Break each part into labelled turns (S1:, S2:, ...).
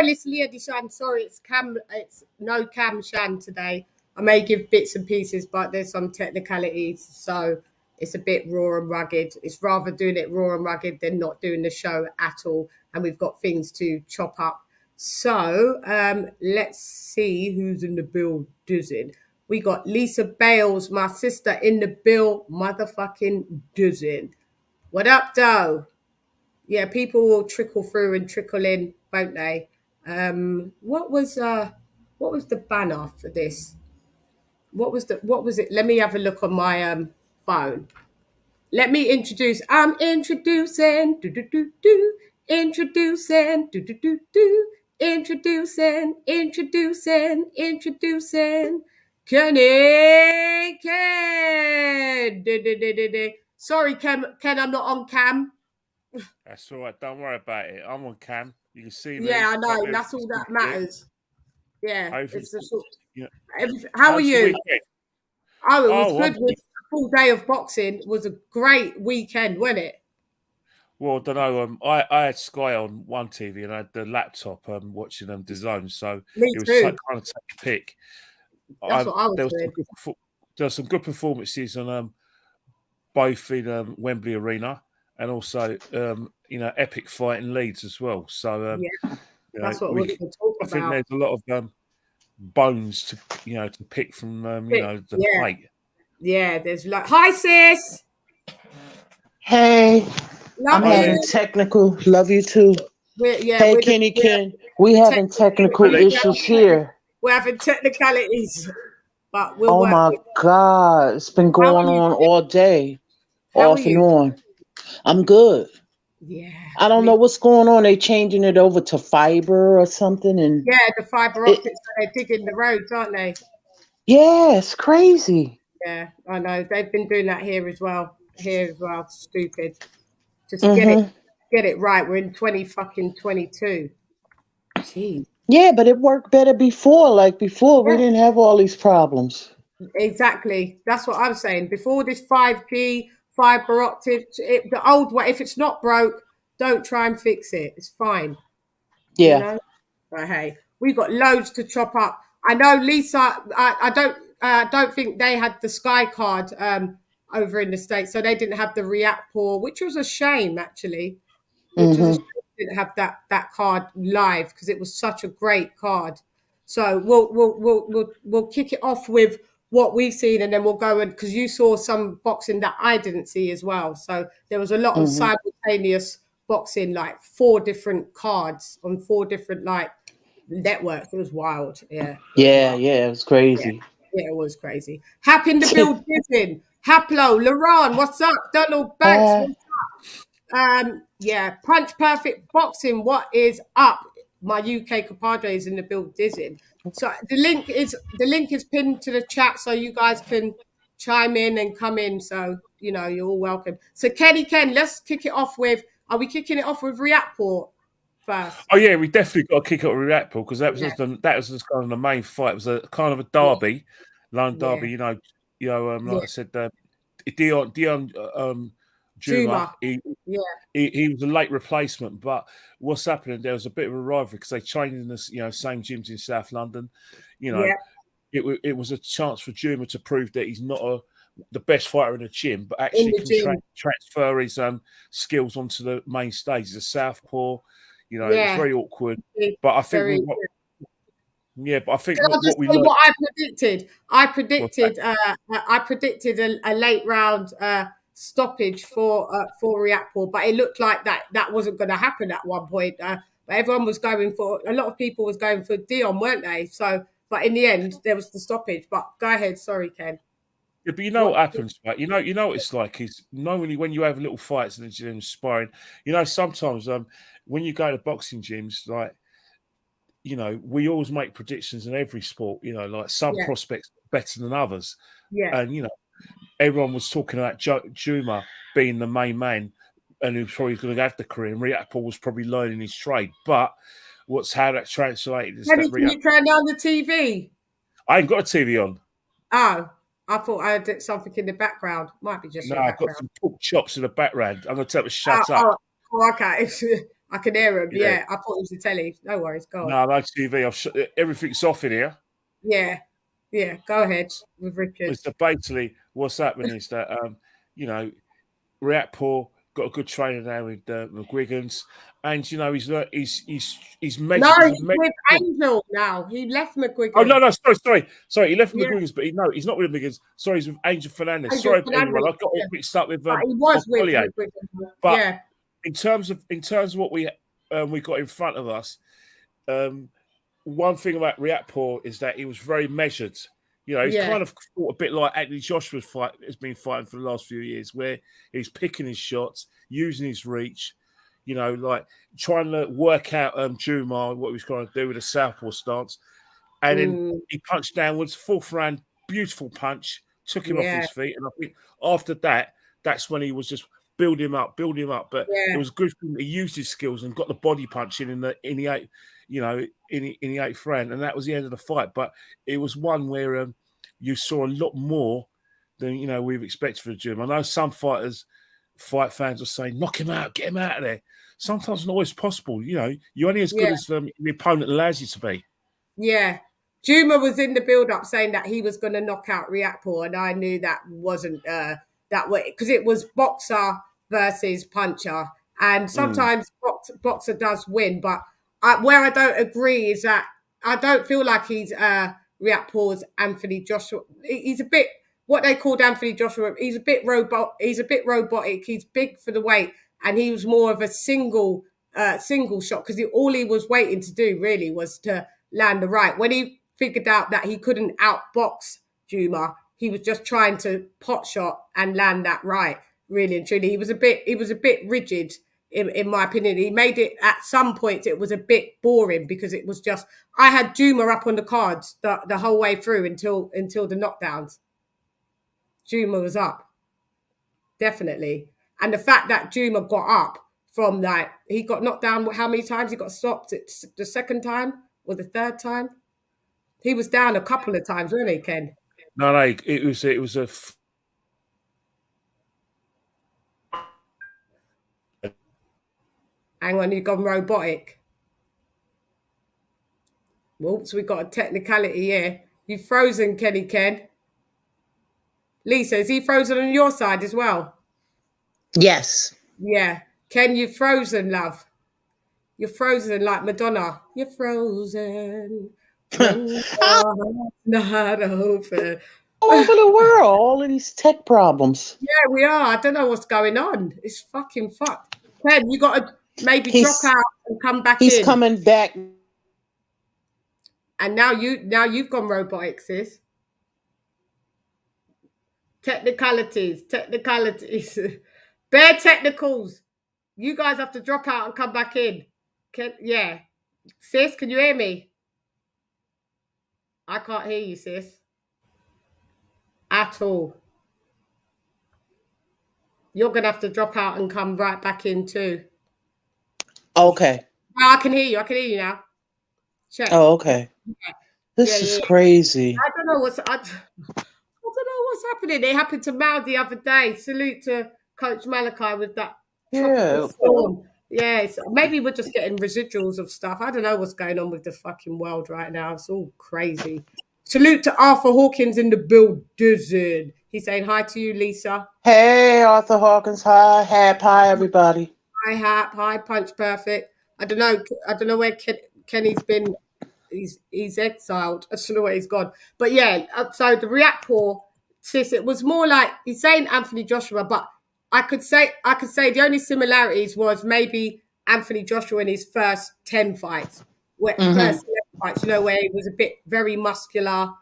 S1: it's LadyChann. Sorry, it's no Shan today. I may give bits and pieces, but there's some technicalities, so it's a bit raw and rugged. It's rather doing it raw and rugged than not doing the show at all, and we've got things to chop up. So let's see who's in the building. We got Lisa Bales, my sister, in the motherfucking dozen. What up, though? Yeah, people will trickle through and trickle in, won't they? What was the banner for this? What was it? Let me have a look on my phone. Let me introduce. I'm introducing. Introducing. Introducing. Kenny Ken. Sorry, Ken, I'm not on cam.
S2: That's all right. Don't worry about it. I'm on cam. You can see me.
S1: Yeah, I know. That's all that matters. Yeah. How are you? Oh, it was good. A full day of boxing. It was a great weekend, wasn't it?
S2: Well, I don't know. I had Sky on one TV and I had the laptop watching DAZN, so it was kind of take a pick.
S1: That's what I was doing.
S2: There were some good performances on both in Wembley Arena and also epic fight in Leeds as well. So
S1: that's what we're going to talk about.
S2: I think there's a lot of bones to pick from the plate.
S1: Yeah, there's like, hi sis.
S3: Hey, I'm having technical. Love you too. Hey, Kenny Ken, we having technical issues here.
S1: We're having technicalities, but we'll.
S3: Oh my God, it's been going on all day, off and on. I'm good.
S1: Yeah.
S3: I don't know what's going on. They changing it over to fiber or something, and
S1: the fiber optics. They're digging the roads, aren't they?
S3: Yeah, it's crazy.
S1: Yeah, I know. They've been doing that here as well. Stupid. Just get it right. We're in 2022. Jeez.
S3: Yeah, but it worked better before. Like before, we didn't have all these problems.
S1: Exactly. That's what I'm saying. Before this 5G, fiber optics, the old way, if it's not broke, don't try and fix it. It's fine.
S3: Yeah.
S1: You know? But hey, we've got loads to chop up. I know, Lisa, I don't think they had the Sky card over in the States, so they didn't have the RIAKPORHE, which was a shame, actually. Was a shame they didn't have that card live because it was such a great card. So we'll kick it off with what we've seen, and then we'll go in because you saw some boxing that I didn't see as well. So there was a lot of simultaneous boxing, like 4 different cards on 4 different networks. It was wild. Yeah,
S3: it was crazy.
S1: Yeah, it was crazy. Happy in the building. Haplo, Laron, what's up? Donald Banks, what's up? Punch Perfect Boxing, what is up? My UK compadre is in the building. So the link is pinned to the chat, so you guys can chime in and come in. So you're all welcome. So Kenny Ken, let's kick it off with. Are we kicking it off with RIAKPORHE first?
S2: Oh yeah, we definitely got to kick it off with RIAKPORHE because that was just kind of the main fight. It was a kind of a derby, London derby. Like I said, Dion Juma. He was a late replacement, but what's happening? There was a bit of a rivalry because they trained in the same gyms in South London. It was a chance for Juma to prove that he's not the best fighter in the gym, but actually can transfer his skills onto the main stage. He's a southpaw. It's very awkward. But I think but I think
S1: what I predicted. I predicted a late round stoppage for RIAKPORHE, but it looked like that wasn't going to happen at one point. But everyone was going for, a lot of people was going for Dion, weren't they? So, but in the end, there was the stoppage. But go ahead, sorry, Ken.
S2: Yeah, but what happens, right? You know what it's like is normally when you have little fights in the gym sparring, sometimes when you go to boxing gyms, like we always make predictions in every sport, like some prospects better than others. Yeah. And everyone was talking about Juma being the main man and who's probably going to have the career, and RIAKPORHE was probably learning his trade. But how that translated is
S1: can you turn down the TV?
S2: I ain't got a TV on.
S1: Oh, I thought I did something in the background. Might be just
S2: I've got some pork chops in the background. I'm going to tell her to shut up.
S1: Oh, okay. I can hear him. Yeah, I thought it was the telly. No worries. Go on.
S2: No, no TV. Everything's off in here.
S1: Yeah. Go ahead with Richard.
S2: So basically, what's happening is that RIAKPORHE got a good trainer now with McGuigan's, and he's measured.
S1: No, he's with Angel now. He left McGuigan.
S2: Oh no, sorry. He left McGuigan's, but he's not with McGuigan's. Sorry, he's with Angel Fernandez. Sorry, everyone. I got it mixed up with.
S1: But he was with McGuigan.
S2: But in terms of what we got in front of us, one thing about RIAKPORHE is that he was very measured. He's kind of fought a bit like Anthony Joshua's fight has been fighting for the last few years, where he's picking his shots, using his reach, like trying to work out Jumar, what he was trying to do with a southpaw stance. And then he punched downwards, fourth round, beautiful punch, took him off his feet. And I think after that, that's when he was just build him up. But it was good for him. He used his skills and got the body punching in the eighth. In the eighth round, and that was the end of the fight. But it was one where you saw a lot more than we've expected for the gym. I know some fight fans are saying, "Knock him out, get him out of there." Sometimes not always possible. You're only as good as the opponent allows you to be.
S1: Yeah, Juma was in the build-up saying that he was going to knock out RIAKPORHE, and I knew that wasn't that way because it was boxer versus puncher, and sometimes boxer does win, but. Where I don't agree is that I don't feel like he's RIAKPORHE's Anthony Joshua. He's a bit what they called Anthony Joshua. He's a bit robotic. He's big for the weight, and he was more of a single shot because all he was waiting to do really was to land the right. When he figured out that he couldn't outbox Juma, he was just trying to pot shot and land that right. Really and truly, he was a bit rigid. In my opinion, he made it at some points. It was a bit boring because it was just I had Juma up on the cards the whole way through until the knockdowns. Juma was up, definitely, and the fact that Juma got up from that, he got knocked down. How many times he got stopped? It's the second time or the third time? He was down a couple of times, wasn't he, Ken?
S2: No, it was a.
S1: Hang on, you've gone robotic. Whoops, we got a technicality here. You've frozen, Ken. Lisa, is he frozen on your side as well?
S3: Yes.
S1: Yeah. Ken, you've frozen, love. You're frozen like Madonna. You're frozen. Not open.
S3: All over the world, all of these tech problems.
S1: Yeah, we are. I don't know what's going on. It's fucking fucked. Ken, you got to maybe drop out and come back in.
S3: He's coming back.
S1: And now you've gone robotic, sis. Technicalities. Bare technicals. You guys have to drop out and come back in. Sis, can you hear me? I can't hear you, sis. At all. You're going to have to drop out and come right back in too.
S3: Okay.
S1: Oh, I can hear you now. Check.
S3: Oh, okay. Yeah. This is crazy.
S1: I don't know what's happening. It happened to Mal the other day. Salute to Coach Malachi with that. Storm. Yeah, maybe we're just getting residuals of stuff. I don't know what's going on with the fucking world right now. It's all crazy. Salute to Arthur Hawkins in the building. He's saying hi to you, Lisa.
S3: Hey, Arthur Hawkins. Hi, Hap. Hi, everybody.
S1: Hi, Hap. Hi, Punch Perfect. I don't know where Kenny's been. He's exiled. I don't know where he's gone. But yeah, so the RIAKPORHE, sis, it was more like he's saying Anthony Joshua, but I could say the only similarities was maybe Anthony Joshua in his first 10 fights. First 11 fights, where he was a bit very muscular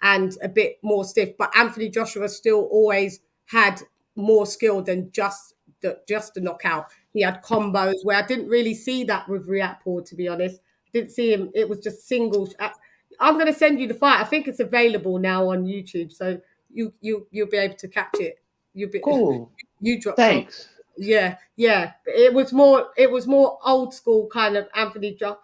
S1: and a bit more stiff. But Anthony Joshua still always had more skill than just the knockout. He had combos where I didn't really see that with RIAKPORHE, to be honest. I didn't see him. It was just singles. I'm going to send you the fight. I think it's available now on YouTube, so you'll be able to catch it. You'll be
S3: cool.
S1: You dropped.
S3: Thanks.
S1: Yeah. It was more old school kind of Anthony Joshua.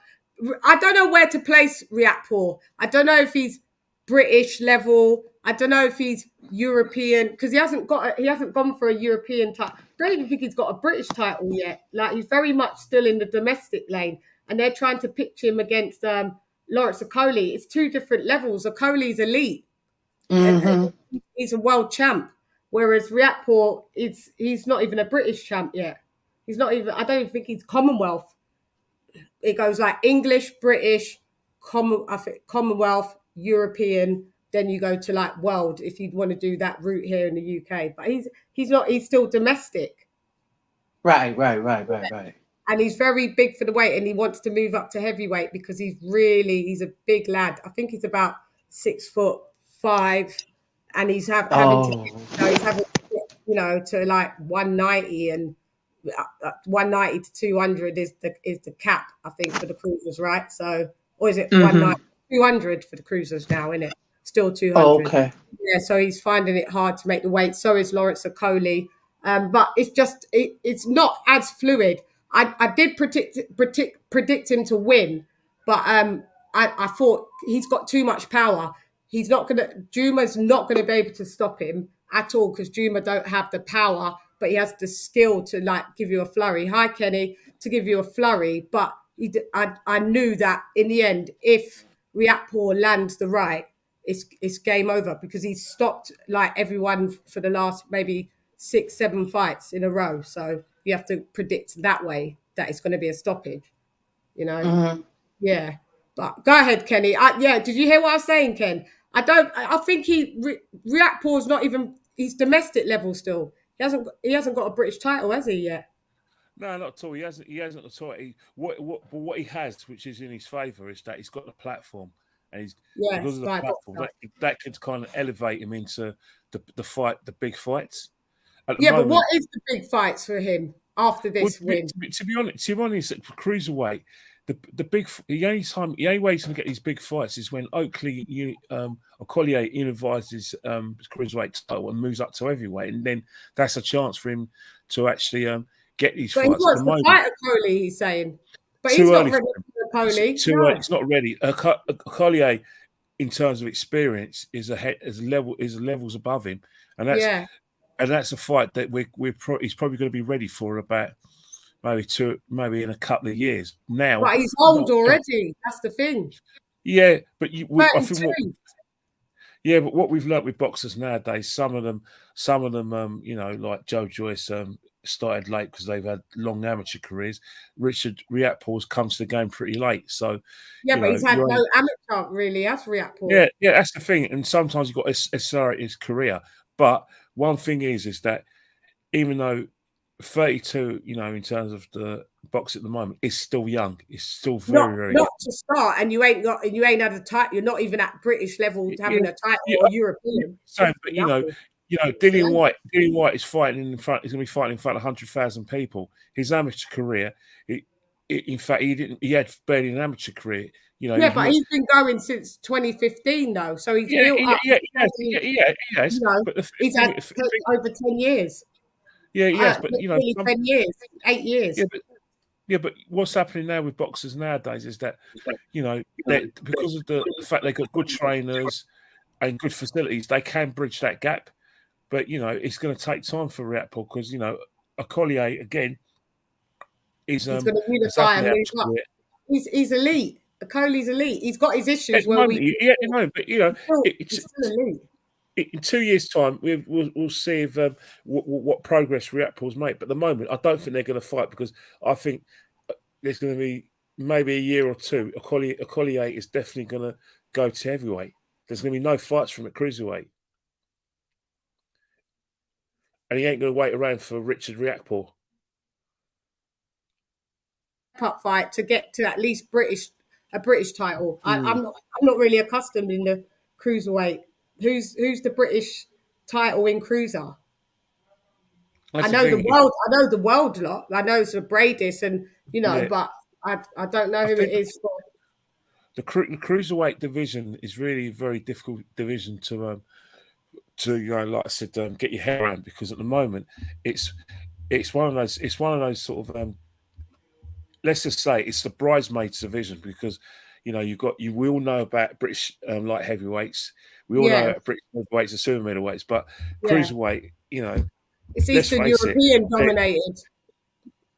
S1: I don't know where to place RIAKPORHE. I don't know if he's British level. I don't know if he's European because he hasn't gone for a European title. I don't even think he's got a British title yet. Like he's very much still in the domestic lane, and they're trying to pitch him against Lawrence Okolie. It's two different levels. Okolie's elite. He's a world champ, whereas RIAKPORHE he's not even a British champ yet. He's not even. I don't even think he's Commonwealth. It goes like English, British, Commonwealth, European. Then you go to like world if you'd want to do that route here in the UK. But he's not. He's still domestic.
S3: Right.
S1: And he's very big for the weight, and he wants to move up to heavyweight because he's a big lad. I think he's about 6'5", and he's having to like 190 and 190 to 200 is the cap, I think, for the cruisers, right? So, or is it 190, 200 for the cruisers now, isn't it? Still 200.
S3: Oh, okay.
S1: Yeah, so he's finding it hard to make the weight. So is Lawrence Okolie. But it's just it's not as fluid. I did predict him to win, but I thought he's got too much power. Juma's not gonna be able to stop him at all because Juma don't have the power, but he has the skill to like give you a flurry. Hi, Kenny, to give you a flurry. But I knew that in the end, if RIAKPORHE lands the right, it's game over because he's stopped like everyone for the last maybe 6-7 fights in a row. So you have to predict that way that it's going to be a stoppage, you know? Yeah. But go ahead, Kenny. Did you hear what I was saying, Ken? I think RIAKPORHE's not even, he's domestic level still. He hasn't got a British title, has he yet?
S2: No, not at all. He hasn't at all. What he has, which is in his favour, is that he's got the platform. And because of the platform, that could kind of elevate him into the big fights.
S1: But what is the big fights for him after this win?
S2: To be honest, for cruiserweight, the only way he's going to get these big fights is when Okolie unifies his cruiserweight title and moves up to heavyweight, and then that's a chance for him to actually get these fights.
S1: He wants to fight Okolie, he's saying, but he's not ready for Okolie.
S2: Too early. It's not ready. Okolie, in terms of experience, is levels above him, and that's a fight that he's probably going to be ready for about maybe in a couple of years now.
S1: But he's old already. That's the thing.
S2: Yeah, but I think but what we've learnt with boxers nowadays, some of them, like Joe Joyce, started late because they've had long amateur careers. Richard RIAKPORHE's come to the game pretty late, so
S1: but he's had no amateur really as RIAKPORHE.
S2: Yeah, that's the thing. And sometimes you've got to accelerate his career. But one thing is that even though 32, in terms of the box at the moment, is still young. It's still very
S1: not to start, and you ain't had a title. You're not even at British level having a title or European.
S2: So, but Dillian White is fighting in front. He's going to be fighting in front of 100,000 people. His amateur career, in fact, he had barely an amateur career.
S1: But he's been going since 2015 though, so he's built up.
S2: Yes. But
S1: he's had over 10 years.
S2: Yeah, yes, but
S1: 10 years, 8 years.
S2: But what's happening now with boxers nowadays is that that because of the fact they've got good trainers and good facilities, they can bridge that gap. But it's going to take time for RIAKPORHE because Okolie again is
S1: he's going to unify and move up. He's elite. Okolie's elite. He's got his issues
S2: but it's still elite. In 2 years' time, we'll see if what progress RIAKPORHE's made. But at the moment, I don't think they're going to fight because I think there's going to be maybe a year or two. Okolie is definitely going to go to heavyweight. There's going to be no fights from at cruiserweight. And he ain't going to wait around for Richard RIAKPORHE.
S1: Fight to get to at least a British title. I'm not really accustomed in the cruiserweight. Who's the British title in cruiser? I know the world lot. I know it's Bradis and but I don't know who it is for.
S2: The cruiserweight division is really a very difficult division to like I said, get your head around because at the moment it's one of those sort of let's just say it's the bridesmaids division because You know, we all know about British light heavyweights. We all know about British heavyweights and super middleweights, but cruiserweight, you know,
S1: it's Eastern European dominated.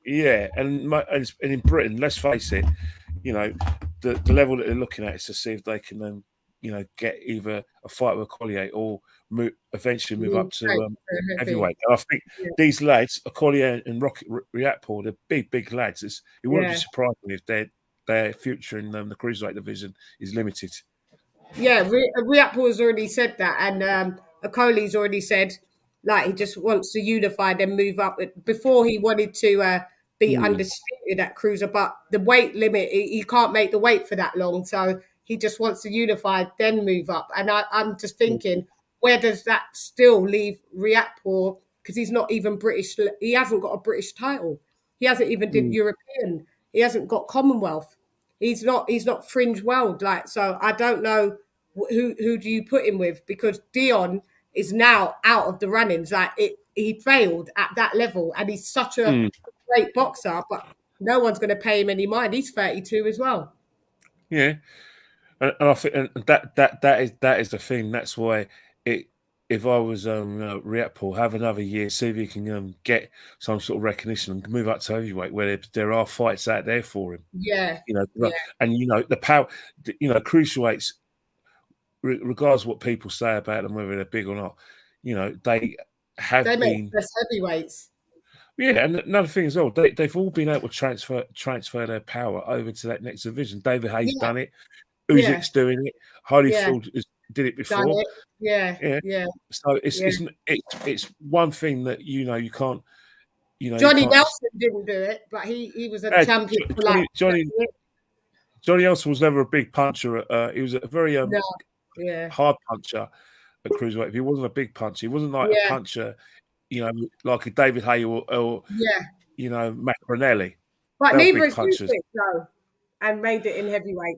S2: Yeah, and in Britain, let's face it, you know, the level that they're looking at is to see if they can then, you know, get either a fight with OKOLIE or eventually move up to heavyweight. And I think these lads, OKOLIE and RIAKPORHE, they're big lads. It wouldn't be surprising if their future in the cruiserweight division is limited.
S1: Yeah, RIAKPORHE has already said that, and OKOLIE's already said like he just wants to unify, then move up. Before he wanted to be undisputed at cruiser, but the weight limit, he can't make the weight for that long, so he just wants to unify, then move up. And I'm just thinking, where does that still leave RIAKPORHE? Because he's not even British. He hasn't got a British title. He hasn't even did European. He hasn't got Commonwealth. He's not fringe world. Like, so I don't know who do you put him with, because Dion is now out of the runnings. Like, he failed at that level, and he's such a great boxer, but no one's going to pay him any mind. He's 32 as well.
S2: Yeah, and I think that is the thing. That's why if I was RIAKPORHE, have another year, see if he can get some sort of recognition and move up to heavyweight, where there are fights out there for him.
S1: Yeah,
S2: you know, and you know the power. You know, cruiserweights, regardless of what people say about them, whether they're big or not, you know, they
S1: make best heavyweights.
S2: Yeah, and another thing as well, they've all been able to transfer their power over to that next division. David Haye's done it. Usyk's doing it. Holyfield did it before. Yeah. So it's one thing that you can't.
S1: Johnny Nelson didn't do it, but he was a champion.
S2: Johnny Nelson was never a big puncher. He was a very hard puncher at cruiserweight. If he wasn't a big puncher, he wasn't like a puncher. You know, like a David Haye or you know, Macronelli.
S1: But neither is Usyk, though, and made it in heavyweight.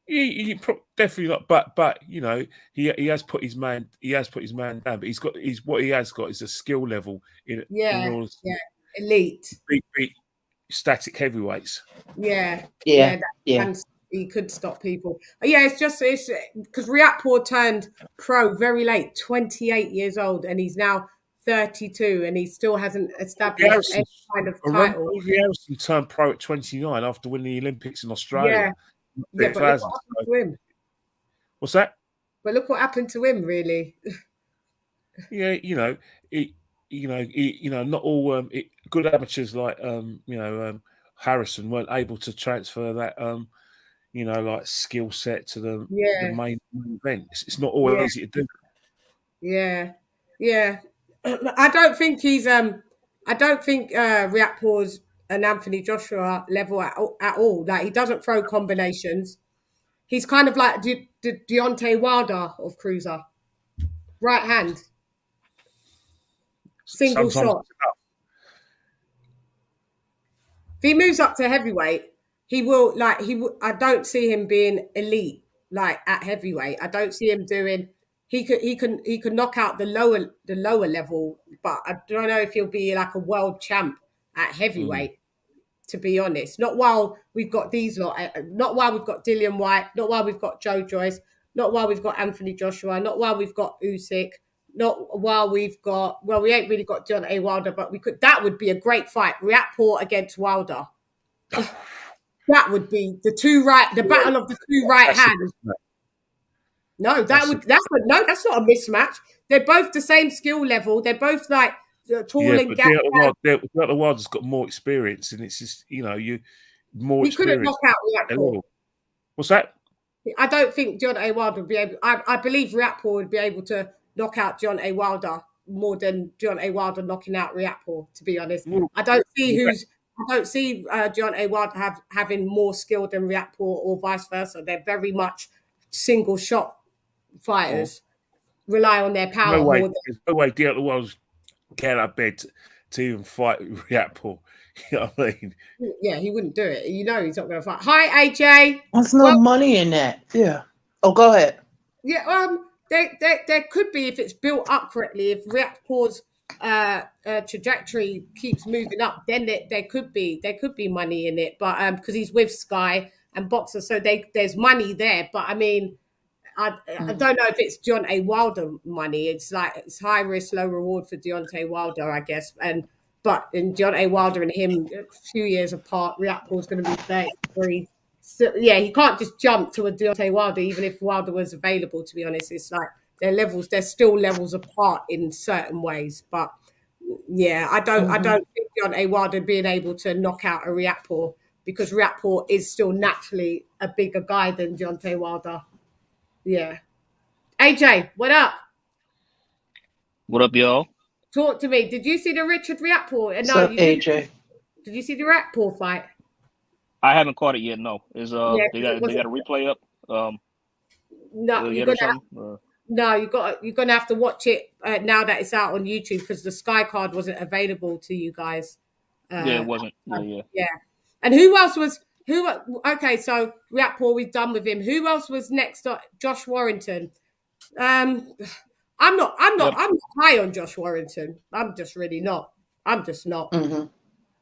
S2: He definitely not. But you know, he has put his man down. But what he has got is a skill level in
S1: elite,
S2: beat static heavyweights.
S1: He could stop people. It's because RIAKPORHE turned pro very late, 28 years old, and he's now 32, and he still hasn't established any kind of title.
S2: Harrison turned pro at 29 after winning the Olympics in Australia.
S1: But look what happened to him.
S2: What's that?
S1: But look what happened to him, really.
S2: Not all good amateurs like Harrison weren't able to transfer that like skill set to the main event. It's not always easy to do.
S1: Yeah. I don't think RIAKPORHE's an Anthony Joshua level at all. Like, he doesn't throw combinations. He's kind of like Deontay Wilder of cruiser. Right hand. Single shot. If he moves up to heavyweight, he will. I don't see him being elite like at heavyweight. I don't see him doing. He could knock out the lower level, but I don't know if he'll be like a world champ at heavyweight. To be honest, not while we've got these lot. Not while we've got Dillian Whyte. Not while we've got Joe Joyce. Not while we've got Anthony Joshua. Not while we've got Usyk. Not while we've got. Well, we ain't really got Deontay Wilder, but we could. That would be a great fight. RIAKPORHE against Wilder. That would be the battle of the two right hands. No, that's not a mismatch. They're both the same skill level. They're both like tall and gap.
S2: Deontay Wilder's got more experience, and it's just more.
S1: He couldn't knock out RIAKPORHE.
S2: What's that?
S1: I don't think Deontay Wilder would be able. I believe RIAKPORHE would be able to knock out Deontay Wilder more than Deontay Wilder knocking out RIAKPORHE. To be honest, I don't see Deontay Wilder having more skill than RIAKPORHE or vice versa. They're very much single shot fighters, rely on their power.
S2: No way Deontay Wilder's get out of bed to even fight RIAKPORHE. You know what I mean?
S1: Yeah, he wouldn't do it. You know he's not going to fight. Hi, AJ.
S3: There's no money in that. Yeah. Oh, go ahead.
S1: Yeah. There could be, if it's built up correctly. If RIAKPORHE's trajectory keeps moving up, then there could be money in it. But because he's with Sky, and boxers, so there's money there. But I mean, I don't know if it's Deontay Wilder money. It's like it's high risk, low reward for Deontay Wilder, I guess. But in Deontay Wilder and him, a few years apart, Riakporhe's going to be 33. So, yeah, he can't just jump to a Deontay Wilder, even if Wilder was available. To be honest, it's like they're still levels apart in certain ways. But yeah, I don't think Deontay Wilder being able to knock out a Riakporhe, because Riakporhe is still naturally a bigger guy than Deontay Wilder. Yeah. AJ, what up?
S4: What up, y'all?
S1: Talk to me. Did you see the Richard Riakporhe?
S3: What's up, AJ?
S1: Did you see the Riakporhe fight?
S4: I haven't caught it yet. No, they got a replay up?
S1: No, you're gonna have to watch it now that it's out on YouTube, because the Sky Card wasn't available to you guys.
S4: Yeah, it wasn't. Yeah.
S1: And who else was? Okay, so Riakporhe, we've done with him. Who else was next? Josh Warrington. I'm not high on Josh Warrington. I'm just really not. I'm just not.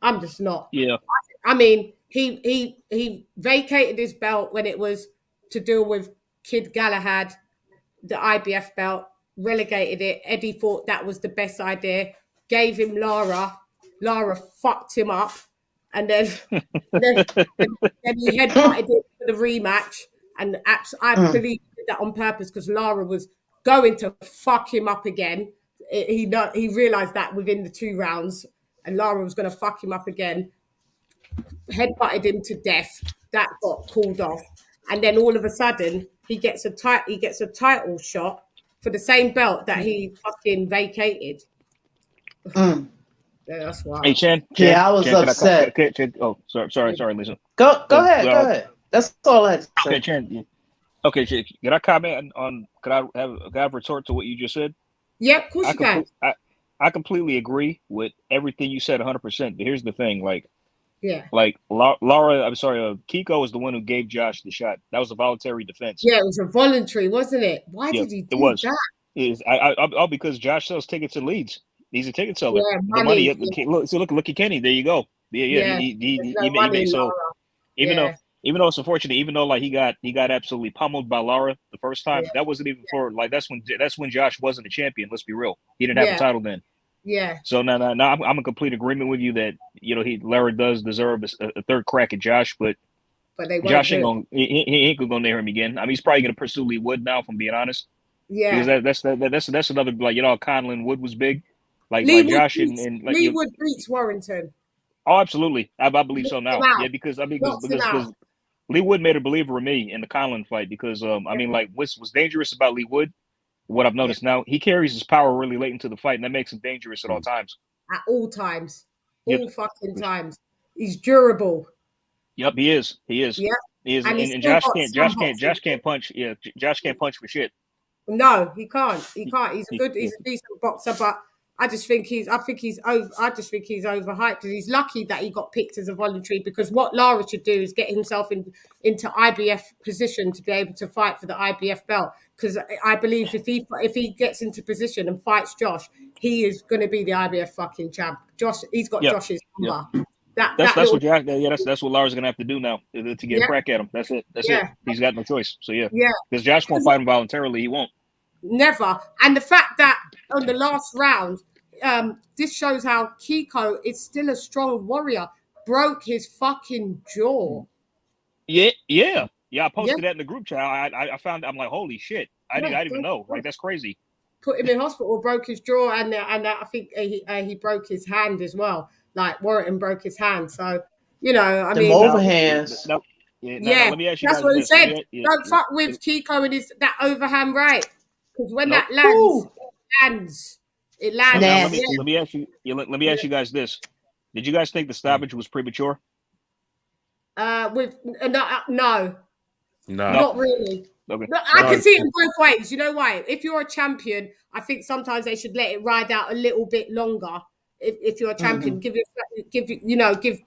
S1: I'm just not.
S4: Yeah.
S1: I mean, he vacated his belt when it was to deal with Kid Galahad, the IBF belt, relegated it. Eddie thought that was the best idea. Gave him Lara. Lara fucked him up. And then he headbutted it for the rematch. And I believe he did that on purpose, because Lara was going to fuck him up again. He realised that within the 2 rounds, and Lara was going to fuck him up again. Headbutted him to death. That got called off, and then all of a sudden he gets a title shot for the same belt that he fucking vacated. Yeah, that's why.
S4: Hey, Chan.
S3: Yeah, I was upset.
S4: Sorry, Lisa.
S3: Go ahead. That's all I had to say.
S4: Okay, Chan. Okay, Chan, can I comment on? Could I have a retort to what you just said?
S1: Yeah, of course you can.
S4: I completely agree with everything you said, 100%. But here's the thing, Kiko was the one who gave Josh the shot. That was a voluntary defense.
S1: Yeah, it was a voluntary, wasn't it? Why did he do that?
S4: Because Josh sells tickets to Leeds. He's a ticket seller.
S1: Yeah,
S4: the money. Look at Kenny. There you go. Yeah. He made so. Even though it's unfortunate, even though he got absolutely pummeled by Lara the first time, that wasn't even for that's when Josh wasn't a champion. Let's be real. He didn't have the title then.
S1: Yeah.
S4: So now I'm in complete agreement with you that Lara does deserve a third crack at Josh, but Josh ain't gonna go near him again. I mean, he's probably gonna pursue Lee Wood now, if I'm being honest.
S1: Yeah.
S4: Because that's another, Conlon Wood was big. Josh
S1: Lee Wood beats Warrington.
S4: Oh, absolutely. I believe so now. Yeah, because Lee Wood made a believer in me in the Conlon fight, because what's dangerous about Lee Wood, what I've noticed now, he carries his power really late into the fight, and that makes him dangerous at all times.
S1: At all times. All fucking times. He's durable.
S4: Yep, he is. Yep. He is. And Josh can't punch. Yeah, Josh can't punch for shit.
S1: No, he can't. He's a decent boxer, but I just think he's overhyped. And he's lucky that he got picked as a voluntary, because what Lara should do is get himself into IBF position to be able to fight for the IBF belt. Because I believe if he gets into position and fights Josh, he is going to be the IBF fucking champ. He's got Josh's number.
S4: That's what Lara's going to have to do now to get a crack at him. That's it. He's got no choice. So because Josh won't fight him voluntarily, he won't.
S1: Never. And the fact that on the last round, this shows how Kiko is still a strong warrior. Broke his fucking jaw.
S4: Yeah. I posted that in the group chat. I found. I'm like, holy shit! I didn't even know. That's crazy.
S1: Put him in hospital. Broke his jaw, and I think he broke his hand as well. Like Warrington broke his hand. So I mean,
S3: overhands.
S4: Let me ask you.
S1: That's what he said. Don't fuck with Kiko and that overhand right, because when that lands. It lands.
S4: Let me ask you. Let me ask you guys this: did you guys think the stoppage was premature?
S1: No, not really.
S4: Okay.
S1: No, I can see it in both ways. You know why? If you're a champion, I think sometimes they should let it ride out a little bit longer. If you're a champion, give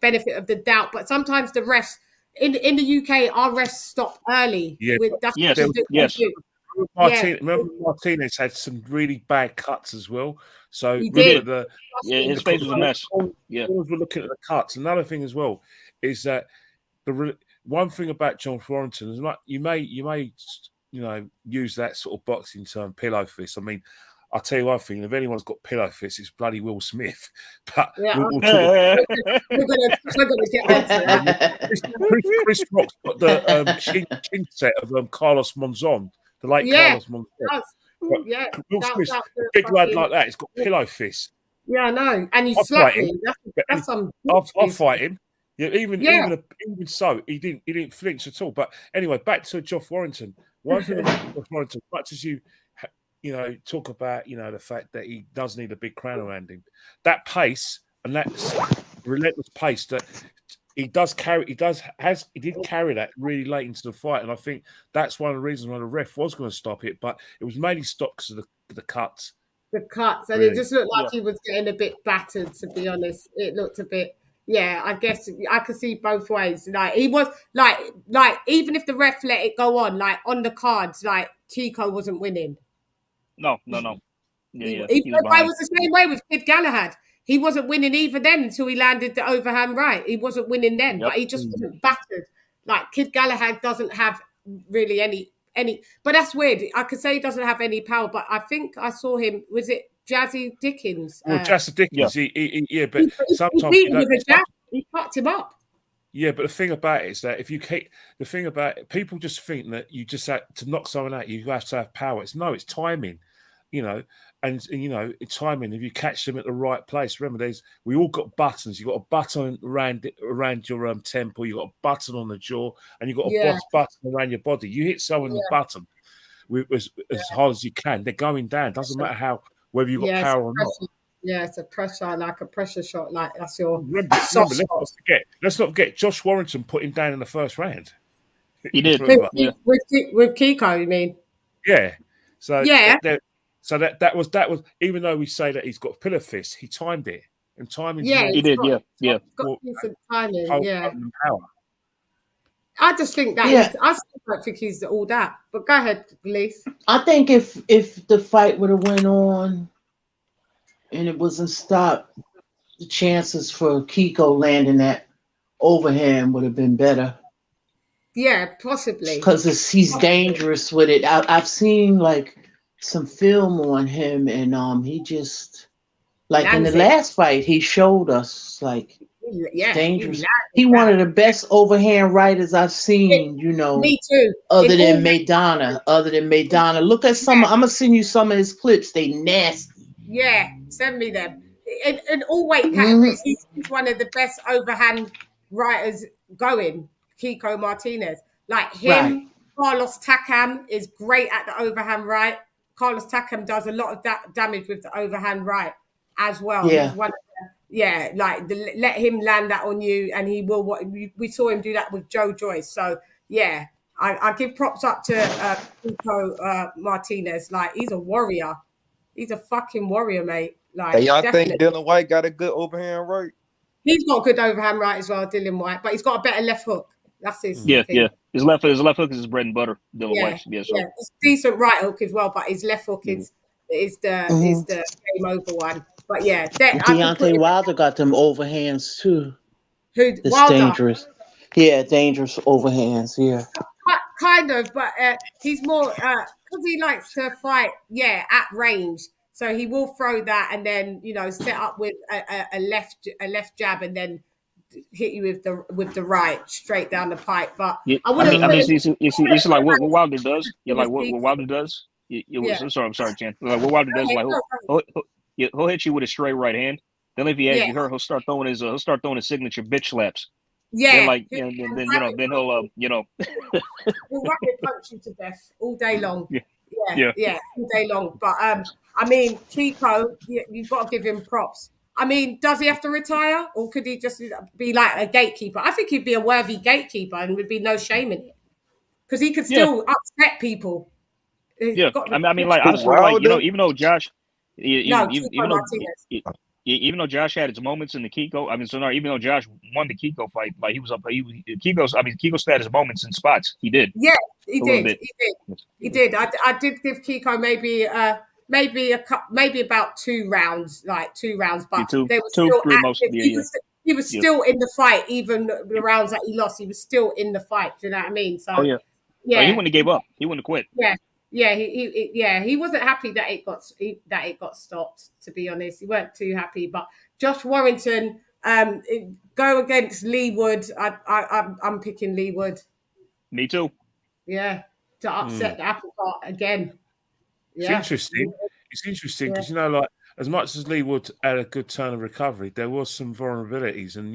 S1: benefit of the doubt. But sometimes the refs in the UK, our refs stop early.
S2: Yeah.
S4: Yes.
S2: Remember Martinez had some really bad cuts as well. So
S4: his face was a mess.
S2: We're looking at the cuts. Another thing as well is that one thing about John Warrington is like you may use that sort of boxing term, pillow fist. I mean, I'll tell you one thing: if anyone's got pillow fists, it's bloody Will Smith. But we'll talk.
S1: We're gonna get onto that.
S2: Chris Rock's got the chin set of Carlos Monzon, the late Carlos Monzon. Will Smith, big lad like that, he's got pillow fists.
S1: Yeah, I know, and you slapped me. That's some.
S2: I'll fight him. Yeah, even so, he didn't flinch at all. But anyway, back to Josh Warrington. One thing about Josh Warrington, much as you talk about the fact that he does need a big crown around him, that pace and that relentless pace that he did carry that really late into the fight, and I think that's one of the reasons why the ref was going to stop it, but it was mainly stopped because of the cuts. The cuts, and
S1: really? It just looked like he was getting a bit battered. To be honest, it looked a bit. Yeah, I guess I could see both ways. Like he was like even if the ref let it go on, like on the cards, like Chico wasn't winning.
S4: No.
S1: Yeah. It was the same way with Kid Galahad. He wasn't winning either then until he landed the overhand right. He wasn't winning then, but he just wasn't battered. Like Kid Galahad doesn't have really any, but that's weird. I could say he doesn't have any power, but I think I saw him. Was it Jazzy Dickens?
S2: Well, Jazzy Dickens, but sometimes
S1: he fucked him up.
S2: Yeah, but the thing about it is that people just think that you just have to knock someone out, you have to have power. It's timing, and timing. If you catch them at the right place, remember, we all got buttons. You got a button around your temple, you got a button on the jaw, and you got a button around your body. You hit someone with a button as hard as you can. They're going down. Doesn't matter whether you got power or not.
S1: Yeah, it's a pressure shot. Like that's your.
S2: Remember, let's not forget. Josh Warrington put him down in the first round.
S4: He did.
S1: With Kiko, you mean?
S2: Yeah. So so that was even though we say that he's got pillar fists, he timed it and timing.
S4: Yeah, he did. Yeah.
S1: Got decent timing.
S2: Power.
S1: I just think that I don't think he's all that. But go ahead, Lise.
S3: I think if the fight would have went on and it wasn't stopped, the chances for Kiko landing that overhand would have been better.
S1: Yeah, possibly.
S3: Because he's dangerous with it. I've seen like some film on him, and he just in the last fight he showed us dangerous. He one of the best overhand writers I've seen.
S1: Me too.
S3: Other than Maidana. Look at some. I'm gonna send you some of his clips. They nasty.
S1: Yeah, send me them. In all weight categories, he's one of the best overhand writers going. Kiko Martinez, like him, Carlos Takam is great at the overhand right. Carlos Takam does a lot of damage with the overhand right as well.
S3: Yeah,
S1: let him land that on you, and he will. We saw him do that with Joe Joyce. So yeah, I give props up to Kiko Martinez. Like he's a warrior. He's a fucking warrior, mate. Like,
S5: hey, y'all think Dylan White got a good overhand right?
S1: He's got a good overhand right as well, Dylan White, but he's got a better left hook. That's his thing.
S4: Yeah. His left hook is his bread and butter. Dylan White. Yeah,
S1: it's decent right hook as well, but his left hook is the game over one. But yeah,
S3: Deontay Wilder got them overhands too.
S1: It's
S3: dangerous. Yeah, dangerous overhands. Yeah,
S1: kind of, but he's more because he likes to fight. Yeah, at range. So he will throw that and then set up with a left jab and then hit you with the right straight down the pipe. But I wouldn't.
S4: It's like what Wilder does. Yeah, like what Wilder does. I'm sorry, Chan. Like what Wilder does, he'll hit you with a straight right hand. Then if he has you hurt, he'll start throwing his signature bitch slaps.
S1: Yeah.
S4: Then then he'll
S1: We'll punch you to death all day long. Yeah, all day long. But I mean, Chico, you've got to give him props. I mean, does he have to retire, or could he just be like a gatekeeper? I think he'd be a worthy gatekeeper, and would be no shame in it, because he could still upset people.
S4: I mean, like honestly, even though Josh, even though Josh had his moments in the Kiko, even though Josh won the Kiko fight, like he was up, Kiko had his moments in spots. He did.
S1: Yeah, he did. I did give Kiko maybe about 2 rounds, but
S4: he
S1: he was still in the fight, even the rounds that he lost. He was still in the fight. Do you know what I mean? So
S4: oh, yeah.
S1: yeah,
S4: he wouldn't have gave up. He wouldn't have quit.
S1: Yeah, he wasn't happy that it got stopped. To be honest, he weren't too happy. But Josh Warrington, go against Lee Wood. I'm picking Lee Wood.
S4: Me too.
S1: Yeah, to upset the apple cart again. Yeah.
S2: It's interesting. It's interesting because like as much as Lee Wood had a good turn of recovery, there was some vulnerabilities, and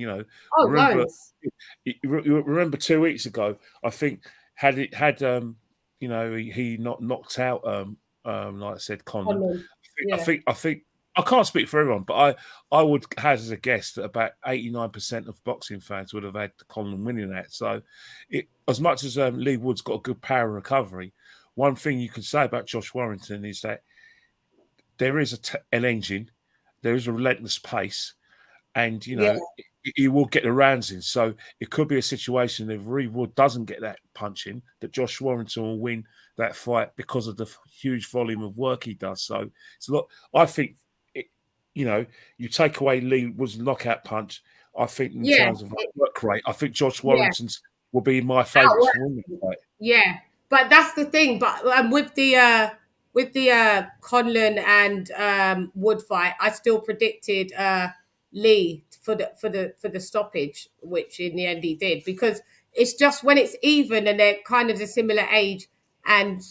S2: remember 2 weeks ago, I think had he not knocked out like I said, Conlon. I think I can't speak for everyone, but I would hazard as a guess that about 89% of boxing fans would have had Conlon winning that. So as much as Lee Wood's got a good power and recovery, one thing you can say about Josh Warrington is that there is an engine, there is a relentless pace, and he will get the rounds in. So it could be a situation if Lee Wood doesn't get that punch in, that Josh Warrington will win that fight because of the huge volume of work he does. So it's a lot. I think you take away Lee Wood's knockout punch. I think in terms of work rate, I think Josh Warrington's will be my favourite for winning the fight.
S1: Yeah, but that's the thing. But with the Conlon and Wood fight, I still predicted Lee for the stoppage, which in the end he did, because it's just when it's even and they're kind of a similar age, and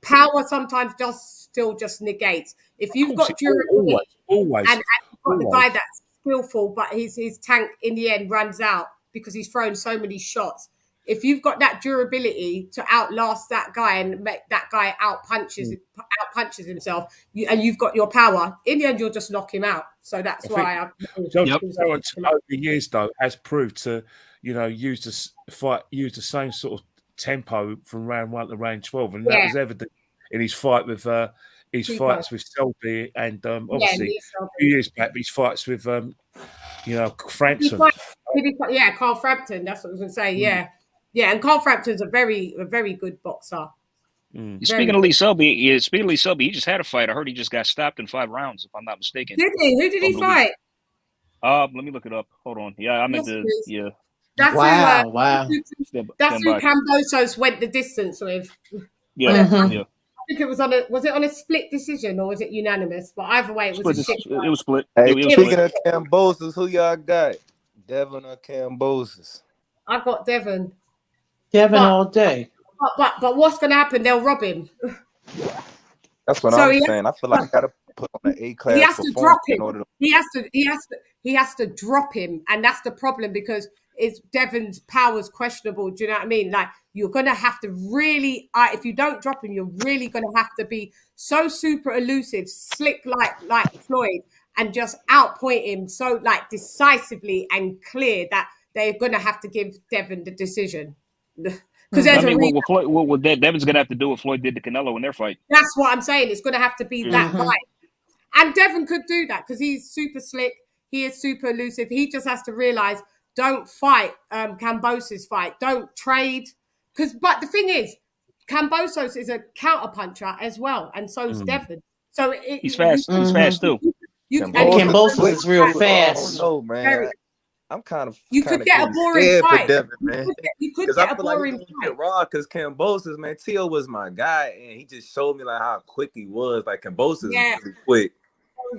S1: power sometimes just negates. If you've got durability,
S2: always,
S1: and you've got the guy that's skillful, but his tank in the end runs out because he's thrown so many shots. If you've got that durability to outlast that guy and make that guy out punches himself, and you've got your power, in the end you'll just knock him out. So that's why
S2: over the years though has proved to use the same sort of tempo from round 1 to round 12, and that was evident in his fight with fights with Selby, and obviously a few years back his fights with Frampton.
S1: Carl Frampton. That's what I was going to say. Yeah, and Carl Frampton's a very good boxer.
S4: Speaking of Lee Selby, he just had a fight. I heard he just got stopped in 5 rounds, if I'm not mistaken.
S1: Did he? Who did he fight?
S4: Let me look it up. Hold on. Yeah, I meant to. Yeah.
S1: That's
S3: wow.
S1: That's who KAMBOSOS went the distance with.
S4: Yeah.
S1: I think it was on a split decision, or was it unanimous? But either way, it was
S4: split. It was split.
S5: Hey,
S4: it was
S5: speaking of KAMBOSOS, who y'all got? Devin or KAMBOSOS?
S1: I got Devin.
S3: All day.
S1: But what's going to happen? They'll rob him.
S5: That's what I'm saying. I feel like I got to put on an A-class.
S1: He has to drop him. He has to drop him, and that's the problem, because Devon's power's questionable. Do you know what I mean? Like, you're going to have to really, if you don't drop him, you're really going to have to be so super elusive, slick like Floyd, and just outpoint him so decisively and clear that they're going to have to give Devon the decision. Because
S4: Devon's going to have to do what Floyd did to Canelo in their fight.
S1: That's what I'm saying. It's going to have to be that fight. And Devon could do that because he's super slick. He is super elusive. He just has to realize, don't fight KAMBOSOS fight. Don't trade. But the thing is, KAMBOSOS is a counter-puncher as well, and so is Devon. So
S4: he's fast. He's fast too.
S3: KAMBOSOS is real fast.
S5: Oh, man. I'm kind of
S1: could get a boring fight
S5: for Devin, man.
S1: You could get a boring fight.
S5: Raw, because KAMBOSOS, man, Tio was my guy, and he just showed me how quick he was. Like, KAMBOSOS is really quick,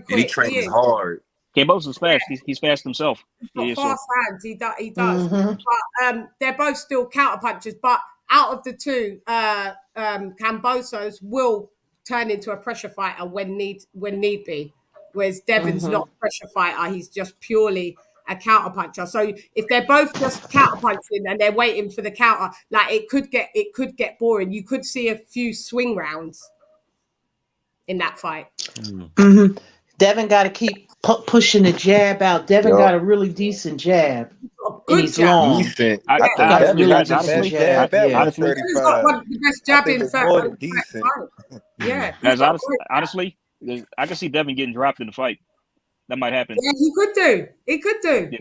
S5: and he trains hard.
S4: KAMBOSOS is fast. He's fast himself.
S1: He's got fast hands. He does. But they're both still counter punchers. But out of the two, KAMBOSOS will turn into a pressure fighter when need be. Whereas Devon's not a pressure fighter. He's just purely a counter puncher. So if they're both just counter punching and they're waiting for the counter, it could get boring. You could see a few swing rounds in that fight.
S3: Devon got to keep pushing the jab out. Devon got a really decent jab. And he's long.
S5: Decent.
S4: I think
S5: Devon's
S4: honestly,
S5: got
S1: one of the best jabbing fighters. Yeah.
S4: Honestly, I can see Devon getting dropped in the fight. That might happen.
S1: Yeah, he could do. Yeah.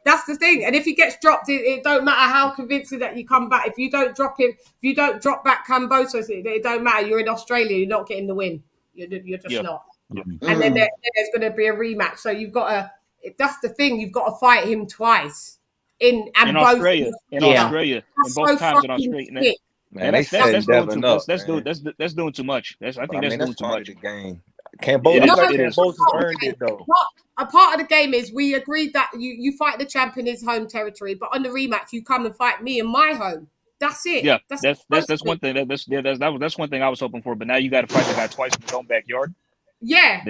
S1: That's the thing. And if he gets dropped, it don't matter how convincing that you come back. If you don't drop him, if you don't drop back KAMBOSOS, it don't matter. You're in Australia. You're not getting the win. You're just not. Yeah. And then there's going to be a rematch. So you've got to That's the thing. You've got to fight him twice in
S4: Australia. In Australia, and both times in Australia.
S5: Man, that's doing too much.
S4: That's doing too much. I think that's doing too much.
S5: The game. Kambosos earned it though.
S1: A part of the game is we agreed that you fight the champ in his home territory, but on the rematch you come and fight me in my home. That's it.
S4: Yeah, that's one thing. That's one thing I was hoping for. But now you got to fight the guy twice in his own backyard.
S1: Yeah,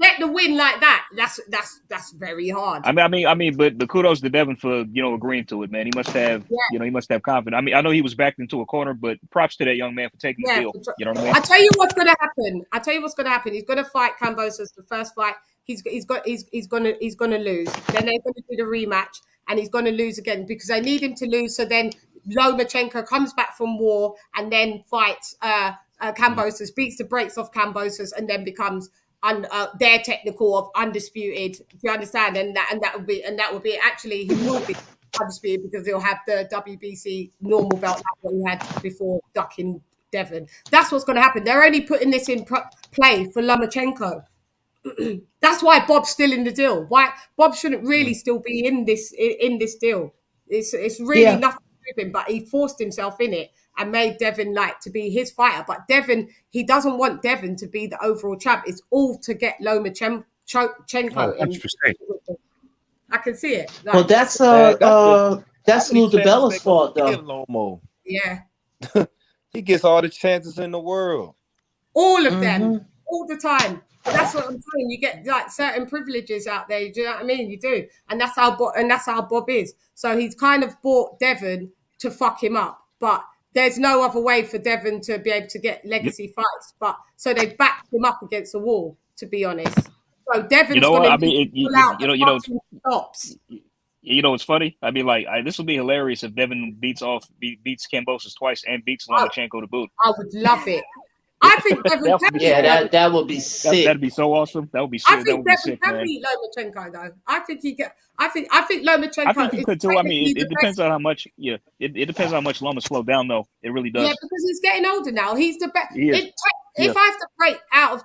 S1: get the win like that. That's very hard.
S4: I mean, but kudos to Devin for agreeing to it, man. He must have he must have confidence. I mean, I know he was backed into a corner, but props to that young man for taking the deal. You know what I mean?
S1: I tell you what's gonna happen. He's gonna fight Kambosos the first fight. He's gonna lose. Then they're gonna do the rematch, and he's gonna lose again because they need him to lose. So then Lomachenko comes back from war and then fights Kambosos, beats the brakes off Kambosos, and then becomes their technical of undisputed. Do you understand? And that would be actually he will be undisputed because he'll have the WBC normal belt like what he had before ducking Devin. That's what's going to happen. They're only putting this in play for Lomachenko. That's why Bob's still in the deal. Why Bob shouldn't really still be in this deal. It's really nothing with him, but he forced himself in it and made Devin like to be his fighter. But Devin, he doesn't want Devin to be the overall champ. It's all to get Lomachenko. I can see it.
S3: Well, that's Lou DiBella's fault, though.
S1: Yeah.
S5: He gets all the chances in the world.
S1: All of them, all the time. That's what I'm saying. You get like certain privileges out there. Do you know what I mean? You do, and that's how Bob is. So he's kind of bought Devin to fuck him up, but there's no other way for Devin to be able to get legacy fights. But so they backed him up against the wall. To be honest, so Devin's stops.
S4: You know, it's funny. I mean, like, this would be hilarious if Devin beats Kambosos twice and beats Lomachenko to boot.
S1: I would love it. I think Devin can.
S3: that would be sick.
S4: That'd be so awesome. That would be sick.
S1: I think Devin can beat Lomachenko though. I think he can. I think Lomachenko.
S4: I think he could too. I mean, it depends on how much. Yeah, it depends on how much Loma slowed down though. It really does.
S1: Yeah, because he's getting older now. He's the best. If I have to break out of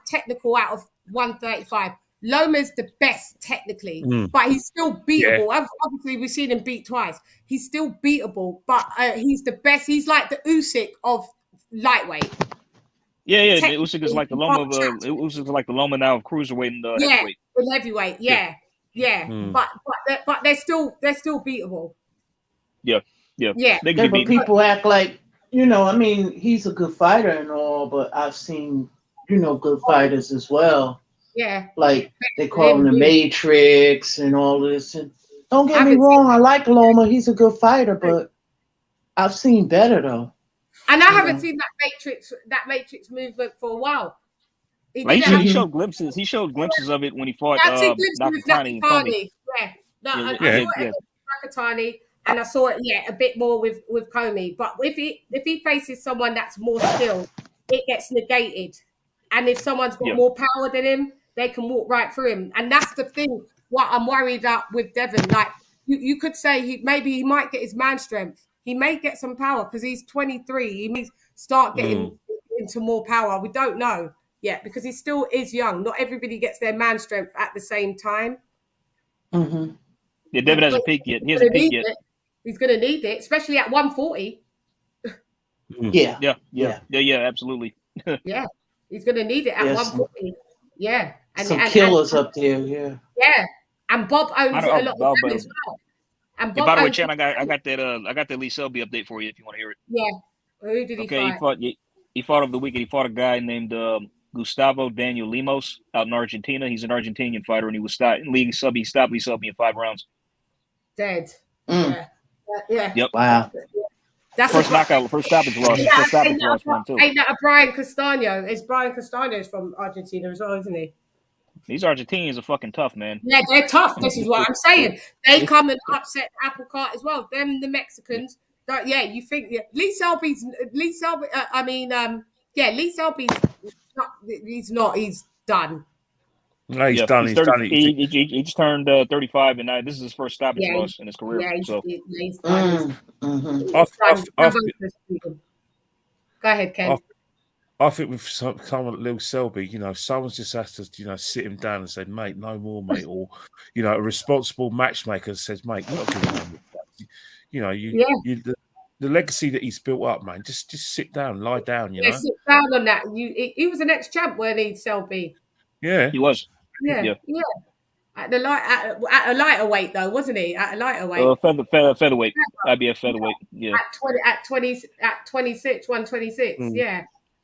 S1: 135, Loma's the best technically, but he's still beatable. Yeah. Obviously, we've seen him beat twice. He's still beatable, but he's the best. He's like the Usyk of lightweight.
S4: Yeah. Usyk is like the Loma of Usyk is like the Loma now of cruiserweight and heavyweight.
S1: In heavyweight, yeah. But they're still beatable.
S4: Yeah.
S3: But people act like I mean, he's a good fighter and all, but I've seen good fighters as well.
S1: Yeah,
S3: like they call him the Matrix and all this. And don't get me wrong, I like Loma. He's a good fighter, but I've seen better though.
S1: And I haven't seen that Matrix movement for a while.
S4: He showed glimpses. He showed glimpses of it when he fought Nakatani.
S1: Nakatani, and I saw it a bit more with Comey. But if he faces someone that's more skilled, it gets negated. And if someone's got more power than him, they can walk right through him. And that's the thing. What I'm worried about with Devin, like you could say he might get his man strength. He may get some power because he's 23. He may start getting into more power. We don't know yet because he still is young. Not everybody gets their man strength at the same time.
S3: Mm-hmm.
S4: Yeah, Devin hasn't peaked yet. He hasn't peaked yet.
S1: He's going to need it, especially at 140.
S4: Yeah, absolutely.
S1: Yeah, he's going to need it at 140. Yeah.
S3: And some killers up there, yeah.
S1: Yeah, and Bob owns a lot of them as well. And
S4: by the way, Chan, I got that Lee Selby update for you if you want to hear it.
S1: Yeah. Who did he fight?
S4: He fought over the weekend. He fought a guy named Gustavo Daniel Lemos out in Argentina. He's an Argentinian fighter, and he was stopped in Lee Selby. He stopped Lee Selby in 5 rounds.
S1: Dead. Yeah.
S4: Yep.
S3: Wow.
S1: That's
S4: first knockout, first stoppage loss. First stoppage loss for him too.
S1: Ain't that a Brian Castano? It's Brian Castano's from Argentina as well, isn't he?
S4: These Argentinians are fucking tough, man.
S1: Yeah, they're tough. This is what I'm saying. They come and upset the apple cart as well. Them, the Mexicans. You think Lee Selby's Lee Selby's not. He's done.
S2: No, he's done. He's done.
S4: He just turned 35, and now this is his first stoppage loss in his career.
S1: Yeah,
S4: so.
S1: he's done.
S2: Go
S1: ahead, Ken.
S2: I think with someone like Lil Selby, you know, someone's just has to, you know, sit him down and say, mate, no more, mate. Or, you know, a responsible matchmaker says, mate, you're not giving him the, you know, the legacy that he's built up, man. Just sit down, lie down, you know.
S1: Sit down on that. He was an ex-champ, weren't he, Selby?
S2: Yeah,
S4: he was.
S1: Yeah. At a lighter weight though, wasn't he? At a lighter weight.
S4: Featherweight. I'd be a featherweight. Yeah.
S1: At 26, 126.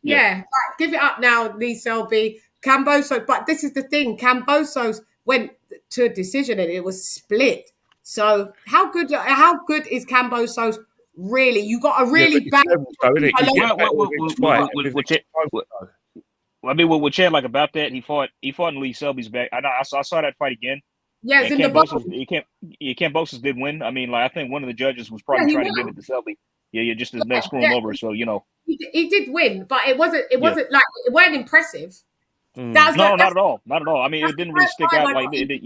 S1: Yeah. Like, give it up now, Lee Selby. Kambosos, but this is the thing. Kambosos went to a decision and it was split. So how good is Kambosos really? You got a really bad.
S4: I mean, what Chad like about that? He fought in Lee Selby's back. I saw that fight again.
S1: Yeah, it's in the box.
S4: Kambosos did win. I mean, like I think one of the judges was probably trying to give it to Selby. Yeah, just as next screw him over. So you know,
S1: he did win, but it wasn't like it weren't impressive.
S4: Not at all. I mean, it didn't really stick out like it did.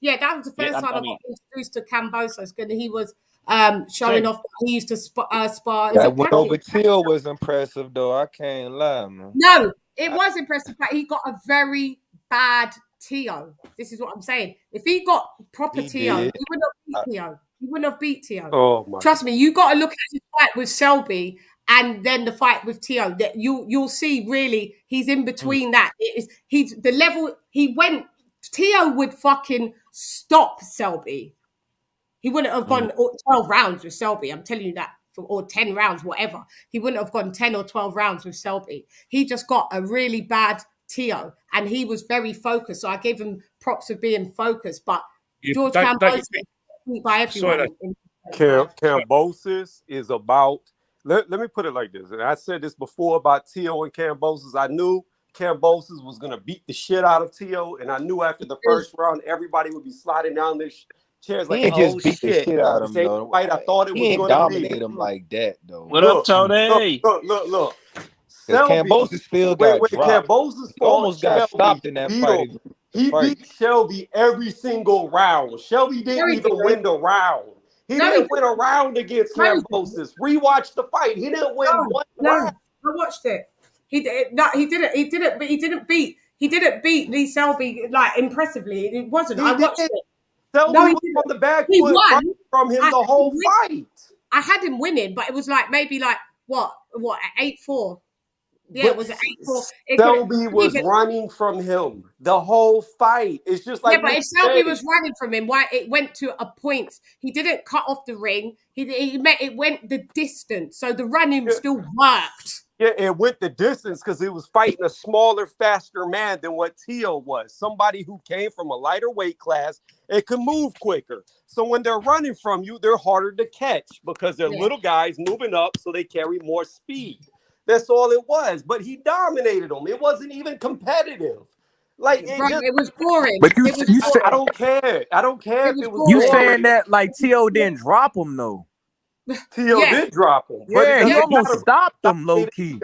S1: Yeah, that was the first time I got introduced to Kambosos, and he was showing off that he used to spar.
S5: That win over Teal was impressive, though. I can't lie, man.
S1: No, it was impressive, but he got a very bad TO. This is what I'm saying. If he got proper TO, he wouldn't have beat TO. He wouldn't have beat TO.
S5: Oh my!
S1: Trust me, you got to look at his fight with Selby and then the fight with TO. That you'll see really he's in between that. He's the level he went. TO would fucking stop Selby. He wouldn't have gone 12 rounds with Selby. I'm telling you that. Or 10 rounds, whatever. He wouldn't have gone 10 or 12 rounds with Selby. He just got a really bad TO and he was very focused. So I gave him props for being focused. But George Kambosos by everyone.
S6: Kambosos is about, let me put it like this. And I said this before about TO and Kambosos. I knew Kambosos was going to beat the shit out of TO. And I knew after the first round, everevery would be sliding down their chairs like,
S5: just beat the shit out of him, though.
S6: Fight I thought it was going to
S5: dominate him like that, though.
S4: What up, Tony?
S6: Look.
S5: Kambosos still got dropped.
S6: Kambosos
S5: almost got stopped in that fight.
S6: He beat Selby every single round. Selby didn't even win the round. He didn't win a round against Kambosos. Rewatch the fight. He didn't win one round.
S1: I watched it. He didn't beat Lee Selby like impressively. It wasn't. I watched it.
S6: Selby was on the back foot from him the whole fight.
S1: I had him winning, but it was like maybe like what 8-4. Yeah, it was 8-4.
S6: Selby was running from him the whole fight. It's just like
S1: but if Selby was running from him, why it went to a point? He didn't cut off the ring. It went the distance, so the running still worked.
S6: Yeah, it went the distance because he was fighting a smaller, faster man than what Tio was. Somebody who came from a lighter weight class and could move quicker. So when they're running from you, they're harder to catch because they're little guys moving up, so they carry more speed. That's all it was. But he dominated them. It wasn't even competitive. Like
S1: it was boring.
S7: But you said,
S6: I don't care. I don't care if it was
S7: you
S6: boring.
S7: saying that like Tio didn't drop him though.
S6: Tio did drop him.
S7: Yeah, he almost stopped him low key.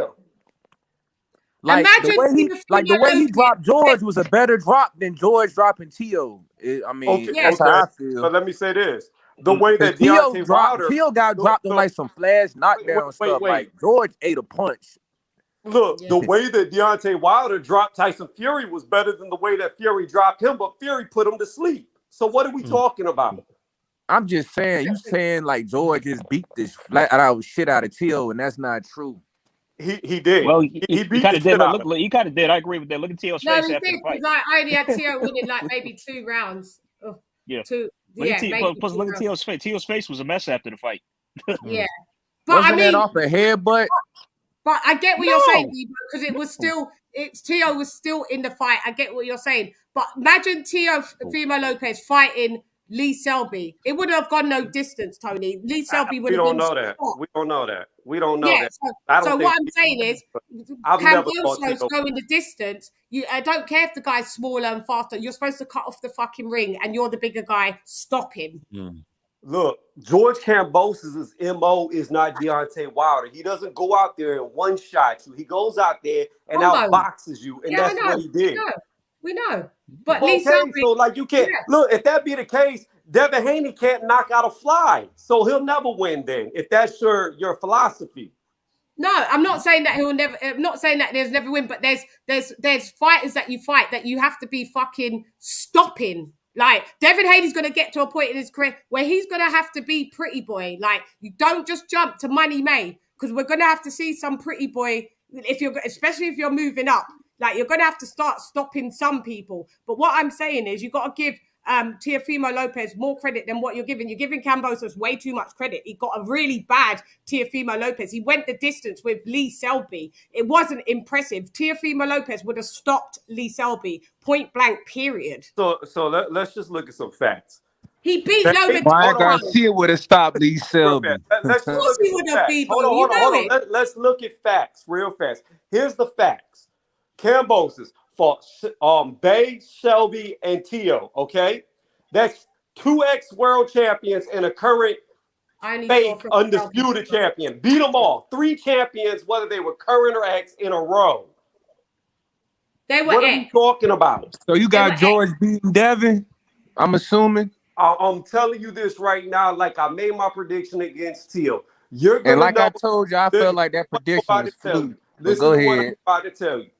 S7: Like the way he dropped George was a better drop than George dropping Tio. That's how I feel.
S6: But let me say this: the way that
S7: Tio got dropped in like some flash knockdown stuff. Like George ate a punch.
S6: Look, the way that Deontay Wilder dropped Tyson Fury was better than the way that Fury dropped him, but Fury put him to sleep. So what are we talking about?
S7: I'm just saying, you saying like George just beat this flat out shit out of Tio, and that's not true.
S6: He did.
S4: Well, he kind of did. He kind of did. I agree with that. Look at Tio's face after the fight.
S1: Like, I only had Tio winning like maybe 2 rounds.
S4: Plus, look at Tio's face. Tio's face was a mess after the fight.
S1: Yeah, but
S7: wasn't that off a headbutt?
S1: But I get what you're saying, because it was still, Tio was still in the fight. I get what you're saying. But imagine Tio Fimo Lopez fighting Lee Selby. It wouldn't have gone no distance, Tony. Lee Selby would have been.
S6: We don't know that.
S1: So what I'm saying is, Kambosos going the distance. I don't care if the guy's smaller and faster. You're supposed to cut off the fucking ring, and you're the bigger guy. Stop him.
S6: Look, George Kambosos' MO is not Deontay Wilder. He doesn't go out there and one-shot you. He goes out there and outboxes you, and that's what he did.
S1: We know. But Lee Selby,
S6: so like you can't look, if that be the case, Devin Haney can't knock out a fly. So he'll never win then, if that's your philosophy.
S1: No, I'm not saying that he'll never. I'm not saying that there's never win, but there's fighters that you fight that you have to be fucking stopping. Like Devin Haney's gonna get to a point in his career where he's gonna have to be pretty boy. Like you don't just jump to Money May, because we're gonna have to see some pretty boy especially if you're moving up. Like you're gonna have to start stopping some people. But what I'm saying is you got to give Teofimo Lopez more credit than what you're giving. You're giving Kambosos way too much credit. He got a really bad Teofimo Lopez. He went the distance with Lee Selby. It wasn't impressive. Teofimo Lopez would have stopped Lee Selby point blank, period.
S6: So let's just look at some facts.
S1: He beat Loma.
S7: Ryan Garcia would have stopped Lee Selby.
S6: Let's just look at facts. Hold on. Let's look at facts real fast. Here's the facts. Kambosos fought Bay, Selby, and Tio. Okay, that's 2 ex-world champions and a current fake undisputed champion. Beat them all. 3 champions, whether they were current or ex, in a row.
S1: They were.
S6: What are you talking about?
S7: So you got George beating Devin, I'm assuming.
S6: I'm telling you this right now, like I made my prediction against Teal. You're gonna
S7: and like I told you, I felt like that prediction was fluke. Go ahead.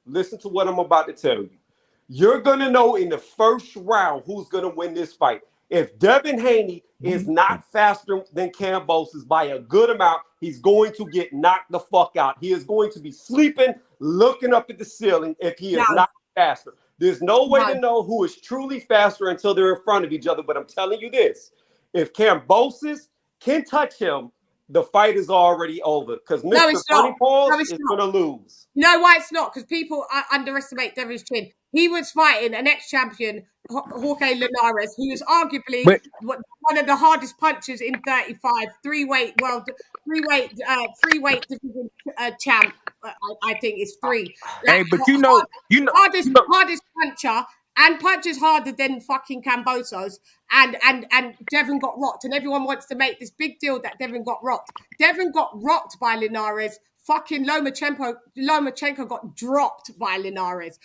S6: Listen to what I'm about to tell you. You're gonna know in the first round who's gonna win this fight. If Devin Haney is not faster than Kambosos by a good amount, he's going to get knocked the fuck out. He is going to be sleeping, looking up at the ceiling if he is not faster. There's no way to know who is truly faster until they're in front of each other. But I'm telling you this, if Kambosos can touch him, the fight is already over. Because Mr. Funny Paws is going to lose.
S1: You know why it's not? Because people underestimate Devin's chin. He was fighting an ex-champion, Jorge Linares, who is arguably one of the hardest punchers in 35, three-weight division champ. I think it's 3.
S7: Hey, but you know,
S1: hardest puncher, and punches harder than fucking Kambosos, and Devin got rocked, and everyone wants to make this big deal that Devin got rocked. Devin got rocked by Linares. Fucking Lomachenko got dropped by Linares.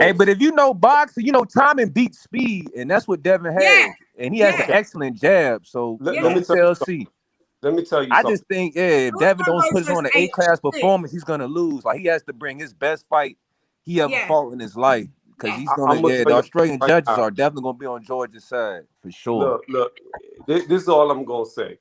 S7: Hey, but if you know boxing, you know timing beats speed, and that's what Devin has, and he has an excellent jab. So let me tell you. I just think, if Devin don't put on an A-class performance, he's gonna lose. Like he has to bring his best fight he ever fought in his life, because he's gonna. The Australian judges are definitely gonna be on George's side for sure.
S6: Look, this is all I'm gonna say.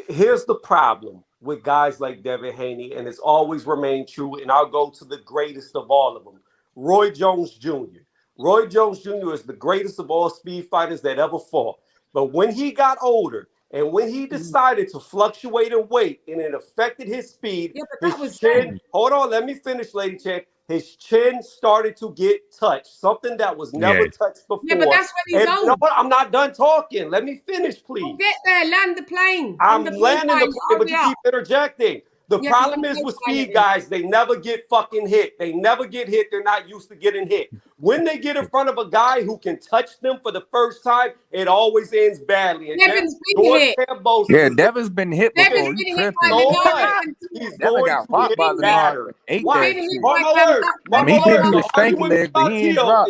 S6: Here's the problem with guys like Devin Haney, and it's always remained true. And I'll go to the greatest of all of them, Roy Jones Jr. Roy Jones Jr. is the greatest of all speed fighters that ever fought. But when he got older, and when he decided to fluctuate in weight and it affected his speed, his chin, hold on, let me finish, Lady Chan. His chin started to get touched, something that was never touched before.
S1: Yeah, but that's when he's old.
S6: No, I'm not done talking. Let me finish, please.
S1: Well, get there, land the plane.
S6: I'm landing the plane, but you keep interjecting. The problem is with speed guys, they never get fucking hit. They never get hit. They're not used to getting hit. When they get in front of a guy who can touch them for the first time, it always ends badly. And
S1: Devin's been hit.
S7: Devin's been hit before.
S1: Devin's been hit by Linares.
S6: He's
S7: Devin got rocked by Linares.
S6: Mark my words.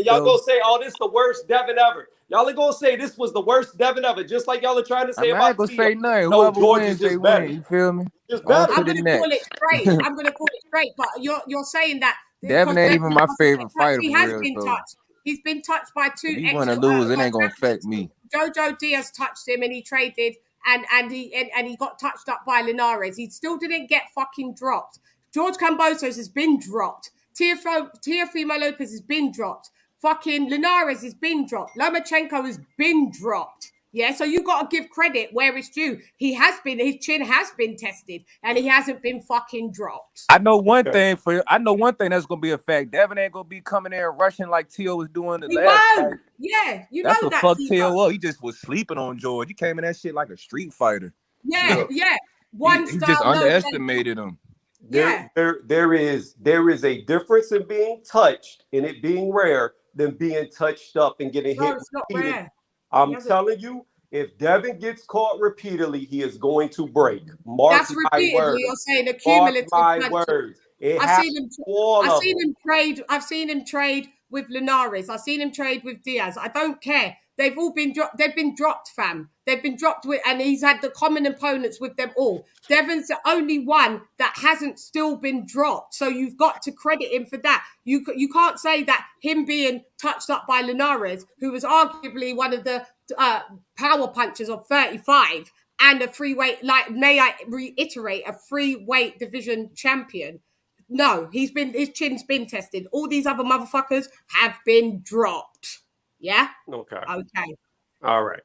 S6: Y'all gonna say, "Oh, this is the worst Devin ever." Y'all are gonna say this was the worst Devin ever, just like y'all are trying to say about.
S7: I'm not gonna say nothing. Whoever wins, they win. You feel me?
S6: Just better.
S1: I'm gonna call it straight. I'm gonna call it straight. But you're saying that
S7: Devin ain't even my favorite fighter.
S1: He has been touched. He's been touched by 2.
S7: If he want to lose, it ain't gonna affect me.
S1: Jojo Diaz touched him, and he traded, and he got touched up by Linares. He still didn't get fucking dropped. George Kambosos has been dropped. Teofimo Lopez has been dropped. Fucking Linares has been dropped. Lomachenko has been dropped. Yeah, so you got to give credit where it's due. His chin has been tested, and he hasn't been fucking dropped.
S7: I know one thing that's gonna be a fact. Devin ain't gonna be coming there and rushing like Tio was doing the last fight.
S1: Yeah, you
S7: that's
S1: know
S7: what
S1: that.
S7: Fuck Tio up. He just was sleeping on George. He came in that shit like a street fighter.
S1: Yeah.
S7: He just underestimated him.
S6: There is a difference in being touched and it being rare than being touched up and getting hit.
S1: It's not rare.
S6: I'm telling you, if Devin gets caught repeatedly, he is going to break.
S1: That's repeatedly. You're saying accumulative.
S6: Mark my words. I've
S1: seen him trade with Linares. I've seen him trade with Diaz. I don't care. They've all been dropped. They've been dropped, fam. They've been dropped with, and he's had the common opponents with them all. Devin's the only one that hasn't still been dropped. So you've got to credit him for that. You can't say that him being touched up by Linares, who was arguably one of the power punchers of 35 and a free weight, like, may I reiterate, a free weight division champion. No, his chin's been tested. All these other motherfuckers have been dropped. Yeah?
S6: Okay.
S1: Okay.
S6: All right.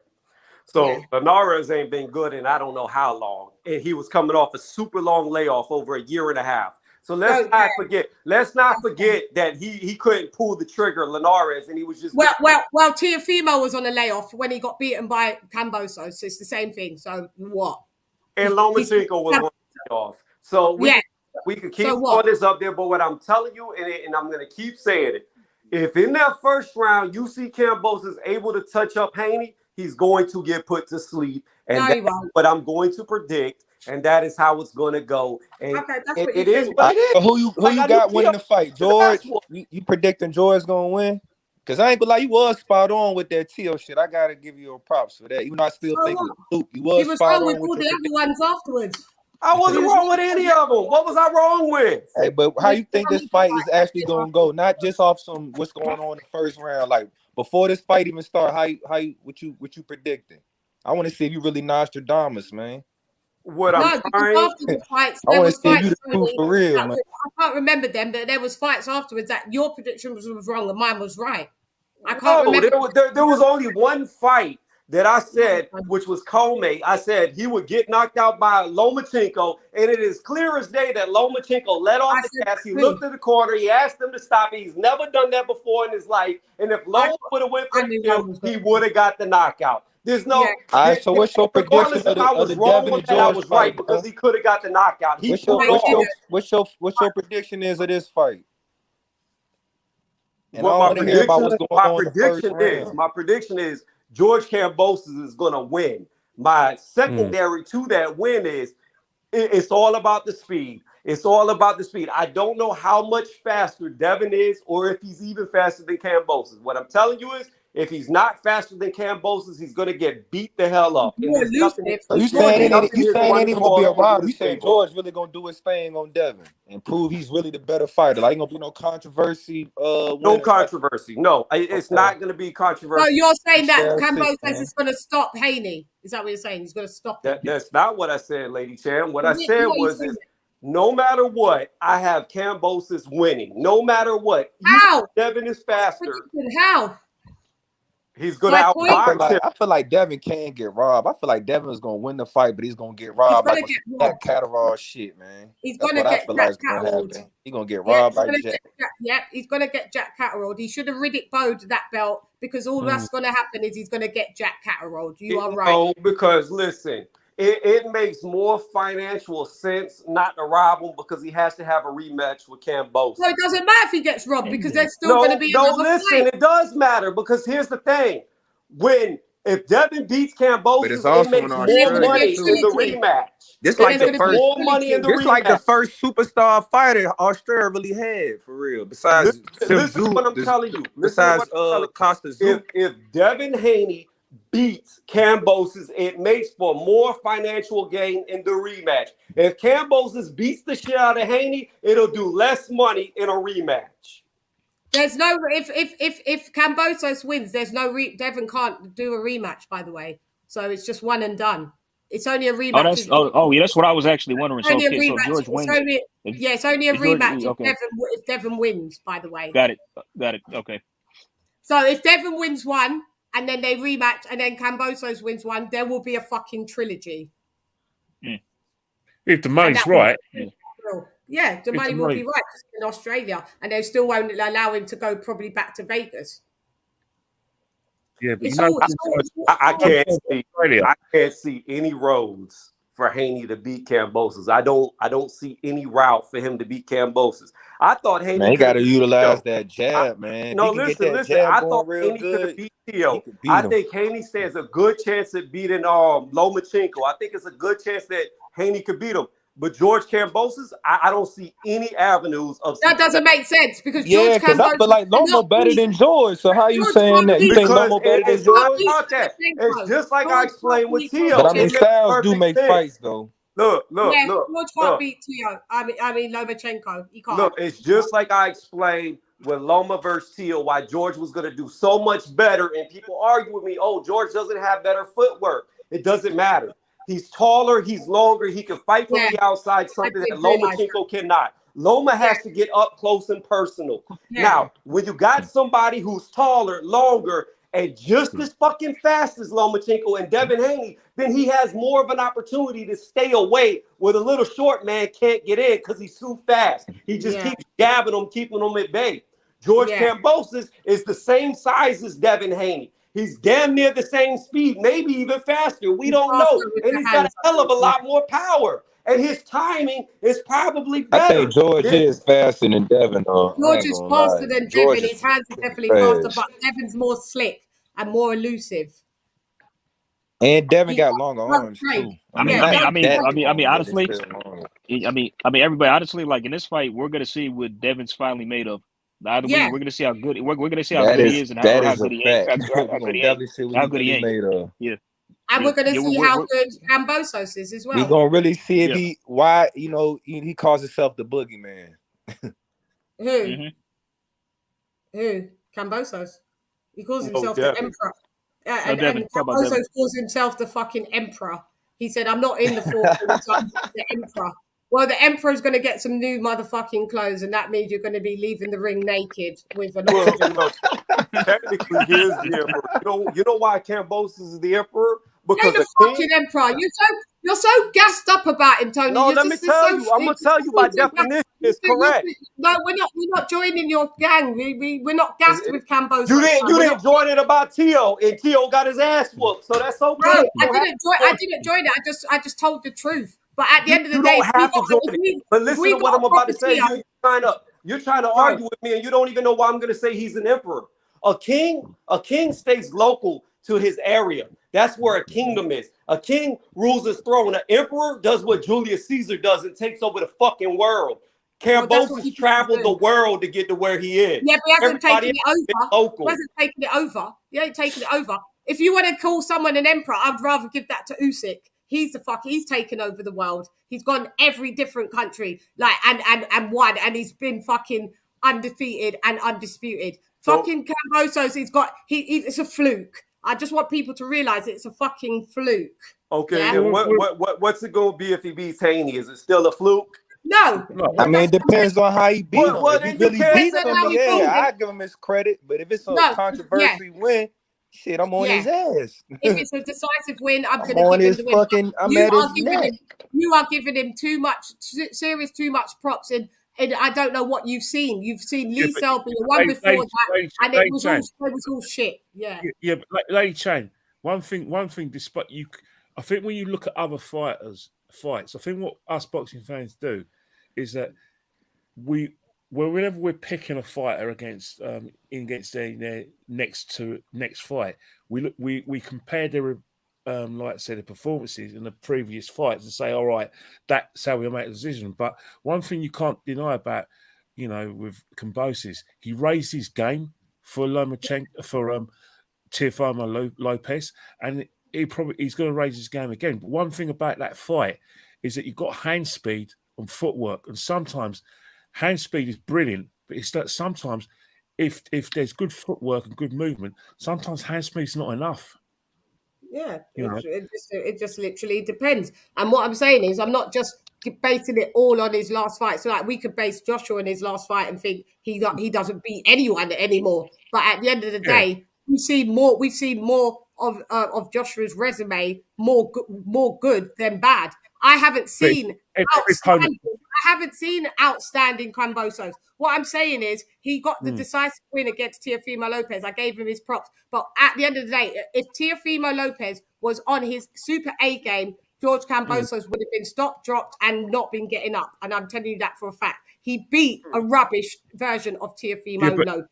S6: So Linares ain't been good in I don't know how long. And he was coming off a super long layoff over a year and a half. So let's not forget that he couldn't pull the trigger, Linares, and he was just
S1: well, Teofimo was on a layoff when he got beaten by Kambosos. So it's the same thing. So what?
S6: And Lomachenko was on a layoff. So we could keep all this up there, but what I'm telling you, and I'm gonna keep saying it. If in that first round you see Kambosos able to touch up Haney, he's going to get put to sleep. And that's what I'm going to predict. And that is how it's going to go. And
S1: that's
S6: it is what it is.
S7: Who you got winning the fight? George? You predicting George going to win? Because I ain't gonna lie, you was spot on with that Tio shit. I got to give you a props for that. Even though I still think with Luke, you was spot on with
S1: all the other ones afterwards.
S6: I wasn't wrong with any of them. What was I wrong with?
S7: Hey, but how you think this fight is actually going to go? Not just off some what's going on in the first round. Like before this fight even start, what you predicting? I want to see if you really Nostradamus, man.
S1: After the fights,
S7: I want to see you the truth for real, man.
S1: I can't remember them, but there was fights afterwards that your prediction was wrong and mine was right. I can't remember.
S6: There was only one fight that I said, which was Comey. I said he would get knocked out by Lomachenko, and it is clear as day that Lomachenko let off the gas. He looked at the corner. He asked him to stop it. He's never done that before in his life. And if Loma would have went for the kill, he would have got the knockout. There's no.
S7: All right, so what's your prediction of the Devin and George
S6: I was right
S7: fight,
S6: because he could have got the knockout.
S7: What's your prediction is of this fight? And
S6: my prediction is George Kambosos is going to win. My secondary to that win is it's all about the speed. It's all about the speed. I don't know how much faster Devin is or if he's even faster than Kambosos. What I'm telling you is if he's not faster than Kambosos, he's going to get beat the hell up.
S7: You saying ain't even going to be a rob. You saying George really going to do his thing on Devin and prove he's really the better fighter. Like, ain't going to be no controversy.
S6: No controversy. No, it's not going to be controversial.
S1: So you're saying that Kambosos is going to stop Haney? Is that what you're saying? He's going to stop him?
S6: That's not what I said, Lady Chan. What I said was no matter what, I have Kambosos winning. No matter what.
S1: How?
S6: Devin is faster.
S1: How?
S6: He's going to outbox him.
S7: I feel like Devin can't get robbed. I feel like Devin is going to win the fight, but he's going to get robbed like that Catterall shit, man.
S1: He's going to get Jack Catterall.
S7: He's going to get robbed like Jack.
S1: He's going to get Jack Catterall. He should have Riddick bowed that belt because all that's going to happen is he's going to get Jack Catterall. You are right.
S6: No, because listen, it makes more financial sense not to rob him because he has to have a rematch with Kambosos.
S1: No, it doesn't matter if he gets robbed because there's still going to be another fight.
S6: It does matter because here's the thing. If Devin beats Kambosos, it makes more money in the rematch.
S7: This like the first more money in the rematch. Like the first superstar fighter Australia really had for real. Besides,
S6: listen to what I'm telling you.
S7: Besides, Costa Zoo.
S6: If Devin Haney beats Kambosos, it makes for more financial gain in the rematch. If Kambosos beats the shit out of Haney, it'll do less money in a rematch.
S1: There's no if Kambosos wins, there's no Devin can't do a rematch. By the way, so it's just one and done. It's only a rematch.
S4: That's what I was actually wondering. So George wins.
S1: It's only a rematch if Devin wins. By the way,
S4: got it. Okay.
S1: So if Devin wins one and then they rematch and then Kambosos wins one, there will be a fucking trilogy.
S2: If the money's right.
S1: Yeah, the money will be right in Australia, and they still won't allow him to go probably back to Vegas.
S2: Yeah, but
S6: I can't see any roads for Haney to beat Kambosos. I don't see any route for him to beat Kambosos. I thought Haney
S7: got to utilize that jab, man.
S6: No, listen. I thought Haney could beat Tio. I think Haney stands a good chance at beating Lomachenko. I think it's a good chance that Haney could beat him. But George Kambosos, I don't see any avenues of
S1: that doesn't make sense because
S7: yeah,
S1: George
S7: because I feel like Lomo better than George. So how you saying that? You think Lomo better than George?
S6: It's just like I explained with Tio.
S7: But I mean, styles do make fights though.
S6: Look.
S1: George can't beat Tio. I mean Lomachenko. He can't.
S6: Look, it's just like I explained with Loma versus Tio, why George was going to do so much better. And people argue with me, oh, George doesn't have better footwork. It doesn't matter. He's taller, he's longer, he can fight from the outside, something that Lomachenko cannot. Loma has to get up close and personal. Now, when you got somebody who's taller, longer, and just as fucking fast as Lomachenko and Devin Haney, then he has more of an opportunity to stay away where the little short man can't get in because he's too fast. He just keeps jabbing him, keeping him at bay. George Kambosos is the same size as Devin Haney. He's damn near the same speed, maybe even faster. We don't know. And he's got a hell of a lot more power. And his timing is probably better.
S7: I think George is faster than Devin.
S1: George is faster than Devin. His hands are definitely faster, but Devin's more slick and more elusive.
S7: And Devin got longer arms too.
S4: I mean, honestly, everybody, honestly, like in this fight, we're gonna see what Devin's finally made of. We're gonna see how good we're gonna see how good he is and how good he ain't. How good he ain't. Yeah.
S1: And we're gonna see how good Kambosos is as well.
S7: We're gonna really see if he calls himself the boogeyman.
S1: Who? Who? Kambosos. He calls himself the emperor. And Kambosos calls himself the fucking emperor. He said, I'm not in the fort, I'm the emperor. Well, the emperor's going to get some new motherfucking clothes, and that means you're going to be leaving the ring naked with an
S6: technically, he is the emperor. You know why Kambosos is the emperor? Because
S1: the fucking emperor. You're so gassed up about him, Tony.
S6: No, let me tell you. I'm gonna tell you by definition. It's correct.
S1: No, we're not joining your gang. We're not gassed with Kambosos.
S6: You didn't join it about Tio, and Tio got his ass whooped. So that's okay.
S1: No, I didn't join it. I just told the truth. But at the end of the day,
S6: but listen to what I'm about to say. You're trying to argue with me, and you don't even know why I'm going to say he's an emperor. A king stays local to his area. That's where a kingdom is. A king rules his throne. An emperor does what Julius Caesar does and takes over the fucking world. Kambosos traveled the world to get to where he is.
S1: Yeah, but he hasn't taken it over. He hasn't taken it over. He ain't taken it over. If you want to call someone an emperor, I'd rather give that to Usyk. He's taken over the world. He's gone every different country, and won, and he's been fucking undefeated and undisputed. Fucking Kambosos, it's a fluke. I just want people to realize it's a fucking fluke.
S6: Okay, then what's it gonna be if he beats Haney? Is it still a fluke?
S1: No.
S7: I mean, it depends on how he beat him. If he really beats him, I give him his credit. But if it's a controversy win, shit, I'm on his ass.
S1: If it's a decisive win, I'm going to give him the win.
S7: I'm at his neck.
S1: You are giving him too much props, and I don't know what you've seen. You've seen Lee Selby, the one before that, and it was all shit. Yeah.
S2: Yeah, but LadyChann, one thing, despite you, I think when you look at other fights, I think what us boxing fans do is that whenever we're picking a fighter against their next fight, we compare their like I said, the performances in the previous fights and say, all right, that's how we make a decision. But one thing you can't deny about, with Kambosos, he raised his game for Teofimo Lopez, and he's going to raise his game again. But one thing about that fight is that you've got hand speed and footwork, and sometimes hand speed is brilliant, but it's that sometimes if there's good footwork and good movement, sometimes hand speed is not enough.
S1: Yeah, it just literally depends. And what I'm saying is, I'm not just basing it all on his last fight. So, like, we could base Joshua on his last fight and think he doesn't beat anyone anymore. But at the end of the day, we've seen more of Joshua's resume, more good than bad. I haven't seen outstanding Kambosos. What I'm saying is he got the decisive win against Teofimo Lopez. I gave him his props. But at the end of the day, if Teofimo Lopez was on his super A game, George Kambosos would have been stopped, dropped, and not been getting up. And I'm telling you that for a fact. He beat a rubbish version of Teofimo Lopez.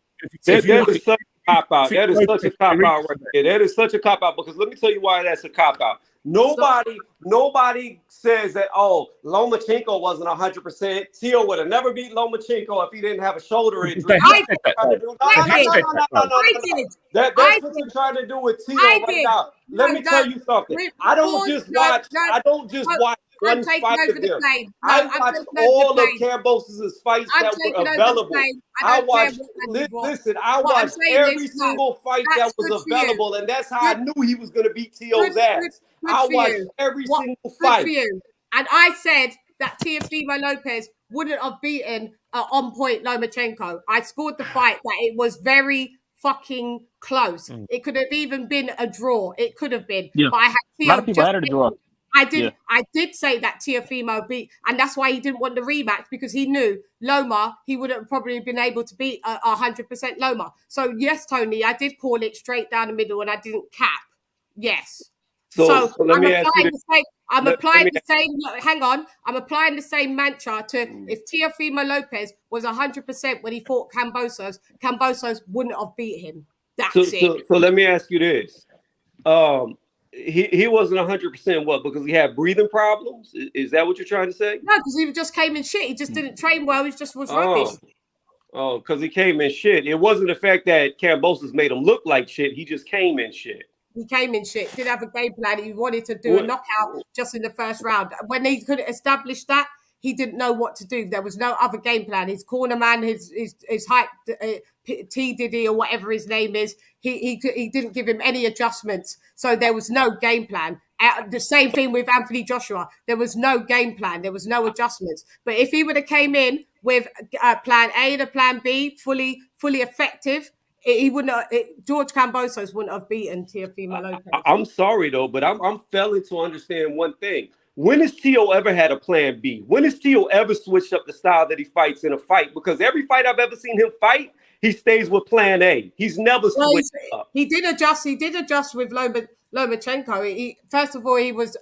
S6: cop out. That is such a cop out right there. That is such a cop out because let me tell you why that's a cop out. Nobody says that, oh, Lomachenko wasn't 100%. Tio would have never beat Lomachenko if he didn't have a shoulder injury. That's what you're trying to do with Tio right now. Let me tell you something. I don't just watch one fight of them. I watched all of KAMBOSOS' fights that were available. I watched every single fight that was available, and that's how I knew he was going to beat Tio's ass. I watched every single fight.
S1: And I said that Teofimo Lopez wouldn't have beaten on-point Lomachenko. I scored the fight that it was very fucking close. It could have even been a draw. It could have been.
S4: Yeah.
S1: But I had
S4: a lot of people had a draw.
S1: I did say that Teofimo beat, and that's why he didn't want the rematch, because he knew Loma, he wouldn't have probably been able to beat 100% Loma. So yes, Tony, I did call it straight down the middle, and I didn't cap. Yes. So
S6: let me ask you this.
S1: I'm applying the same mantra to if Teofimo Lopez was 100% when he fought KAMBOSOS, KAMBOSOS wouldn't have beat him. That's it.
S6: So let me ask you this. He wasn't 100% what? Because he had breathing problems? Is that what you're trying to say?
S1: No, because he just came in shit. He just didn't train well. He just was rubbish.
S6: Oh, because he came in shit. It wasn't the fact that KAMBOSOS made him look like shit. He just came in shit.
S1: He came in shit. Didn't have a game plan. He wanted to do a knockout just in the first round. When he couldn't establish that, he didn't know what to do. There was no other game plan. His corner man, his hype, T Diddy or whatever his name is, he didn't give him any adjustments. So there was no game plan. The same thing with Anthony Joshua. There was no game plan. There was no adjustments. But if he would have came in with plan A and a plan B, fully effective, he wouldn't have, George KAMBOSOS wouldn't have beaten Teofimo Lopez.
S6: I'm sorry though, but I'm failing to understand one thing. When has Tio ever had a plan B? When has Tio ever switched up the style that he fights in a fight? Because every fight I've ever seen him fight, he stays with plan A. He's never switched up.
S1: He did adjust with Lomachenko. First of all, he was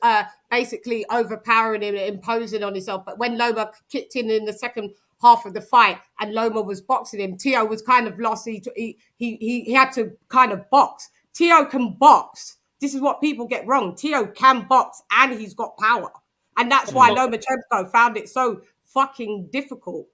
S1: basically overpowering him and imposing on himself. But when Loma kicked in the second half of the fight and Loma was boxing him, Tio was kind of lost. He had to kind of box. Tio can box. This is what people get wrong. Tio can box and he's got power. And that's why Lomachenko found it so fucking difficult.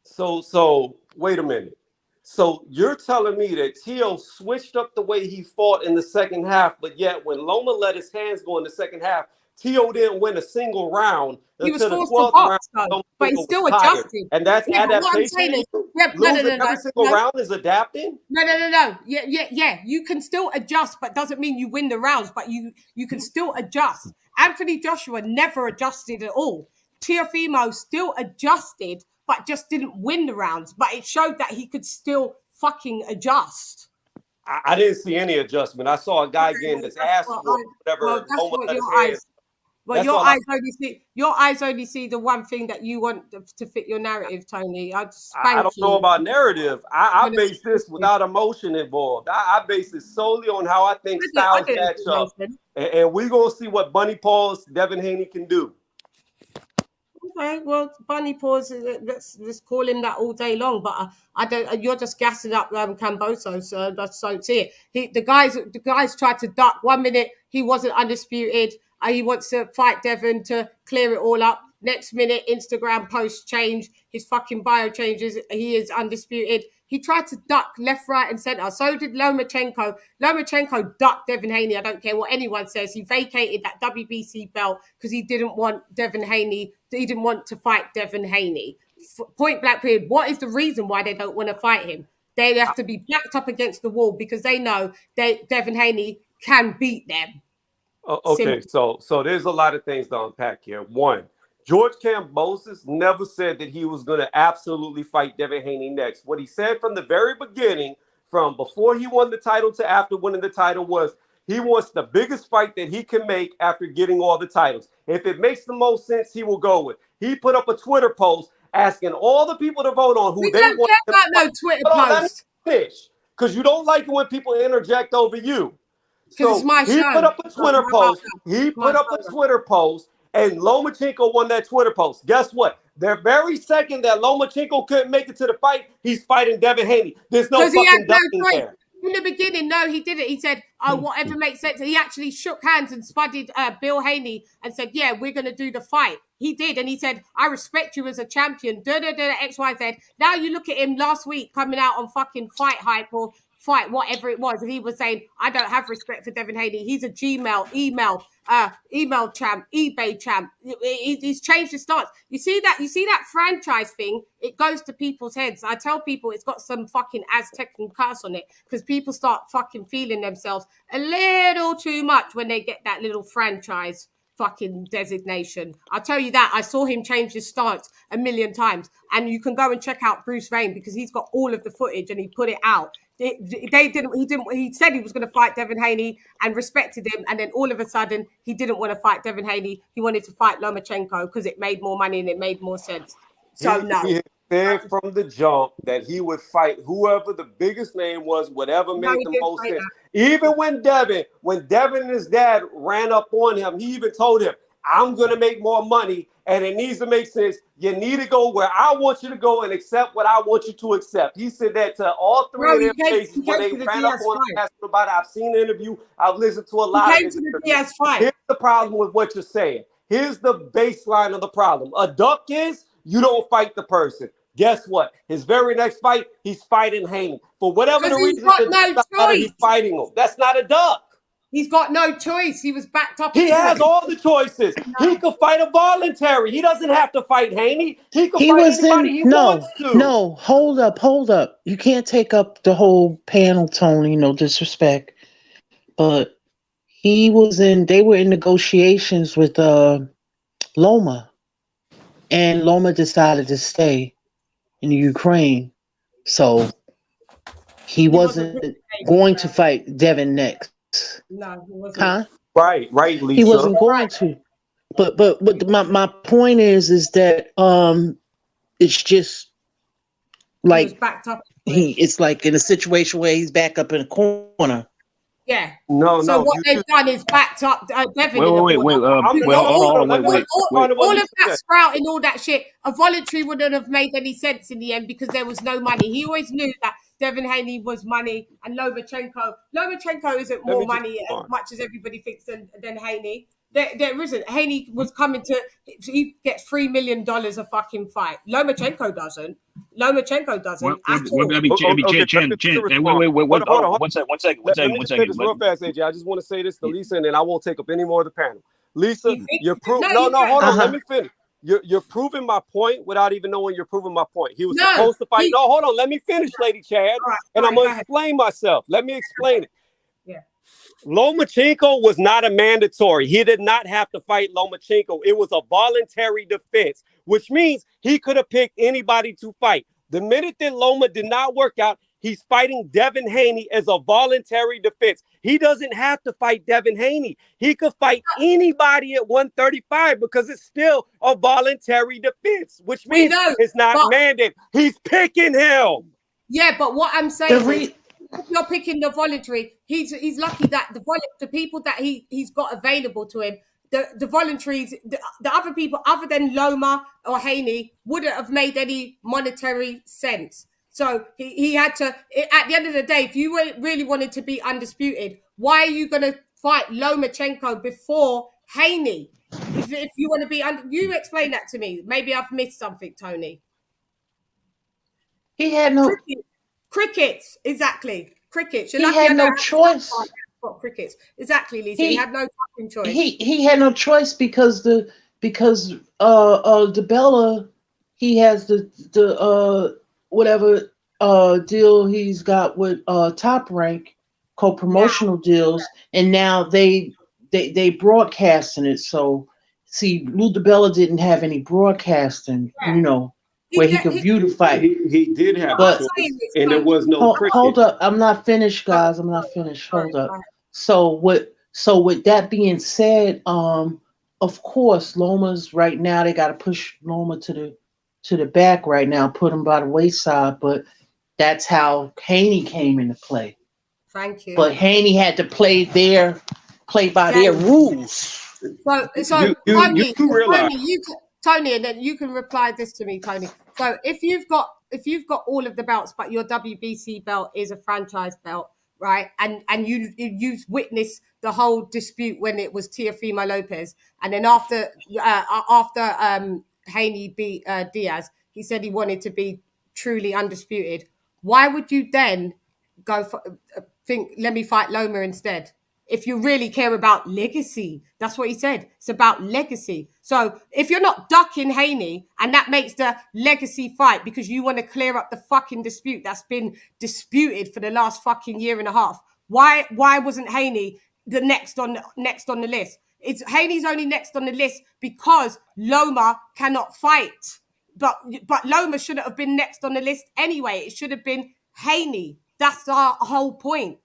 S6: So wait a minute. So you're telling me that Tio switched up the way he fought in the second half, but yet when Loma let his hands go in the second half, Tio didn't win a single round until the 12th round.
S1: But he's still adjusting.
S6: And that's adaptation. Every single round is adapting?
S1: No. Yeah. You can still adjust, but doesn't mean you win the rounds, but you can still adjust. Anthony Joshua never adjusted at all. Teofimo still adjusted, but just didn't win the rounds. But it showed that he could still fucking adjust.
S6: I didn't see any adjustment. I saw a guy getting his ass whatever.
S1: Well, your eyes only see the one thing that you want to fit your narrative, Tony. I
S6: don't know about narrative. I base this without emotion involved. I base it solely on how I think styles match up. And we're going to see what Bunny Paws, Devin Haney can do.
S1: Okay, well, Bunny Paws, let's call him that all day long. But I don't. You're just gassing up KAMBOSOS, so I don't see it. The guys tried to duck. 1 minute he wasn't undisputed. He wants to fight Devin to clear it all up. Next minute, Instagram posts change. His fucking bio changes. He is undisputed. He tried to duck left, right, and center. So did Lomachenko. Lomachenko ducked Devin Haney. I don't care what anyone says. He vacated that WBC belt because he didn't want Devin Haney. He didn't want to fight Devin Haney. Point blank period. What is the reason why they don't want to fight him? They have to be backed up against the wall because they know Devin Haney can beat them.
S6: Okay, so there's a lot of things to unpack here. One, George KAMBOSOS never said that he was going to absolutely fight Devin Haney next. What he said from the very beginning, from before he won the title to after winning the title, was he wants the biggest fight that he can make after getting all the titles. If it makes the most sense, he will go with. He put up a Twitter post asking all the people to vote on who they want.
S1: We don't care about no Twitter post.
S6: Because you don't like it when people interject over you. So
S1: it's my
S6: he
S1: show.
S6: put up a Twitter post. He put up a Twitter post, and Lomachenko won that Twitter post. Guess what? The very second that Lomachenko couldn't make it to the fight, he's fighting Devin Haney. There's no fucking ducking there.
S1: In the beginning, no, he didn't. He said, "Oh, whatever makes sense." He actually shook hands and spudded Bill Haney and said, "Yeah, we're going to do the fight." He did, and he said, "I respect you as a champion." X, Y, Z. Now you look at him last week coming out on fucking Fight Hype or Fight, whatever it was, and he was saying, "I don't have respect for Devin Haney. He's a email champ, eBay champ." He's changed his stance. You see that franchise thing? It goes to people's heads. I tell people it's got some fucking Aztecan curse on it because people start fucking feeling themselves a little too much when they get that little franchise fucking designation. I'll tell you that. I saw him change his stance a million times, and you can go and check out Bruce Wayne because he's got all of the footage and he put it out. He said he was going to fight Devin Haney and respected him, and then all of a sudden he didn't want to fight Devin Haney. He wanted to fight Lomachenko because it made more money and it made more sense. So
S6: he said from the jump that he would fight whoever the biggest name was, whatever made the most sense. Even when Devin and his dad ran up on him, he even told him, "I'm going to make more money and it needs to make sense. You need to go where I want you to go and accept what I want you to accept." He said that to all three of their cases when they ran up on him, asked about it. I've seen the interview. I've listened to a lot of it. Here's the problem with what you're saying. Here's the baseline of the problem. A duck is you don't fight the person. Guess what? His very next fight, he's fighting Haney. For whatever the reason, he's fighting him. That's not a duck.
S1: He's got no choice. He was backed up.
S6: He has all the choices. He could fight a voluntary. He doesn't have to fight Haney. He could fight anybody he wants to.
S3: No, hold up. You can't take up the whole panel, Tony. No disrespect. But they were in negotiations with Loma. And Loma decided to stay in Ukraine. So he wasn't going to fight Devin next.
S1: No, he wasn't.
S3: Huh?
S6: Right, Lisa.
S3: He wasn't going to. But my point is that it's just like
S1: he was backed up.
S3: It's like in a situation where he's back up in a corner.
S1: Yeah.
S6: So
S1: what they've done is backed up Devin.
S4: Wait.
S1: All of that sprouting, all that shit. A voluntary wouldn't have made any sense in the end because there was no money. He always knew that Devin Haney was money and Lomachenko isn't more money as much as everybody thinks than Haney. There isn't. Haney was coming he gets $3 million a fucking fight. Lomachenko doesn't. At all.
S4: Wait. One second.
S6: Real fast, AJ. I just want to say this to Lisa, and then I won't take up any more of the panel. Lisa, you're proving. Hold on. Let me finish. You're proving my point without even knowing you're proving my point. He was supposed to fight. No, hold on. Let me finish, LadyChann, and I'm gonna explain myself. Let me explain it.
S1: Yeah.
S6: Lomachenko was not a mandatory. He did not have to fight Lomachenko. It was a voluntary defense, which means he could have picked anybody to fight. The minute that Loma did not work out, he's fighting Devin Haney as a voluntary defense. He doesn't have to fight Devin Haney. He could fight anybody at 135 because it's still a voluntary defense, which means it's not mandated. He's picking him.
S1: Yeah, but what I'm saying if you're picking the voluntary, he's lucky that the people that he's got available to him, the voluntaries, the other people other than Loma or Haney wouldn't have made any monetary sense. So he had to, at the end of the day, if you really wanted to be undisputed, why are you going to fight Lomachenko before Haney? If you want to be, you explain that to me. Maybe I've missed something, Tony.
S3: He had no...
S1: Crickets, exactly. Crickets.
S3: He had no choice.
S1: Crickets, exactly, Lisa. He had no fucking choice.
S3: He had no choice because DeBella, he has the whatever deal he's got with Top Rank, co-promotional deals, and now they broadcasting it. So see, Lou DeBella didn't have any broadcasting, where he could view the fight.
S6: He did have a choice, and there was no cricket.
S3: Hold up, I'm not finished, guys. I'm not finished. Hold up. So with that being said, of course, Loma's right now, they got to push Loma to the back right now, put him by the wayside, but that's how Haney came into play.
S1: Thank you.
S3: But Haney had to play by their rules.
S1: So Tony, and then you can reply this to me, Tony. So if you've got all of the belts, but your WBC belt is a franchise belt, right? And you witnessed the whole dispute when it was Teofimo Lopez, and then after Haney beat Diaz, he said he wanted to be truly undisputed. Why would you then go for let me fight Loma instead? If you really care about legacy, that's what he said. It's about legacy. So if you're not ducking Haney, and that makes the legacy fight because you want to clear up the fucking dispute that's been disputed for the last fucking year and a half, why wasn't Haney the next on the list? It's Haney's only next on the list because Loma cannot fight. But Loma shouldn't have been next on the list anyway. It should have been Haney. That's our whole point.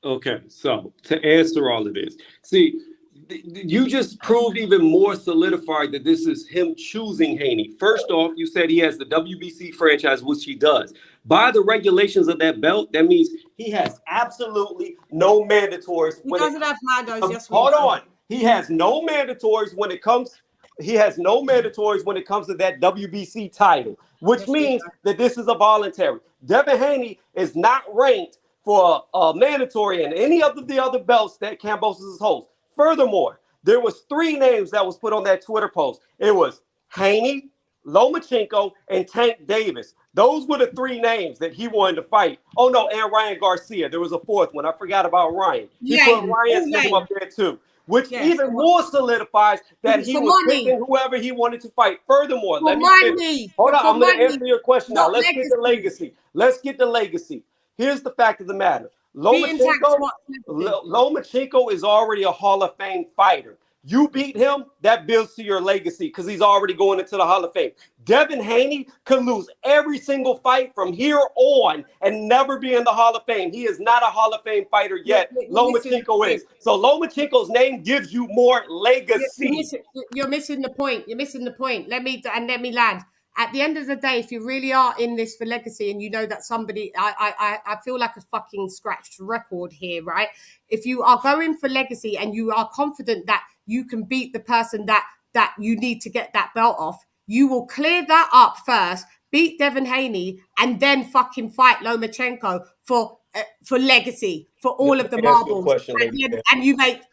S6: Okay, so to answer all of this, see, you just proved even more solidified that this is him choosing Haney. First off, you said he has the WBC franchise, which he does. By the regulations of that belt, that means he has absolutely no mandatories.
S1: He doesn't have mandos. Yes,
S6: hold on. He has no mandatories when it comes. He has no mandatories when it comes to that WBC title, which means that this is a voluntary. Devin Haney is not ranked for a mandatory in any of the other belts that KAMBOSOS holds. Furthermore, there was 3 names that was put on that Twitter post. It was Haney, Lomachenko, and Tank Davis. Those were the 3 names that he wanted to fight. Oh no, and Ryan Garcia. There was a 4th one. I forgot about Ryan. He put Ryan's name up there too, which even more solidifies that he was picking whoever he wanted to fight. Furthermore, let me hold on. I'm going to answer your question now. Let's get the legacy. Let's get the legacy. Here's the fact of the matter. Lomachenko is already a Hall of Fame fighter. You beat him, that builds to your legacy because he's already going into the Hall of Fame. Devin Haney could lose every single fight from here on and never be in the Hall of Fame. He is not a Hall of Fame fighter yet. Lomachenko is. So Lomachenko's name gives you more legacy.
S1: You're missing the point. You're missing the point. Let me land. At the end of the day, if you really are in this for legacy and you know that somebody, I feel like a fucking scratched record here, right? If you are going for legacy and you are confident that you can beat the person that you need to get that belt off, you will clear that up first, beat Devin Haney, and then fucking fight Lomachenko for legacy, for all of the marbles. And you make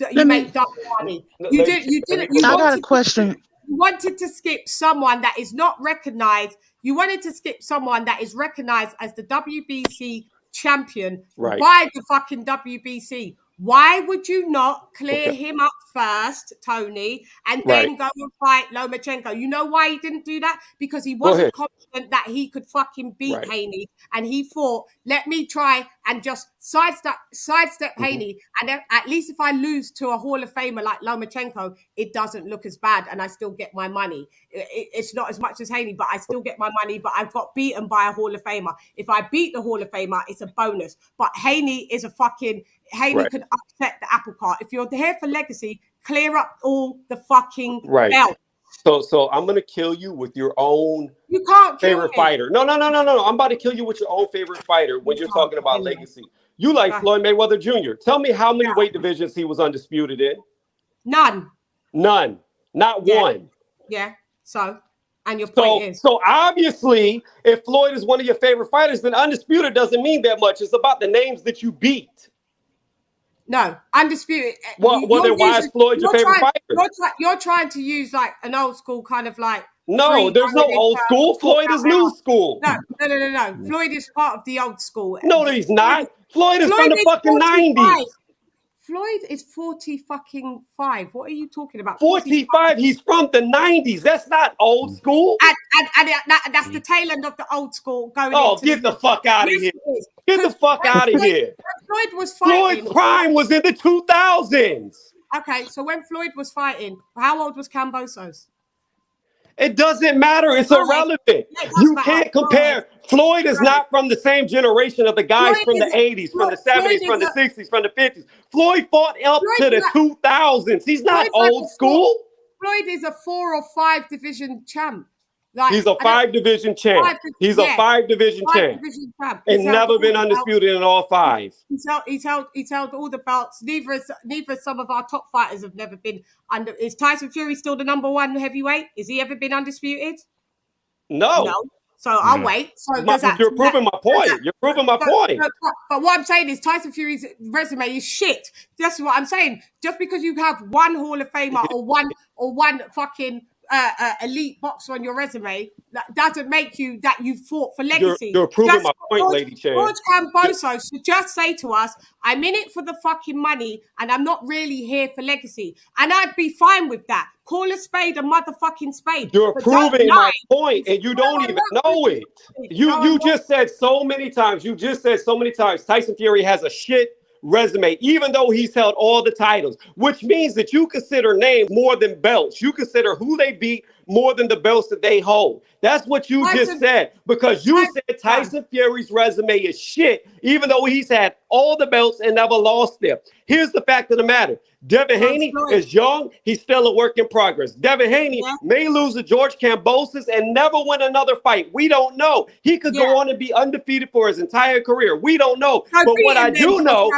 S1: double money. I
S3: got a question.
S1: You wanted to skip someone that is not recognized. You wanted to skip someone that is recognized as the WBC champion by the fucking WBC. Why would you not clear him up first, Tony, and then go and fight Lomachenko? You know why he didn't do that? Because he wasn't confident that he could fucking beat Haney. And he thought, let me try and just sidestep Haney. And then, at least if I lose to a Hall of Famer like Lomachenko, it doesn't look as bad and I still get my money. It's not as much as Haney, but I still get my money, but I've got beaten by a Hall of Famer. If I beat the Hall of Famer, it's a bonus. But Haney is a fucking... Haney could upset the apple cart. If you're here for legacy, clear up all the fucking belts.
S6: So I'm gonna kill you with your own
S1: favorite
S6: fighter. No. I'm about to kill you with your own favorite fighter when you're talking about legacy. You like Floyd Mayweather Jr. Tell me how many weight divisions he was undisputed in.
S1: None.
S6: Not one.
S1: Yeah. So. And your point is.
S6: So obviously, if Floyd is one of your favorite fighters, then undisputed doesn't mean that much. It's about the names that you beat.
S1: No, undisputed.
S6: Well, then why is Floyd your favorite fighter?
S1: You're trying to use like an old school kind of like.
S6: No, there's no old school. Floyd is new school.
S1: No. Floyd is part of the old school.
S6: No, he's not. Floyd is from the fucking 90s.
S1: Floyd is 45. What are you talking about?
S6: 45. He's from the 90s. That's not old school.
S1: And that's the tail end of the old school going.
S6: Oh, get the fuck out of here! Get the fuck out of here!
S1: Floyd was fighting.
S6: Floyd's prime was in the 2000s.
S1: Okay, so when Floyd was fighting, how old was KAMBOSOS?
S6: It doesn't matter. It's irrelevant. You can't compare. Floyd is not from the same generation of the guys from the 80s, from the 70s, from the 60s, from the 50s. Floyd fought up to the 2000s. He's not old school.
S1: Floyd is a 4 or 5 division champ.
S6: He's a 5-division champ. He's a 5-division champ. And never been undisputed in all 5.
S1: He's held all the belts. Neither some of our top fighters have never been under. Is Tyson Fury still the #1 heavyweight? Has he ever been undisputed?
S6: No.
S1: So I'll wait. So
S6: you're proving my point. You're proving my point.
S1: But what I'm saying is Tyson Fury's resume is shit. That's what I'm saying. Just because you have one Hall of Famer or one fucking elite boxer on your resume, that doesn't make you that you fought for legacy.
S6: You're proving my point, LadyChann.
S1: George Kambosos should just say to us, I'm in it for the fucking money and I'm not really here for legacy. And I'd be fine with that. Call a spade a motherfucking spade.
S6: You're proving my point and you don't even know it. You just said so many times. You just said so many times Tyson Fury has a shit resume, even though he's held all the titles, which means that you consider names more than belts. You consider who they beat more than the belts that they hold. That's what you just said, because you said Tyson Fury's resume is shit, even though he's had all the belts and never lost them. Here's the fact of the matter. Devin Haney is young. He's still a work in progress. Devin Haney may lose to George Kambosos and never win another fight. We don't know. He could go on and be undefeated for his entire career. We don't know. But what I do know,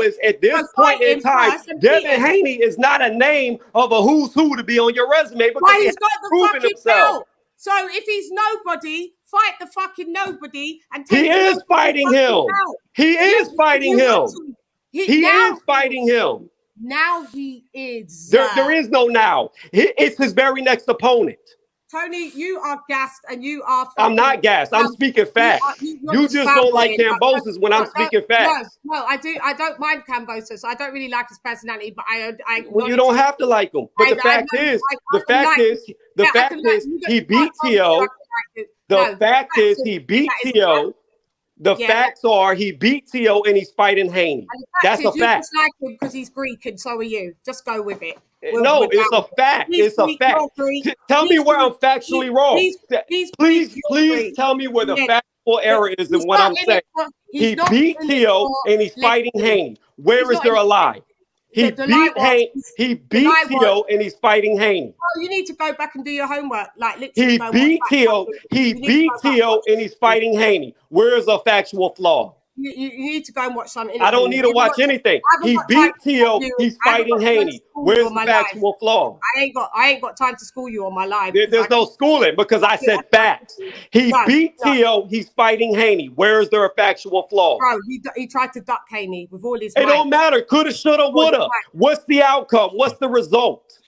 S6: is at this point in time, Devin Haney is not a name of a who's who to be on your resume because he's got the fucking belt.
S1: So if he's nobody, fight the fucking nobody and
S6: take He is fighting him. He is fighting him. He is fighting him.
S1: Now he is.
S6: There is no now. It's his very next opponent.
S1: Tony, you are gassed and you are...
S6: I'm not gassed. I'm speaking facts. You just don't like Kambosos when I'm speaking facts.
S1: No, I do. I don't mind Kambosos. I don't really like his personality, but
S6: well, you don't have to like him. But the fact is, he beat Tio. The fact is, he beat Tio. The facts are he beat Tio and he's fighting Haney. That's a fact.
S1: You just like him because he's Greek and so are you. Just go with it.
S6: No, it's a fact. It's a fact. Tell me where I'm factually wrong. Please tell me where the factual error is in what I'm saying. He beat Tio and he's fighting Haney. Where is there a lie? He beat Tio and he's fighting Haney.
S1: Oh, you need to go back and do your homework.
S6: He beat Tio and he's fighting Haney. Where is a factual flaw?
S1: You need to go and watch something.
S6: I don't need to watch anything. He beat Tio. He's fighting Haney. Where's the factual flaw?
S1: I ain't got time to school you on my live.
S6: There's no schooling because I said facts. He beat Tio. He's fighting Haney. Where is there a factual flaw?
S1: Bro, he tried to duck Haney with all his.
S6: It don't matter. Coulda, shoulda, woulda. What's the outcome? What's the result?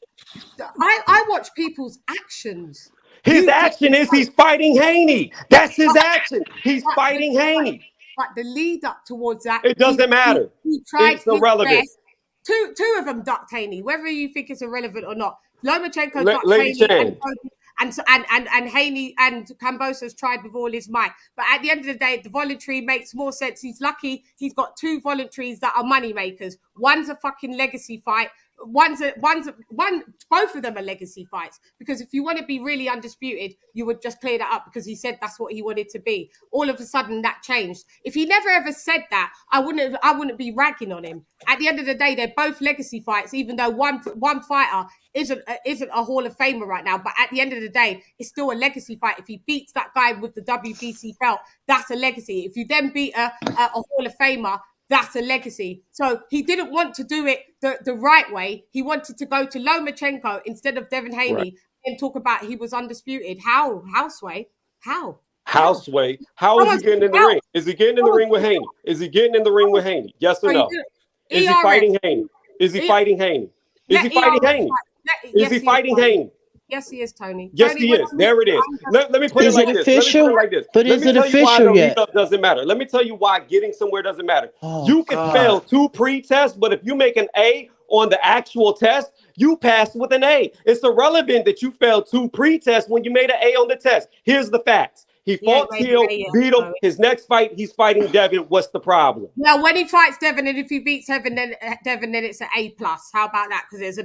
S1: I watch people's actions.
S6: His action is he's fighting Haney. That's his action. He's fighting Haney.
S1: But the lead up towards that,
S6: it doesn't matter.
S1: He tried
S6: it's irrelevant.
S1: Two of them ducked Haney, whether you think it's irrelevant or not. Lomachenko ducked Haney, and Haney and Kambosos tried with all his might. But at the end of the day, the voluntary makes more sense. He's lucky he's got two voluntaries that are money makers. One's a fucking legacy fight. Both of them are legacy fights, because if you want to be really undisputed, you would just clear that up because he said that's what he wanted to be. All of a sudden that changed. If he never ever said that, I wouldn't be ragging on him. At the end of the day, they're both legacy fights, even though one fighter isn't a Hall of Famer right now. But at the end of the day, it's still a legacy fight. If he beats that guy with the WBC belt, that's a legacy. If you then beat a Hall of Famer, that's a legacy. So he didn't want to do it the right way. He wanted to go to Lomachenko instead of Devin Haney and talk about he was undisputed. How, Sway? How?
S6: How, Sway? How is he getting in the ring? Is he getting in the ring with Haney? Is he getting in the ring with Haney? Yes or no? Is he fighting Haney? Is he fighting Haney? Is he fighting Haney? Is he fighting Haney?
S1: Yes, he is, Tony.
S6: Yes, he is. There it is. Let me put it like this.
S3: Official? But is it official yet?
S6: Doesn't matter. Let me tell you why getting somewhere doesn't matter. You can fail 2 pre-tests, but if you make an A on the actual test, you pass with an A. It's irrelevant that you failed 2 pre-tests when you made an A on the test. Here's the facts. He fought Tio, beat him. His next fight, he's fighting Devin. What's the problem?
S1: Well, when he fights Devin, and if he beats Devin, then it's an A+. How about that? Because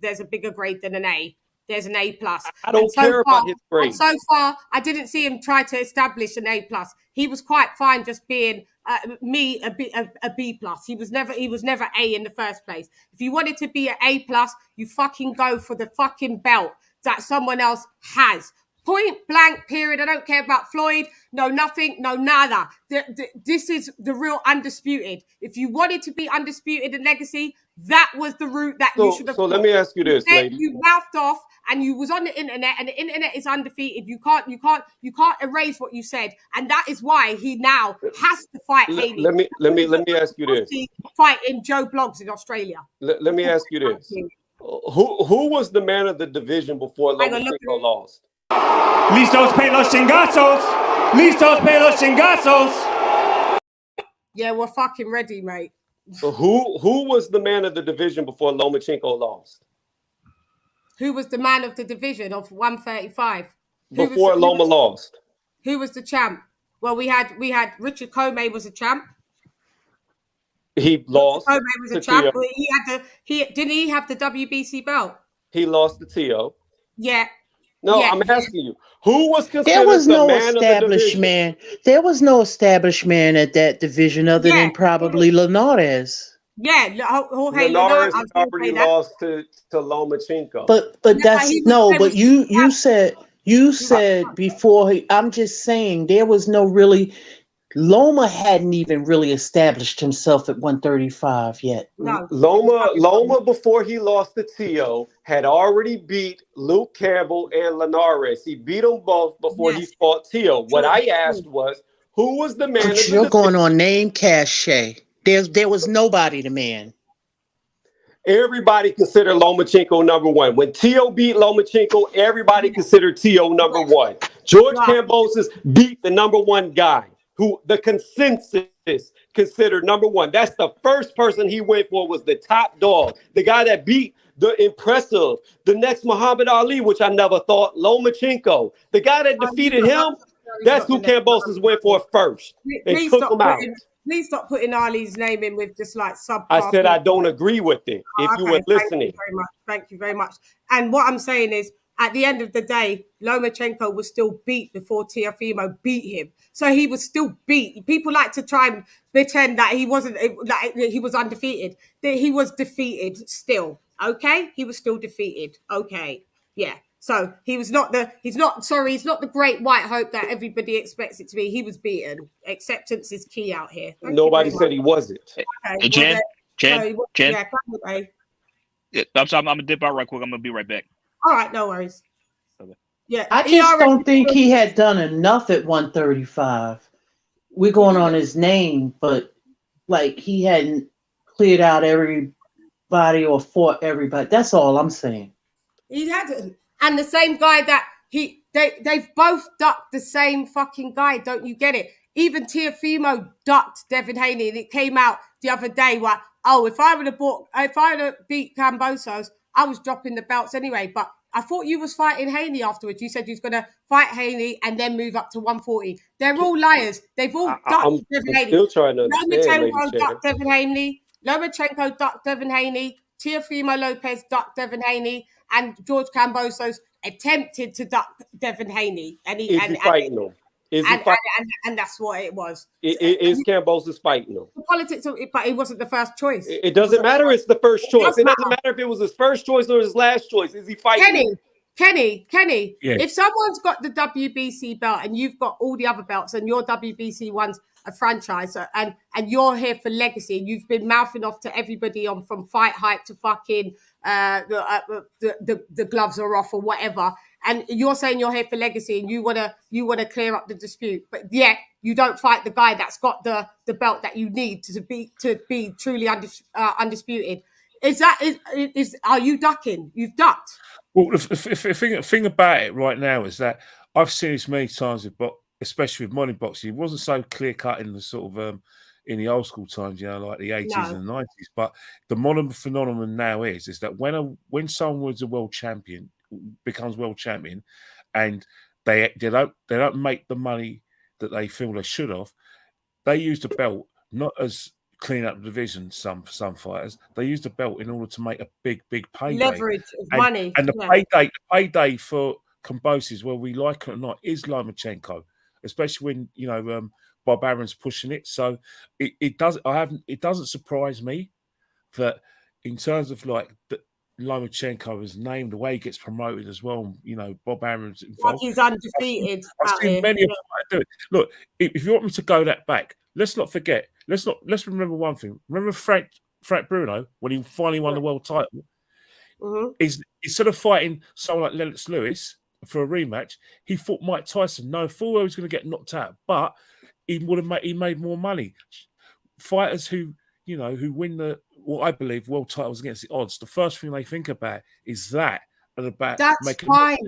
S1: there's a bigger grade than an A. There's an A+.
S6: I don't care about his grade.
S1: So far, I didn't see him try to establish an A+. He was quite fine just being a B+. He was never A in the first place. If you wanted to be an A+, you fucking go for the fucking belt that someone else has. Point blank, period. I don't care about Floyd. No, nothing. No, nada. This is the real undisputed. If you wanted to be undisputed in legacy, that was the route that you should have.
S6: So let me ask you this, lady.
S1: You mouthed off, and you was on the internet, and the internet is undefeated. You can't erase what you said, and that is why he now has to fight Haney.
S6: Let me ask you this.
S1: Fighting Joe Bloggs in Australia.
S6: Let me ask you this. Who was the man of the division before Lomachenko lost?
S8: Listos pelos chingazos! Listos pelos chingazos!
S1: Yeah, we're fucking ready, mate.
S6: So who was the man of the division before Lomachenko lost?
S1: Who was the man of the division of 135?
S6: Before Loma lost.
S1: Who was the champ? Well, we had Richard Comey was a champ.
S6: He lost.
S1: Comey was a champ. Didn't he have the WBC belt?
S6: He lost to Tio.
S1: Yeah.
S6: No, yeah. I'm asking you. Who was considered
S3: there was
S6: the
S3: no
S6: man
S3: established
S6: of the
S3: man. There was no established man at that division other than probably Linares.
S1: Yeah,
S6: Linares already lost to Lomachenko.
S3: But that's But you said before. I'm just saying there was no really. Loma hadn't even really established himself at 135 yet.
S1: No.
S6: Loma before he lost to Tio had already beat Luke Campbell and Linares. He beat them both before he fought Tio. What I asked was, who was the man?
S3: But you're going on name cachet. There was nobody the man.
S6: Everybody considered Lomachenko number one. When Tio beat Lomachenko, everybody considered Tio number one. George Kambosos beat the number one guy, who the consensus considered number one. That's the first person he went for, was the top dog. The guy that beat the impressive, the next Muhammad Ali, which I never thought, Lomachenko. The guy that defeated him, that's who Kambosos went for first. They took him out.
S1: Please stop putting Ali's name in with just like sub.
S6: I said I don't agree with it. If you were listening.
S1: Thank you very much. And what I'm saying is, at the end of the day, Lomachenko was still beat before Teofimo beat him. So he was still beat. People like to try and pretend that he wasn't, like he was undefeated. That he was defeated still. Okay? He was still defeated. Okay. Yeah. So he's not the great white hope that everybody expects it to be. He was beaten. Acceptance is key out here.
S6: Nobody said he wasn't.
S4: Okay, Jen.
S1: Yeah,
S4: I'm sorry, I'm gonna dip out right quick. I'm gonna be right back.
S1: All right, no worries.
S4: Okay.
S1: Yeah,
S3: I just don't think he had done enough at 135. We're going on his name, but like he hadn't cleared out everybody or fought everybody. That's all I'm saying.
S1: He hadn't. And the same guy that they've both ducked the same fucking guy. Don't you get it? Even Teofimo ducked Devin Haney, and it came out the other day where, if I would have beat Kambosos, I was dropping the belts anyway. But I thought you was fighting Haney afterwards. You said you was going to fight Haney and then move up to 140. They're all liars. They've all ducked Devin Haney.
S6: Still trying to understand,
S1: Lomachenko ducked Devin Haney. Lomachenko ducked Devin Haney. Teofimo Lopez ducked Devin Haney. And George Kambosos attempted to duck Devin Haney. And he
S6: fighting him?
S1: And that's what it was.
S6: Is Kambosos fighting him?
S1: The politics of it, but it wasn't the first choice.
S6: It doesn't matter. It's the first choice. It doesn't matter if it was his first choice or his last choice. Is he fighting?
S1: Kenny.
S2: Yeah.
S1: If someone's got the WBC belt and you've got all the other belts and your WBC one's a franchise and you're here for legacy and you've been mouthing off to everybody on from Fight Hype to fucking the gloves are off or whatever, and you're saying you're here for legacy and you wanna clear up the dispute, but yet you don't fight the guy that's got the belt that you need to be truly undisputed. Are you ducking? You've ducked.
S2: Well, the thing about it right now is that I've seen this many times with especially with modern boxing. It wasn't so clear cut in the sort of in the old school times, like the 80s and the 90s. But the modern phenomenon now is that when someone was a world champion, becomes world champion, and they don't make the money that they feel they should have, they use the belt not as clean up the division. Some fighters, they use the belt in order to make a big payday,
S1: leverage of money,
S2: and the payday for Kambosos, whether we like it or not, is Lomachenko, especially when Barbarian's pushing it. So it doesn't surprise me that in terms of like Lomachenko is named, the way he gets promoted as well. You know, Bob Arum's involved.
S1: Like he's undefeated.
S2: I've seen many of them do it. Look, if you want me to go that back, let's not forget. Let's remember one thing. Remember Frank Bruno when he finally won the world title. Instead of fighting someone like Lennox Lewis for a rematch, he fought Mike Tyson. No, full well he was going to get knocked out, but he made more money. Fighters who win what I believe world titles against the odds, the first thing they think about is that and about
S1: that's fine.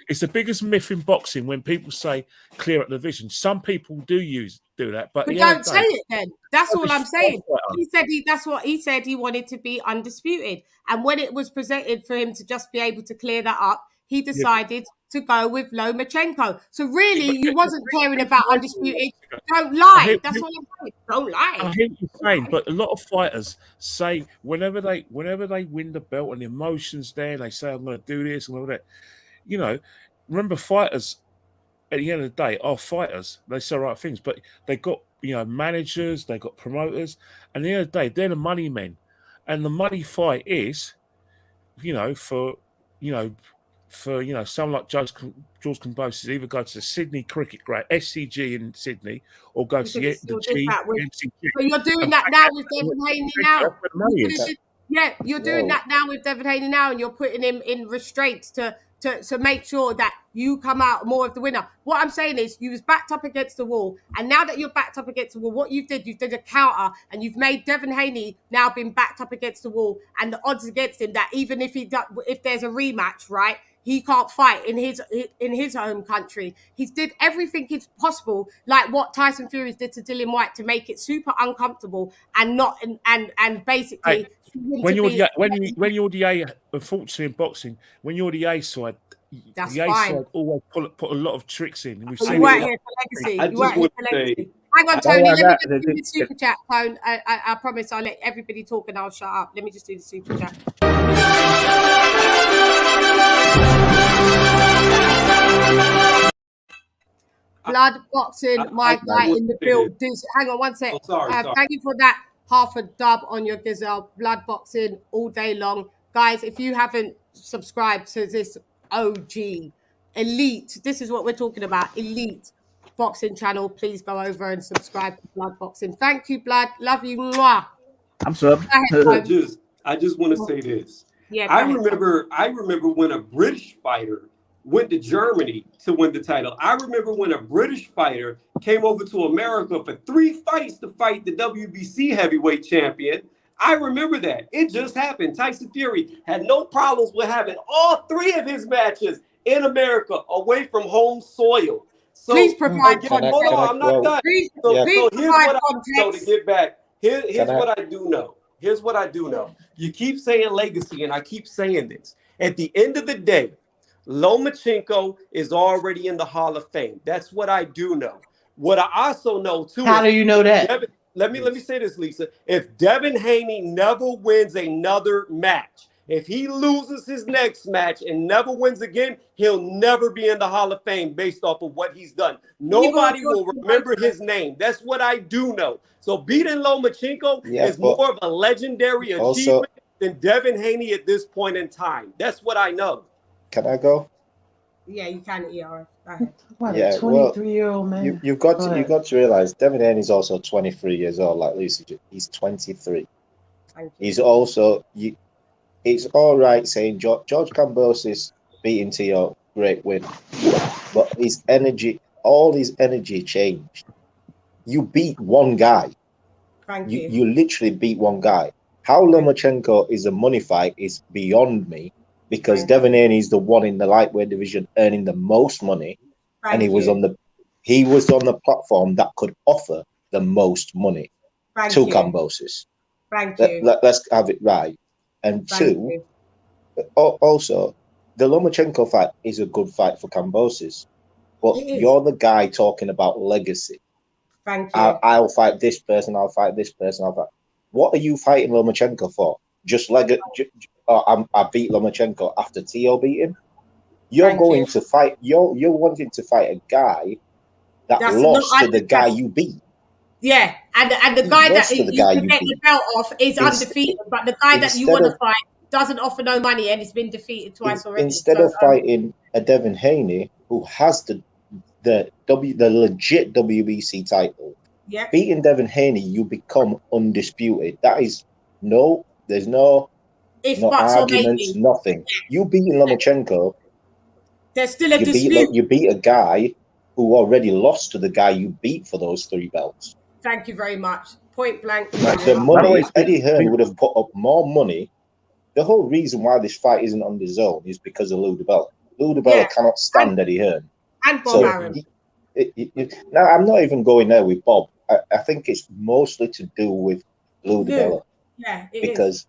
S2: It's the biggest myth in boxing when people say clear up the division. Some people do that, but
S1: don't say it then. That's all I'm saying. He said that's what he said. He wanted to be undisputed, and when it was presented for him to just be able to clear that up, he decided to go with Lomachenko. So really, you wasn't caring about undisputed. Don't lie. That's what I'm saying. Don't lie.
S2: I hear what you're saying, but a lot of fighters say whenever they win the belt and the emotions there, they say I'm going to do this and all that. You know, remember fighters at the end of the day are fighters. They say the right things, but they got managers, they got promoters, and at the end of the day, they're the money men, and the money fight is, for someone like George Kambosos either go to the Sydney Cricket Ground, SCG in Sydney, or go to the G.
S1: But you're doing that now with Devin Haney now. Yeah, you're doing that now with Devin Haney now, and you're putting him in restraints to make sure that you come out more of the winner. What I'm saying is you was backed up against the wall, and now that you're backed up against the wall, what you did a counter, and you've made Devin Haney now been backed up against the wall, and the odds against him that even if there's a rematch, right, he can't fight in his home country. He's did everything it's possible, like what Tyson Fury did to Dillian White, to make it super uncomfortable and not and basically.
S2: When you're the A, unfortunately in boxing, when you're the A side,
S1: that's
S2: the A
S1: fine.
S2: side always put a lot of tricks in. We've seen
S1: you weren't here for legacy. Hang on, Tony. Let me just do the super chat, Tone. I promise I'll let everybody talk and I'll shut up. Let me just do the super chat. Blood boxing, my guy in the build. Hang on one sec. Sorry. Thank you for that. Half a dub on your Gazelle. Blood boxing all day long. Guys, if you haven't subscribed to this OG elite, this is what we're talking about, elite boxing channel, please go over and subscribe to Blood Boxing. Thank you, Blood. Love you. Mwah.
S7: I'm sub.
S6: I just want to say this.
S1: Yeah,
S6: I remember when a British fighter went to Germany to win the title. I remember when a British fighter came over to America for 3 fights to fight the WBC heavyweight champion. I remember that. It just happened. Tyson Fury had no problems with having all 3 of his matches in America away from home soil. So
S1: please provide
S6: context. Hold on, I'm not done. So here's what I know to get back. Here's what I do know. Here's what I do know. You keep saying legacy, and I keep saying this. At the end of the day, Lomachenko is already in the Hall of Fame. That's what I do know. What I also know too.
S3: How do you know that?
S6: Let me say this, Lisa. If Devin Haney never wins another match, if he loses his next match and never wins again, he'll never be in the Hall of Fame based off of what he's done. Nobody will remember his name. That's what I do know. So beating Lomachenko is more of a legendary achievement than Devin Haney at this point in time. That's what I know.
S9: Can I go?
S1: Yeah, you can. Go ahead.
S3: Yeah, 23-year-old man.
S9: You've got to realize Devin Haney is also 23 years old. Like Lisa, he's 23. He's also it's all right saying George Kambosos beating Tio, great win, but all his energy changed. You beat one guy. You literally beat one guy. How Lomachenko is a money fight is beyond me. Because Devin Haney is the one in the lightweight division earning the most money, and he was on the platform that could offer the most money to Kambosos. Let's have it right. And two, also, the Lomachenko fight is a good fight for Kambosos, but you're the guy talking about legacy. I'll fight this person. I'll fight this person. What are you fighting Lomachenko for? Just I beat Lomachenko after Tio beat him. You're to fight. You're wanting to fight a guy that lost to the guy you beat.
S1: Yeah, and the guy that you get the belt off is undefeated, but the guy that you want to fight doesn't offer no money, and he's been defeated twice already.
S9: Instead of fighting a Devin Haney who has the legit WBC title, beating Devin Haney, you become undisputed. That is there's no arguments, nothing. You beating Lomachenko,
S1: there's still a dispute.
S9: You beat a guy who already lost to the guy you beat for those 3 belts.
S1: Thank you very much. Point blank.
S9: The money, Eddie Hearn would have put up more money. The whole reason why this fight isn't on the zone is because of Lou DiBella. Lou DiBella cannot stand Eddie Hearn.
S1: And Bob Arum.
S9: Now, I'm not even going there with Bob. I think it's mostly to do with Lou DiBella.
S1: Yeah,
S9: because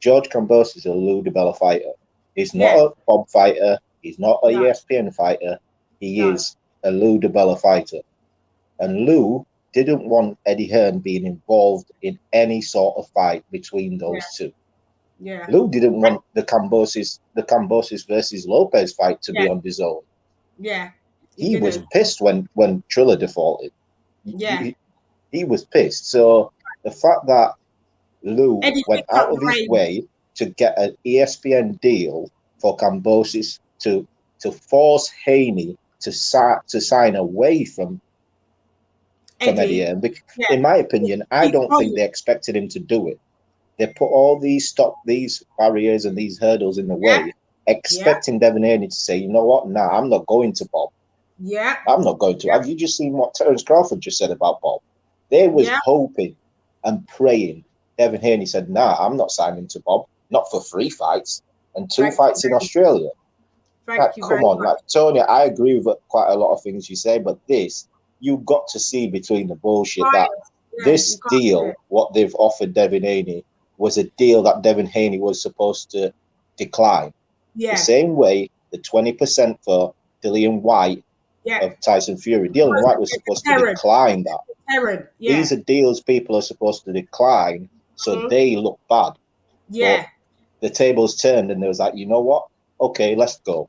S9: George Kambosos is a Lou DiBella fighter. He's not a Bob fighter. He's not a ESPN fighter. He is a Lou DiBella fighter. And Lou didn't want Eddie Hearn being involved in any sort of fight between those two.
S1: Yeah.
S9: Lou didn't want the Kambosos versus Lopez fight to be on the zone.
S1: Yeah.
S9: He was pissed when Triller defaulted.
S1: Yeah.
S9: He was pissed. So the fact that Lou went out of his way to get an ESPN deal for Kambosos to force Haney to sign away from Eddie Hearn. In my opinion, I don't think they expected him to do it. They put all these barriers and these hurdles in the way, expecting Devin Haney to say, you know what, nah, I'm not going to Bob.
S1: Yeah.
S9: I'm not going to. Have you just seen what Terence Crawford just said about Bob? They was hoping and praying. Devin Haney said, nah, I'm not signing to Bob. Not for 3 fights and 2 fights in Australia. Come on, Tony, I agree with quite a lot of things you say, but this, you got to see between the bullshit that this deal, what they've offered Devin Haney, was a deal that Devin Haney was supposed to decline.
S1: Yeah.
S9: The same way the 20% for Dillian White of Tyson Fury. Dillian White was supposed to decline that. These are deals people are supposed to decline, so they look bad.
S1: Yeah.
S9: But the tables turned and they was like, you know what? Okay, let's go.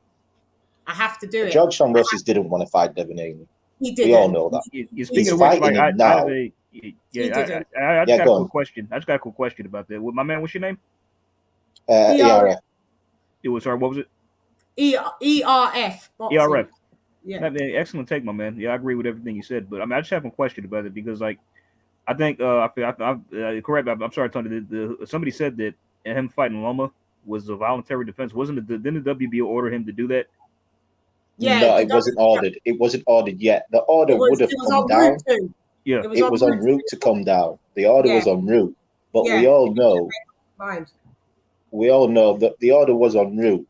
S1: I have to do it.
S9: George Kambosos didn't want to fight Devin Haney.
S1: He didn't.
S9: We all know that.
S4: He's fighting him now. I just got a quick question. About that. My man, what's your name?
S9: ERF.
S4: It was, sorry, what was it?
S1: ERF.
S4: ERF.
S1: Yeah.
S4: Excellent take, my man. Yeah, I agree with everything you said, but I mean, I just have a question about it because, like, I think correct. I'm sorry, Tony. Somebody said that him fighting Loma was a voluntary defense. Didn't the WBO order him to do that?
S1: Yeah,
S9: no, it wasn't ordered. It wasn't ordered yet. The order would have come down.
S4: Yeah,
S9: it was en route to come down. The order was en route, but we all know. We all know that the order was en route,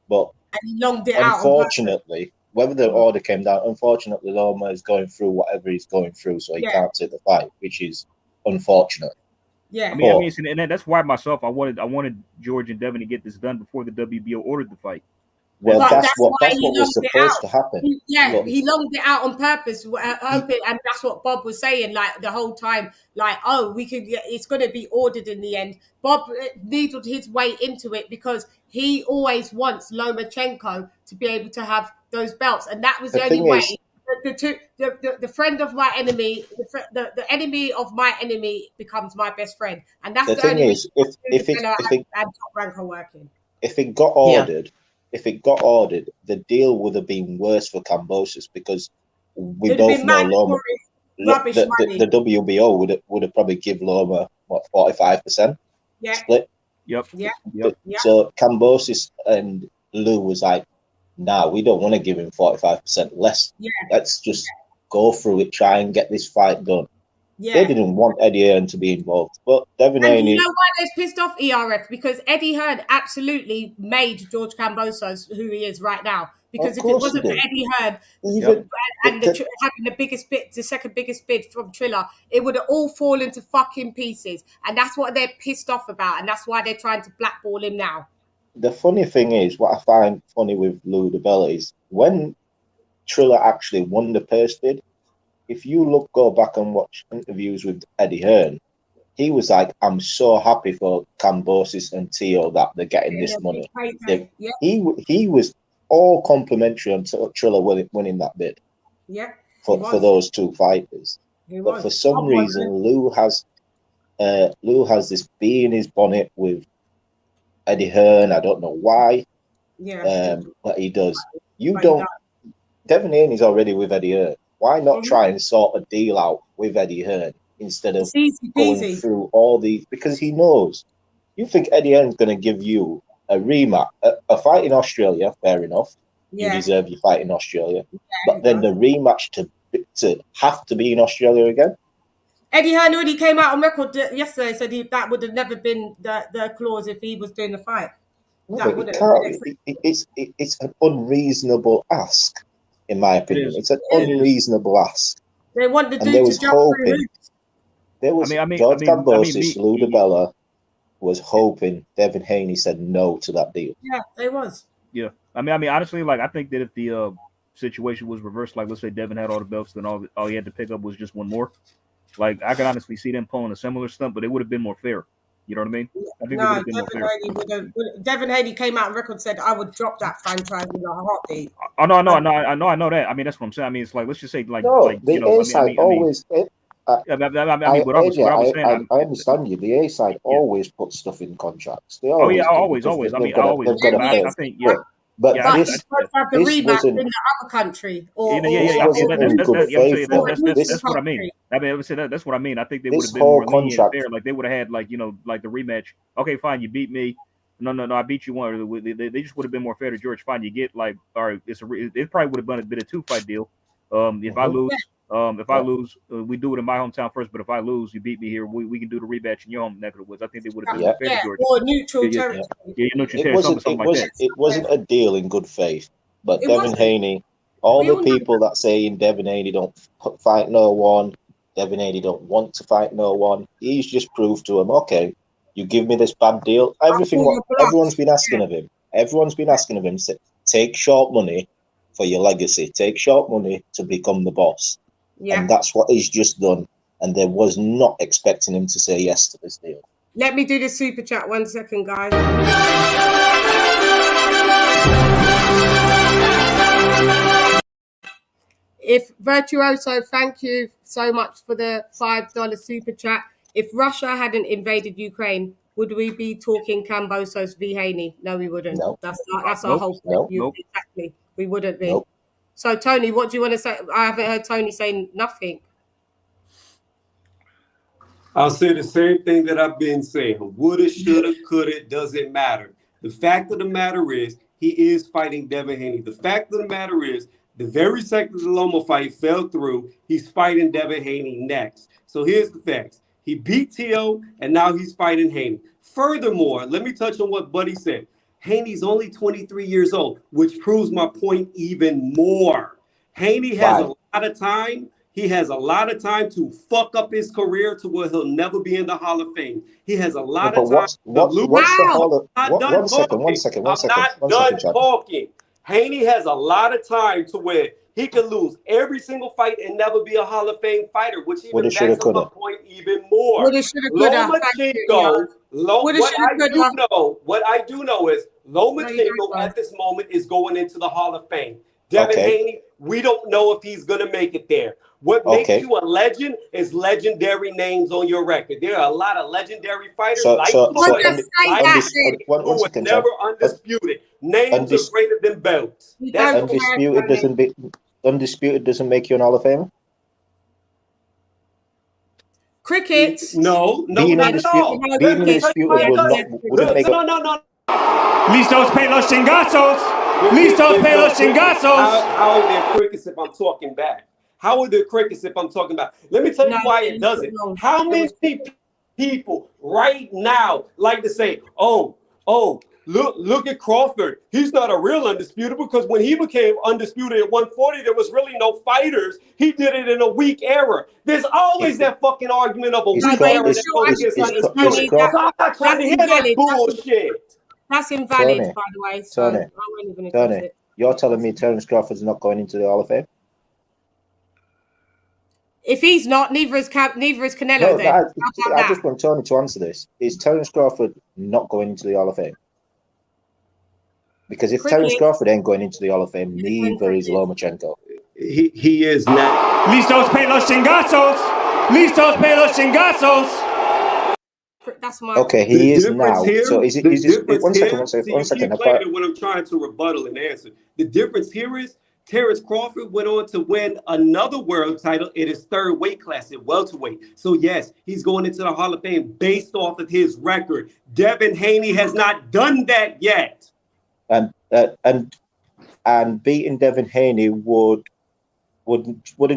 S9: but unfortunately, whether the order came down, unfortunately, Loma is going through whatever he's going through, so he can't take the fight, which is unfortunate.
S1: Yeah,
S4: I mean, and that's why myself, I wanted George and Devin to get this done before the WBO ordered the fight.
S9: Well, that's what was supposed to happen.
S1: He longed it out on purpose, hoping, and that's what Bob was saying, like the whole time, like, it's going to be ordered in the end. Bob needled his way into it because he always wants Lomachenko to be able to have those belts, and that was the only way. The friend of my enemy, the enemy of my enemy becomes my best friend, and that's the only way.
S9: If it got ordered. If it got ordered, the deal would have been worse for Kambosos because we both know Loma. The WBO would have probably give Loma 45% split.
S4: Yep.
S9: So Kambosos and Lou was like, nah, we don't want to give him 45% less. Let's just go through it, try and get this fight done. They didn't want Eddie Hearn to be involved, but Devin Haney.
S1: You know why they're pissed off, ERF? Because Eddie Hearn absolutely made George Kambosos who he is right now. Because if it wasn't for Eddie Hearn having the second biggest bid from Triller, it would have all fallen to fucking pieces. And that's what they're pissed off about, and that's why they're trying to blackball him now.
S9: The funny thing is, what I find funny with Lou DiBella is when Triller actually won the purse bid. If you go back and watch interviews with Eddie Hearn, he was like, I'm so happy for Kambosos and Teo that they're getting this money. He was all complimentary on Triller winning that bid for those 2 fighters. But for some reason, Lou has this bee in his bonnet with Eddie Hearn. I don't know why.
S1: Yeah.
S9: But he does. You don't. Devin Haney's already with Eddie Hearn. Why not try and sort a deal out with Eddie Hearn instead of going through all these? Because he knows. You think Eddie Hearn's going to give you a rematch, a fight in Australia? Fair enough. You deserve your fight in Australia. But then the rematch to have to be in Australia again.
S1: Eddie Hearn already came out on record yesterday, said that would have never been the clause if he was doing the fight.
S9: No, but it's an unreasonable ask, in my opinion. It's an unreasonable ask.
S1: They want the dude to jump through hoops.
S9: There was George Kambosos, Lou DiBella was hoping Devin Haney said no to that deal.
S1: Yeah, they was.
S4: Yeah, I mean, honestly, like I think that if the situation was reversed, like let's say Devin had all the belts, then all he had to pick up was just one more. Like I could honestly see them pulling a similar stunt, but it would have been more fair. You know what I mean? I think
S1: no, Devin Haney came out on record and said, "I would drop that franchise in a heartbeat."
S4: Oh no, I know that. I mean, that's what I'm saying. I mean, it's like let's just say like
S9: the A side always. I understand you. The A side always puts stuff in contracts. They always
S4: always. I think
S9: But
S1: you're supposed to have the rematch in the other country.
S4: That's what I mean. That's what I mean. I think they would have been more lenient and fair. Like they would have had like like the rematch. Okay, fine, you beat me. No, I beat you one. They just would have been more fair to George. Fine, you get like, all right, it probably would have been a 2-fight deal. If I lose, we do it in my hometown first. But if I lose, you beat me here. We can do the rematch in your home neck of the woods. I think they would have been more fair to George.
S1: Or neutral territory.
S9: Neutral territory, something like that. It wasn't a deal in good faith. But Devin Haney, all the people that saying Devin Haney don't fight no one, Devin Haney don't want to fight no one. He's just proved to him, okay, you give me this bad deal. Everyone's been asking of him. Everyone's been asking of him, take short money for your legacy. Take short money to become the boss. Yeah. And that's what he's just done. And they was not expecting him to say yes to this deal.
S1: Let me do the super chat 1 second, guys. If Virtuoso, thank you so much for the $5 super chat. If Russia hadn't invaded Ukraine, would we be talking Kambosos v. Haney? No, we wouldn't.
S9: Nope.
S1: That's our whole point. Exactly. We wouldn't be. Nope. So, Tony, what do you want to say? I haven't heard Tony saying nothing.
S6: I'll say the same thing that I've been saying. Woulda, shoulda, coulda, doesn't matter. The fact of the matter is, he is fighting Devin Haney. The fact of the matter is, the very second the Loma fight fell through, he's fighting Devin Haney next. So here's the facts. He beat T.O., and now he's fighting Haney. Furthermore, let me touch on what Buddy said. Haney's only 23 years old, which proves my point even more. Haney has a lot of time. He has a lot of time to fuck up his career to where he'll never be in the Hall of Fame. He has a lot of time to lose. One second. I'm not done talking. Haney has a lot of time to where he could lose every single fight and never be a Hall of Fame fighter, which even backs up my point even more. Lomachenko, what I do know is Lomachenko at this moment is going into the Hall of Fame. Devin Haney, we don't know if he's going to make it there. What makes you a legend is legendary names on your record. There are a lot of legendary fighters who were never undisputed. Names are greater than belts.
S9: Undisputed doesn't make you an Hall of Famer?
S1: Cricket.
S6: No, not at all.
S9: Being undisputed wouldn't make
S8: Listos pe los chingazos. Listos pe los chingazos.
S6: How are there crickets if I'm talking back? How are there crickets if I'm talking about? Let me tell you why it doesn't. How many people right now like to say, oh, look at Crawford. He's not a real undisputed because when he became undisputed at 140, there was really no fighters. He did it in a weak era. There's always that fucking argument of a weak era that always gets undisputed. So I'm not trying to hear that bullshit.
S1: That's invalid, by the way. So I won't even address it.
S9: You're telling me Terence Crawford's not going into the Hall of Fame?
S1: If he's not, neither is Canelo.
S9: No, then. I just want Tony to answer this. Is Terence Crawford not going into the Hall of Fame? Because if Terence Crawford ain't going into the Hall of Fame, neither is Lomachenko.
S6: He is not.
S8: Listos pe los chingazos. Listos pe los chingazos.
S1: That's my
S9: okay.
S1: opinion.
S9: He is now.
S6: Here,
S9: So is it? One second. One second.
S6: When I'm trying to rebuttal and answer, the difference here is Terence Crawford went on to win another world title in his third weight class at welterweight. So yes, he's going into the Hall of Fame based off of his record. Devin Haney has not done that yet.
S9: And beating Devin Haney wouldn't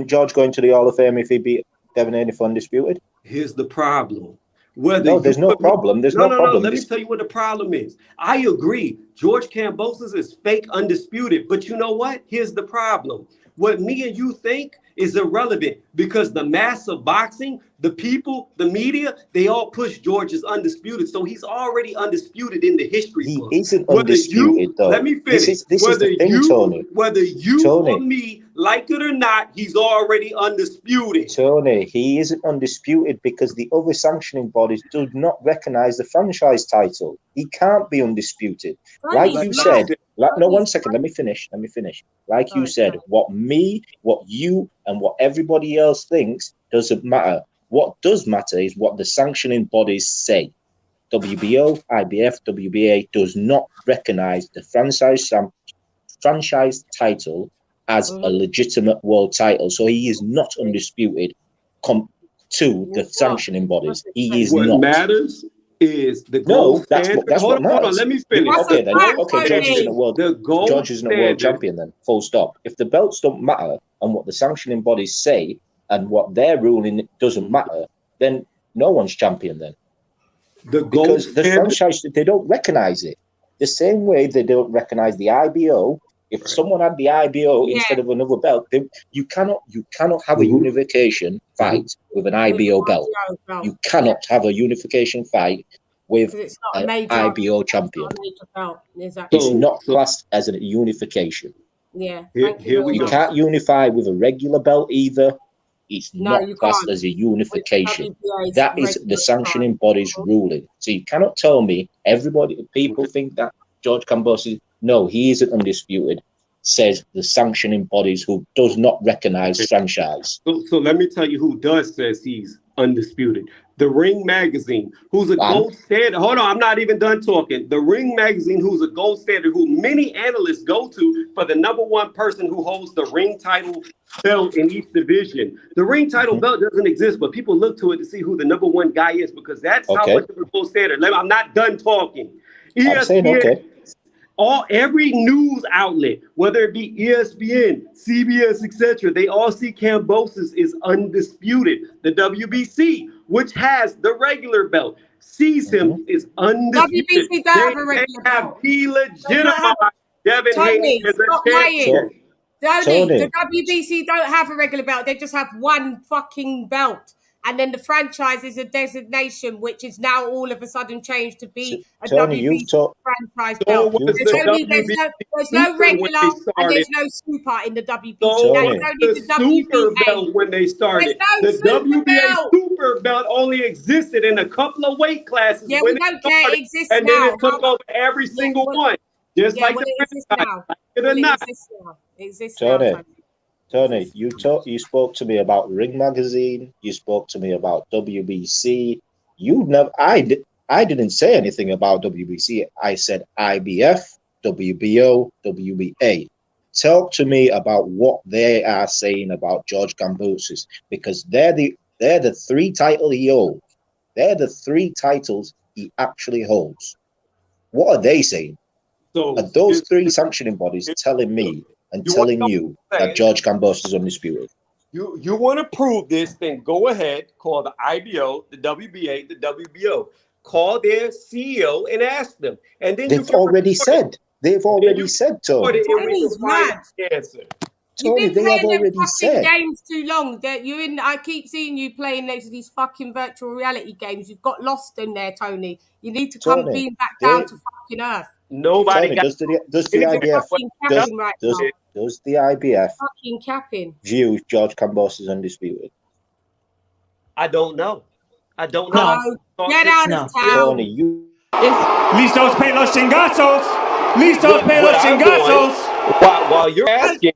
S9: George go into the Hall of Fame if he beat Devin Haney for undisputed?
S6: Here's the problem.
S9: There's no problem. There's no problem.
S6: Let me tell you what the problem is. I agree. George Kambosos is fake undisputed. But you know what? Here's the problem. What me and you think is irrelevant because the mass of boxing, the people, the media, they all push George as undisputed. So he's already undisputed in the history book.
S9: He isn't undisputed, though.
S6: Let me finish.
S9: This is the thing, Tony.
S6: Whether you or me like it or not, he's already undisputed.
S9: Tony, he isn't undisputed because the other sanctioning bodies do not recognize the franchise title. He can't be undisputed. Like you said, no, 1 second, let me finish. Like you said, what you and what everybody else thinks doesn't matter. What does matter is what the sanctioning bodies say. WBO, IBF, WBA does not recognize the franchise title as a legitimate world title. So he is not undisputed to the sanctioning bodies. He is not.
S6: What matters is the gold standard.
S9: Hold on,
S6: let me finish.
S9: Okay, George isn't a world champion then. Full stop. If the belts don't matter and what the sanctioning bodies say and what they're ruling doesn't matter, then no one's champion then. Because the franchise, they don't recognize it. The same way they don't recognize the IBO. If someone had the IBO instead of another belt, you cannot have a unification fight with an IBO belt. You cannot have a unification fight with an IBO champion. It's not classed as a unification.
S1: Yeah.
S9: You can't unify with a regular belt either. It's not classed as a unification. That is the sanctioning body's ruling. So you cannot tell me people think that George Kambosos, no, he isn't undisputed, says the sanctioning bodies who does not recognize franchise.
S6: So let me tell you who does says he's undisputed. The Ring Magazine, who's a gold standard. Hold on, I'm not even done talking. The Ring Magazine, who's a gold standard, who many analysts go to for the #1 person who holds the ring title belt in each division. The ring title belt doesn't exist, but people look to it to see who the #1 guy is because that's how much of a gold standard. I'm not done talking. ESPN, every news outlet, whether it be ESPN, CBS, etc., they all see Kambosos is undisputed. The WBC, which has the regular belt, sees him is undisputed.
S1: WBC don't have a regular belt.
S6: Delegitimized Devin Haney as a champion.
S1: The WBC don't have a regular belt. They just have one fucking belt. And then the franchise is a designation, which is now all of a sudden changed to be a WBC franchise belt. There's no regular and there's no super in the WBC.
S6: The super belt when they started. The WBA super belt only existed in a couple of weight classes.
S1: Yeah, we don't care. It exists now.
S6: And then it took over every single one. Just like the franchise.
S1: It exists now.
S9: Tony, you spoke to me about Ring Magazine. You spoke to me about WBC. I didn't say anything about WBC. I said IBF, WBO, WBA. Talk to me about what they are saying about George Kambosos because they're the 3 titles he holds. They're the 3 titles he actually holds. What are they saying? Are those 3 sanctioning bodies telling me and telling you that George Kambosos is undisputed?
S6: You want to prove this, then go ahead, call the IBO, the WBA, the WBO. Call their CEO and ask them. And then
S9: they've already said, Tony.
S1: Tony's mad.
S9: Tony, they have already said.
S1: Games too long. I keep seeing you playing next to these fucking virtual reality games. You've got lost in there, Tony. You need to come beam back down to fucking earth.
S6: Nobody
S9: does the IBF
S1: fucking capping
S9: view George Kambosos is undisputed?
S6: I don't know.
S1: Get out of town.
S8: Listos pe los chingazos. Listos pe los chingazos.
S6: While you're asking,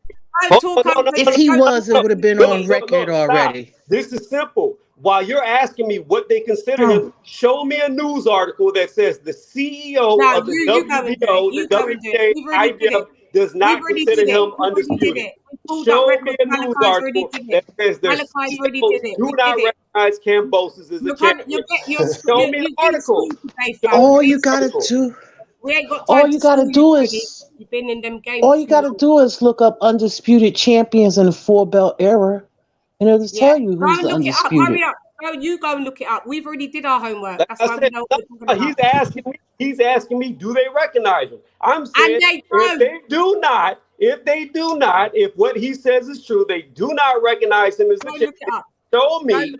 S3: if he was, it would have been on record already.
S6: This is simple. while you're asking me what they consider him, show me a news article that says the CEO of the WBO, the WBA, IBF does not consider him undisputed. Show me a news article that says their CEOs do not recognize Kambosos as a champion. Show me an article.
S3: All you gotta do.
S1: We ain't got
S3: all you gotta do is
S1: you've been in them games.
S3: All you gotta do is look up undisputed champions in the 4-belt era, and it'll tell you who's the undisputed.
S1: Hurry up. Oh, you go and look it up. We've already did our homework. That's why we know what we're talking about.
S6: He's asking me, do they recognize him? I'm saying if they do not, if what he says is true, they do not recognize him as the champion. Show me.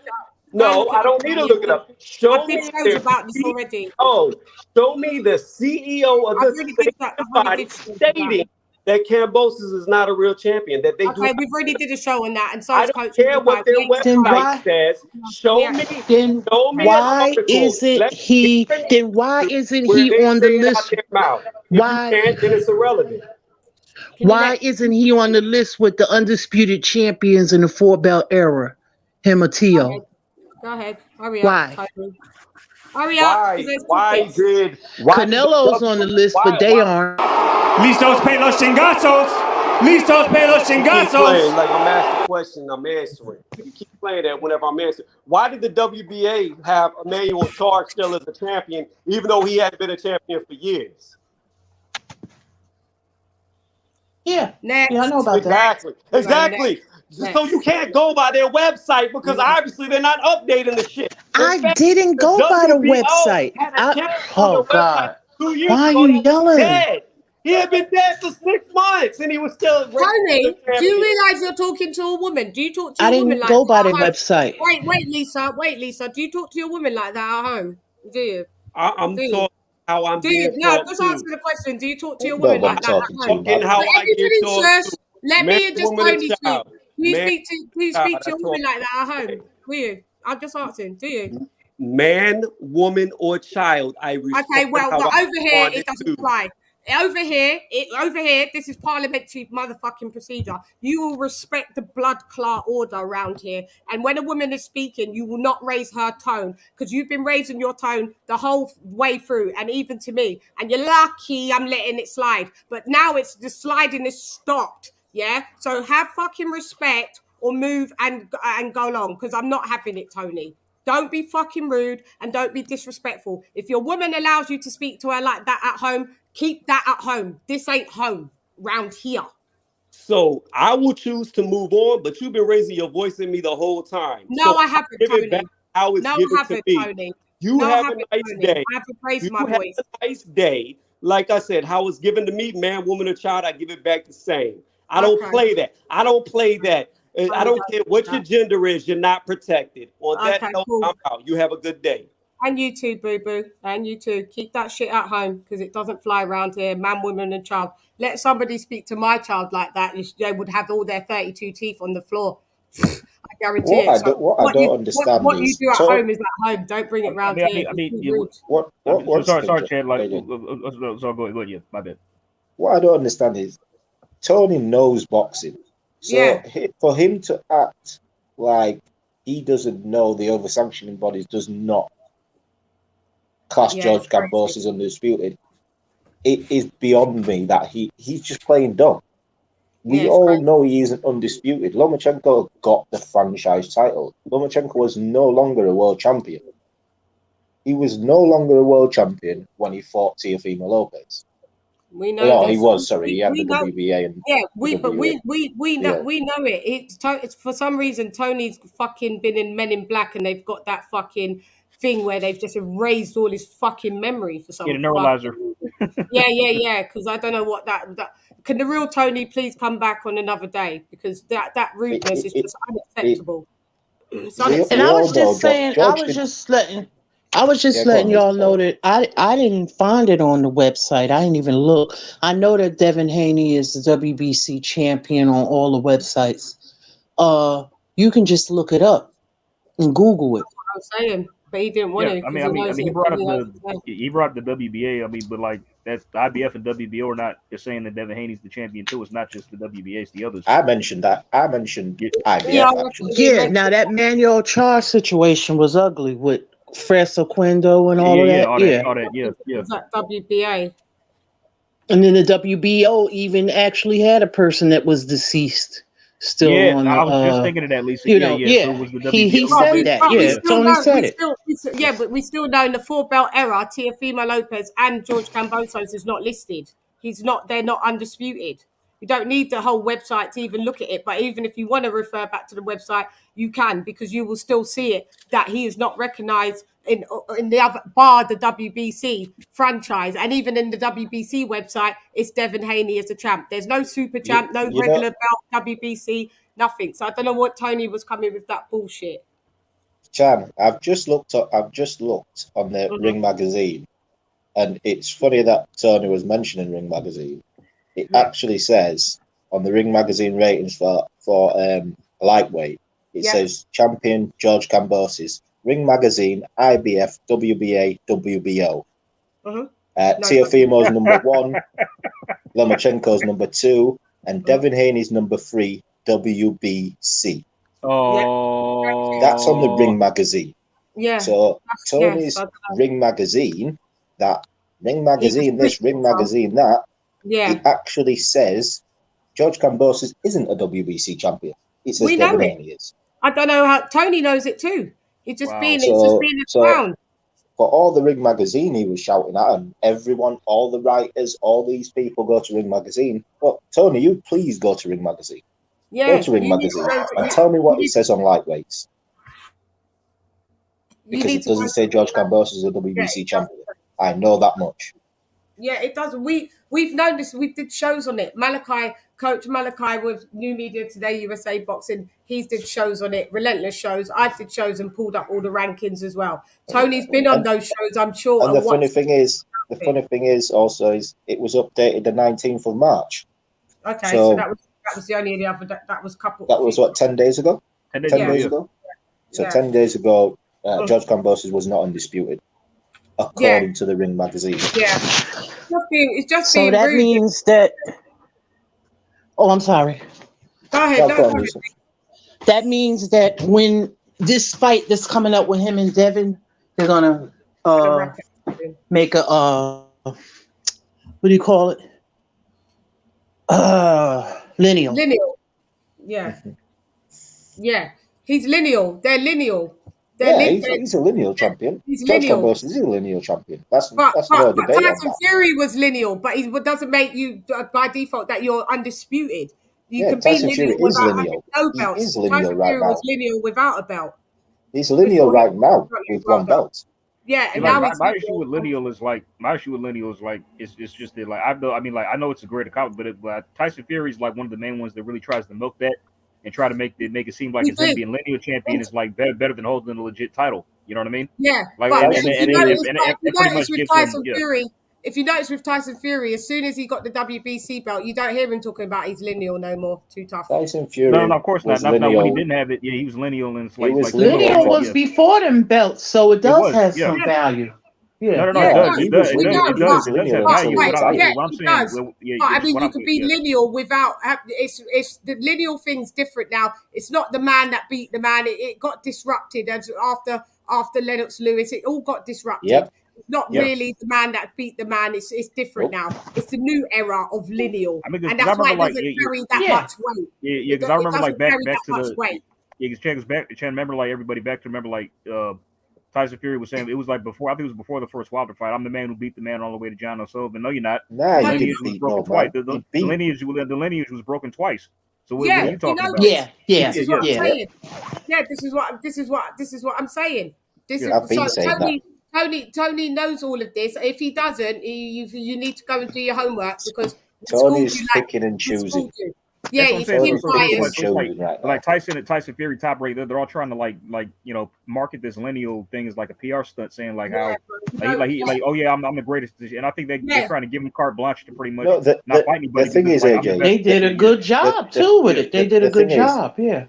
S6: No, I don't need to look it up. Show me
S1: about this already.
S6: Show me the CEO of the body stating that Kambosos is not a real champion. That they do.
S1: We've already did a show on that, and so
S6: I don't care what their website says. Show me.
S3: Then why isn't he? Then why isn't he on the list?
S6: Why? Then it's irrelevant.
S3: Why isn't he on the list with the undisputed champions in the 4-belt era? Him or Tio?
S1: Go ahead. Hurry
S3: up.
S1: Why? Hurry up.
S6: Why
S3: Canelo's on the list, but they aren't.
S8: Listos pe los chingazos. Listos pe los chingazos.
S6: Like I'm asking a question, I'm answering. You keep playing that whenever I'm answering. Why did the WBA have Emmanuel Charr still as a champion, even though he hadn't been a champion for years?
S3: Yeah, I know about
S6: that. Exactly. So you can't go by their website because obviously they're not updating the shit.
S3: I didn't go by the website. Oh God!
S6: 2 years
S3: Why
S6: ago,
S3: are you yelling?
S6: Dead. He had been dead for 6 months and he was still.
S1: Tony, do you realize you're talking to a woman? Do you talk to a woman like that?
S3: I didn't go by the website.
S1: Wait, Lisa. Do you talk to your woman like that at home? Do you?
S6: I'm talking how I'm being
S1: No, just answer the question. Do you talk to your woman like that at home? Let me and just Tony speak. Please speak to your woman like that at home. Will you? I'm just asking. Do you?
S6: Man, woman, or child. I respect.
S1: Okay, well over here it doesn't apply. Over here, this is parliamentary motherfucking procedure. You will respect the blood clot order around here. And when a woman is speaking, you will not raise her tone because you've been raising your tone the whole way through and even to me. And you're lucky I'm letting it slide. But now the sliding is stopped. Yeah? So have fucking respect or move and go along because I'm not having it, Tony. Don't be fucking rude and don't be disrespectful. If your woman allows you to speak to her like that at home, keep that at home. This ain't home round here.
S6: So I will choose to move on, but you've been raising your voice at me the whole time.
S1: No, I haven't, Tony.
S6: How it's given to me.
S1: Tony.
S6: You have a nice day.
S1: I haven't raised my voice.
S6: A nice day. Like I said, how it's given to me, man, woman, or child, I give it back the same. I don't play that. I don't play that. I don't care what your gender is. You're not protected. On that note, I'm out. You have a good day.
S1: And you too, boo-boo. And you too. Keep that shit at home because it doesn't fly around here. Man, woman, and child. Let somebody speak to my child like that. They would have all their 32 teeth on the floor. I guarantee it.
S9: What I don't understand
S1: what you do at home is at home. Don't bring it round here.
S4: Sorry, Chad. Go ahead. My bad.
S9: What I don't understand is Tony knows boxing. So for him to act like he doesn't know the other sanctioning bodies does not class George Kambosos undisputed. It is beyond me that he's just playing dumb. We all know he isn't undisputed. Lomachenko got the franchise title. Lomachenko was no longer a world champion. He was no longer a world champion when he fought Teofimo Lopez.
S1: We know.
S9: No, he was. Sorry, he had the WBA and
S1: we know it. It's for some reason Tony's fucking been in Men in Black and they've got that fucking thing where they've just erased all his fucking memory for some.
S4: Yeah, the neuralizer.
S1: Yeah. Because I don't know what that. Can the real Tony please come back on another day because that rudeness is just unacceptable.
S3: And I was just saying, I was just letting y'all know that I didn't find it on the website. I didn't even look. I know that Devin Haney is the WBC champion on all the websites. You can just look it up and Google it.
S1: I'm saying. But he didn't want to.
S4: I mean, he brought up the WBA. I mean, but like that IBF and WBO are not. They're saying that Devin Haney's the champion too. It's not just the WBA; it's the others.
S9: I mentioned that. I mentioned
S3: IBF. Actually. Yeah. Now that Manuel Charles situation was ugly with Fred Sequendo and all of that.
S4: All that. Yeah.
S1: That WBA.
S3: And then the WBO even actually had a person that was deceased. Still on the,
S4: I was just thinking of that, Lisa.
S3: So it was the he said that. Tony said it.
S1: But we still know in the 4-belt era, Teofimo Lopez and George Kambosos is not listed. They're not undisputed. You don't need the whole website to even look at it. But even if you want to refer back to the website, you can, because you will still see it that he is not recognized in the other bar, the WBC franchise, and even in the WBC website, it's Devin Haney as the champ. There's no super champ, no regular belt, WBC, nothing. So I don't know what Tony was coming with that bullshit.
S9: Chan, I've just looked on the Ring magazine, and it's funny that Tony was mentioning Ring magazine. It actually says on the Ring magazine ratings for lightweight, it says champion George Kambosos. Ring magazine, IBF, WBA, WBO. Teofimo's number 1, Lomachenko's number 2, and Devin Haney's number 3, WBC.
S4: Oh,
S9: that's on the Ring magazine.
S1: Yeah.
S9: So Tony's Ring magazine, that Ring magazine, this Ring magazine, that.
S1: Yeah.
S9: It actually says George Kambosos isn't a WBC champion. It says Devin Haney is.
S1: I don't know how Tony knows it too. It's just being a clown.
S9: For all the Ring magazine he was shouting at, and everyone, all the writers, all these people go to Ring magazine. But Tony, you please go to Ring magazine.
S1: Yeah,
S9: go to Ring magazine and tell me what it says on lightweights. Because it doesn't say George Kambosos is a WBC champion. I know that much.
S1: Yeah, it does. We've known this. We did shows on it. Coach Malachi with New Media Today, USA Boxing. He's did shows on it, relentless shows. I did shows and pulled up all the rankings as well. Tony's been on those shows, I'm sure.
S9: And the funny thing is also it was updated the 19th of March.
S1: Okay, so that was the only other that was couple.
S9: That was what, 10 days ago? 10 days ago. So 10 days ago, George Kambosos was not undisputed, according to the Ring magazine.
S1: Yeah. It's just
S3: so
S1: being
S3: that
S1: rude.
S3: Means that. Oh, I'm sorry.
S1: Go ahead.
S3: That means that when this fight that's coming up with him and Devin, they're gonna make a what do you call it? Lineal.
S1: Lineal. Yeah. Yeah. He's lineal. They're lineal.
S9: He's a lineal champion.
S1: He's lineal.
S9: George Kambosos is a lineal champion. That's no debate.
S1: Tyson Fury was lineal, but it doesn't make you by default that you're undisputed. You can be lineal without having no belts.
S9: He is lineal
S1: Tyson
S9: right
S1: Fury
S9: now.
S1: was lineal without a belt.
S9: He's lineal right now with one belt.
S1: Yeah, and
S4: like,
S1: now
S4: my issue with lineal is it's just that like I know it's a great account, but Tyson Fury is like one of the main ones that really tries to milk that and try to make it seem like him being lineal champion is like better than holding a legit title. You know what I mean?
S1: Yeah.
S4: Like,
S1: but if you notice with Tyson Fury, as soon as he got the WBC belt, you don't hear him talking about he's lineal no more. Too tough.
S9: Tyson Fury.
S4: No, of course not. Not when he didn't have it. Yeah, he was lineal and
S3: lineal was before them belts, so it does have some value. Yeah.
S4: No, it does. It does have value.
S1: But I mean, you could be lineal without. It's the lineal thing's different now. It's not the man that beat the man. It got disrupted as after Lennox Lewis. It all got disrupted.
S9: Yep.
S1: It's not really the man that beat the man. It's different now. It's the new era of lineal, and that's why it doesn't carry that much weight.
S4: Yeah, because I remember like back to the Chan, remember like everybody back to remember like. Tyson Fury was saying it was like before. I think it was before the first Wilder fight. I'm the man who beat the man all the way to John O'Sullivan. No, you're not.
S9: Nah,
S4: the lineage was broken twice. The lineage was broken twice. So what are you talking about?
S1: This is what I'm saying. Yeah, this is what I'm saying. Tony knows all of this. If he doesn't, you need to go and do your homework because
S9: Tony's picking and choosing.
S1: Yeah, he's
S4: like Tyson Fury, Top Rank. They're all trying to market this lineal thing as like a PR stunt, saying like how I'm the greatest, and I think they're trying to give him carte blanche to pretty much not fight anybody.
S9: The thing is, AJ,
S3: they did a good job too with it. They did a good job. Yeah,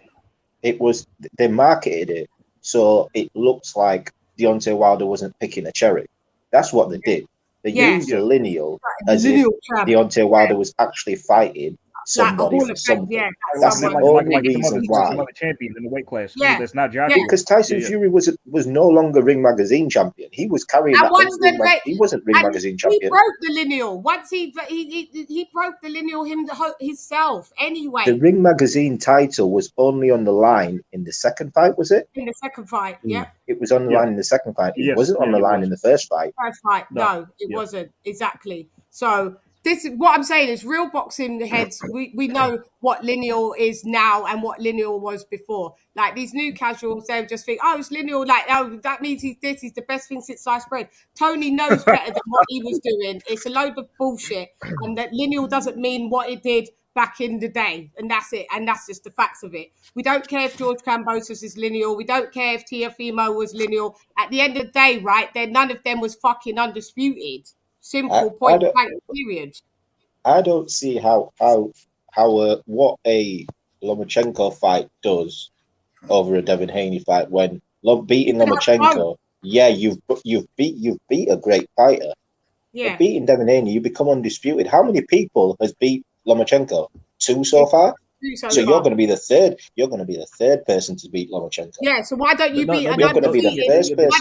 S9: it was they marketed it so it looks like Deontay Wilder wasn't picking a cherry. That's what they did. They used the lineal as if Deontay Wilder was actually fighting somebody for something. That's the only reason why.
S4: Champion in the weight class.
S1: Yeah,
S4: that's not Joshua.
S9: Because Tyson Fury was no longer Ring Magazine champion. He was carrying that. He wasn't Ring Magazine champion.
S1: He broke the lineal. Once he broke the lineal himself. Anyway,
S9: the Ring Magazine title was only on the line in the second fight. Was it?
S1: In the second fight, yeah.
S9: It was on the line in the second fight. It wasn't on the line in the first fight.
S1: No, it wasn't exactly. So. This is what I'm saying is real boxing heads. We know what lineal is now and what lineal was before. Like these new casuals, they just think, oh, it's lineal. Like, oh, that means he's the best thing since sliced bread. Tony knows better than what he was doing. It's a load of bullshit. And that lineal doesn't mean what it did back in the day. And that's it. And that's just the facts of it. We don't care if George Kambosos is lineal. We don't care if Teofimo was lineal. At the end of the day, right, then none of them was fucking undisputed. Simple point blank period.
S9: I don't see how what a Lomachenko fight does over a Devin Haney fight when beating Lomachenko. Yeah, you've beat a great fighter.
S1: Yeah,
S9: but beating Devin Haney, you become undisputed. How many people has beat Lomachenko? 2 so far. So you're going to be the third. You're going to be the third person to beat Lomachenko.
S1: Yeah. So why don't you beat an
S9: You're going to be the first person.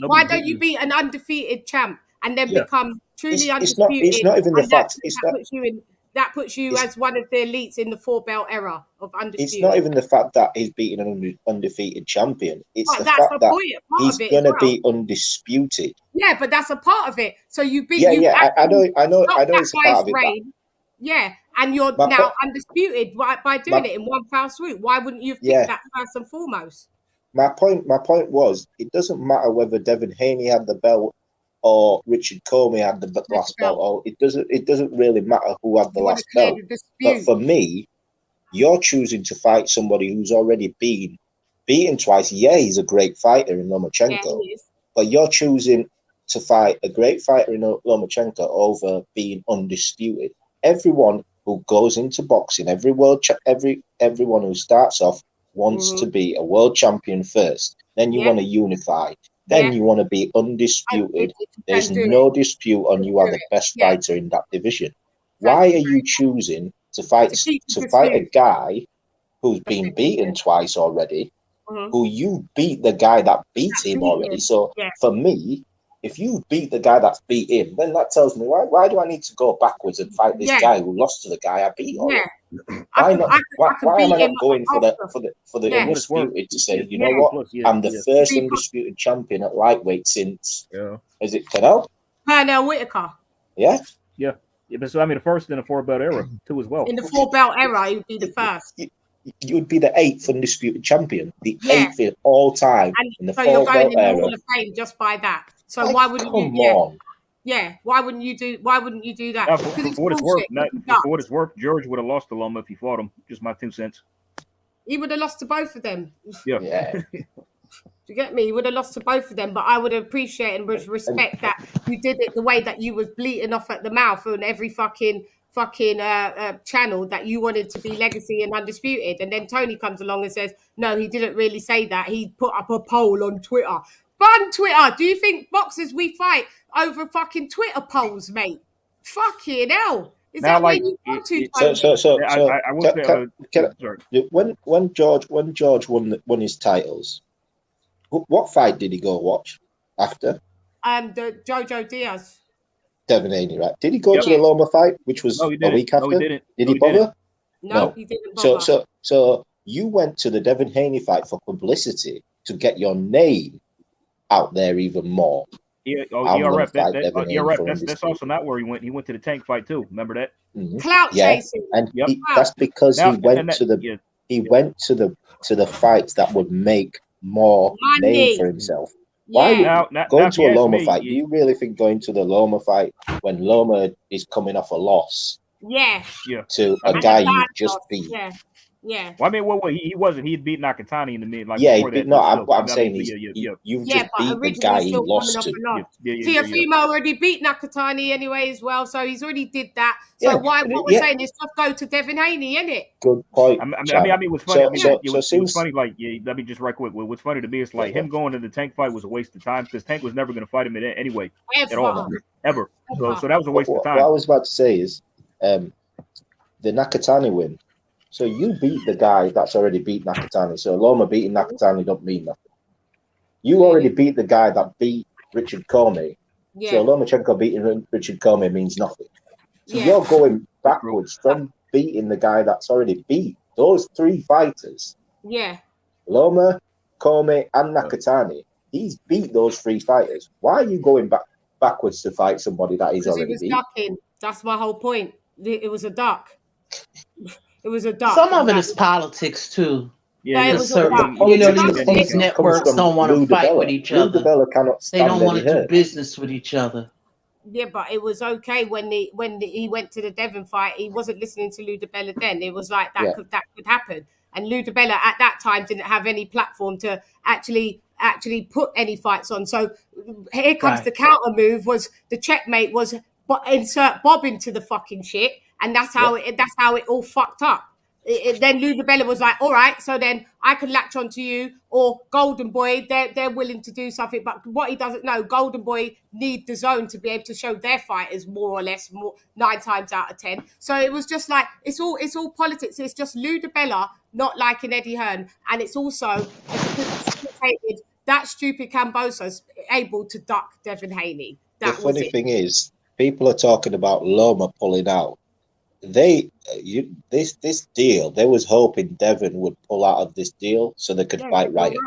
S1: Why don't you beat an undefeated champ? And then become truly undisputed.
S9: It's not even the fact.
S1: That puts you as one of the elites in the 4-belt era of undisputed.
S9: It's not even the fact that he's beating an undefeated champion. It's the fact that he's going to be undisputed.
S1: Yeah, but that's a part of it. So you beat.
S9: I know it's a part of it.
S1: Yeah, and you're now undisputed by doing it in one foul swoop. Why wouldn't you have picked that first and foremost?
S9: My point was, it doesn't matter whether Devin Haney had the belt or Richard Comey had the last belt, or it doesn't really matter who had the last belt. But for me, you're choosing to fight somebody who's already been beaten twice. Yeah, he's a great fighter in Lomachenko, but you're choosing to fight a great fighter in Lomachenko over being undisputed. Everyone who goes into boxing, everyone who starts off wants to be a world champion first. Then you want to unify. Then you want to be undisputed. There's no dispute on you are the best fighter in that division. Why are you choosing to fight a guy who's been beaten twice already, who you beat the guy that beat him already? So for me, if you beat the guy that's beat him, then that tells me why do I need to go backwards and fight this guy who lost to the guy I beat already? Why am I not going for the undisputed to say, you know what? I'm the first undisputed champion at lightweight since is it Pernell
S1: Whitaker?
S4: Yeah. But so I mean the first in the 4-belt era too as well.
S1: In the 4-belt era, you'd be the first.
S9: You would be the 8th undisputed champion, the 8th in all time in the 4-belt era.
S1: Hall of Fame just by that. So why wouldn't you? Yeah, why wouldn't you do that?
S4: Yeah, for what it's worth, George would have lost to Loma if he fought him. Just my 2 cents.
S1: He would have lost to both of them.
S4: Yeah.
S1: Do you get me? He would have lost to both of them, but I would appreciate and respect that you did it the way that you was bleating off at the mouth on every fucking channel that you wanted to be legacy and undisputed. And then Tony comes along and says, no, he didn't really say that. He put up a poll on Twitter. Fun Twitter. Do you think boxers we fight over fucking Twitter polls, mate? Fucking hell. Is now, that like, where you want
S9: to? When George won his titles, what fight did he go watch after?
S1: The Jojo Diaz.
S9: Devin Haney, right? Did he go to the Loma fight, which was a week after?
S4: No, he didn't.
S9: Did he bother?
S1: No, he didn't bother.
S9: So you went to the Devin Haney fight for publicity to get your name out there even more.
S4: Yeah, that's also not where he went. He went to the Tank fight too. Remember that?
S1: Clout chasing,
S9: and that's because he went to the fights that would make more name for himself. Why going to a Loma fight? Do you really think going to the Loma fight when Loma is coming off a loss?
S1: Yeah.
S9: To a guy you just beat.
S1: Yeah.
S4: Well, I mean, well, he wasn't. He had beat Nakatani in the mid, like
S9: yeah,
S4: before that.
S9: No,
S4: still,
S9: what I'm saying is, you've just beat the guy he lost to.
S1: Teofimo already beat Nakatani anyway as well, so he's already did that. So what we're saying is just go to Devin Haney, innit?
S9: Good point.
S4: I mean, what's funny? It was funny. Like, let me just right quick. What's funny to me is like him going to the Tank fight was a waste of time because Tank was never going to fight him anyway at all, ever. So that was a waste of time.
S9: What I was about to say is, the Nakatani win. So you beat the guy that's already beat Nakatani. So Loma beating Nakatani don't mean nothing. You already beat the guy that beat Richard Comey. Yeah. So Lomachenko beating Richard Comey means nothing. So you're going backwards from beating the guy that's already beat those 3 fighters.
S1: Yeah.
S9: Loma, Comey, and Nakatani. He's beat those 3 fighters. Why are you going backwards to fight somebody that he's already beat?
S1: Ducking. That's my whole point. It was a duck. It was a duck.
S3: Some of it is politics too.
S1: Yeah, it was a duck.
S3: These networks don't want to fight with each other. They don't want to do business with each other.
S1: Yeah, but it was okay when he went to the Devon fight. He wasn't listening to Lou DiBella then. It was like that could happen. And Lou DiBella at that time didn't have any platform to actually put any fights on. So here comes the counter move. Was the checkmate was insert Bob into the fucking shit. And that's how it all fucked up. Then Lou DiBella was like, all right, so then I can latch onto you, or Golden Boy, they're willing to do something. But what he doesn't know, Golden Boy need the zone to be able to show their fighters more or less 9 times out of 10. So it was just like it's all politics. It's just Lou DiBella not liking Eddie Hearn, and it's also that stupid Kambosos able to duck Devin Haney.
S9: The funny thing is, people are talking about Loma pulling out. This deal, they was hoping Devin would pull out of this deal so they could fight Ryan.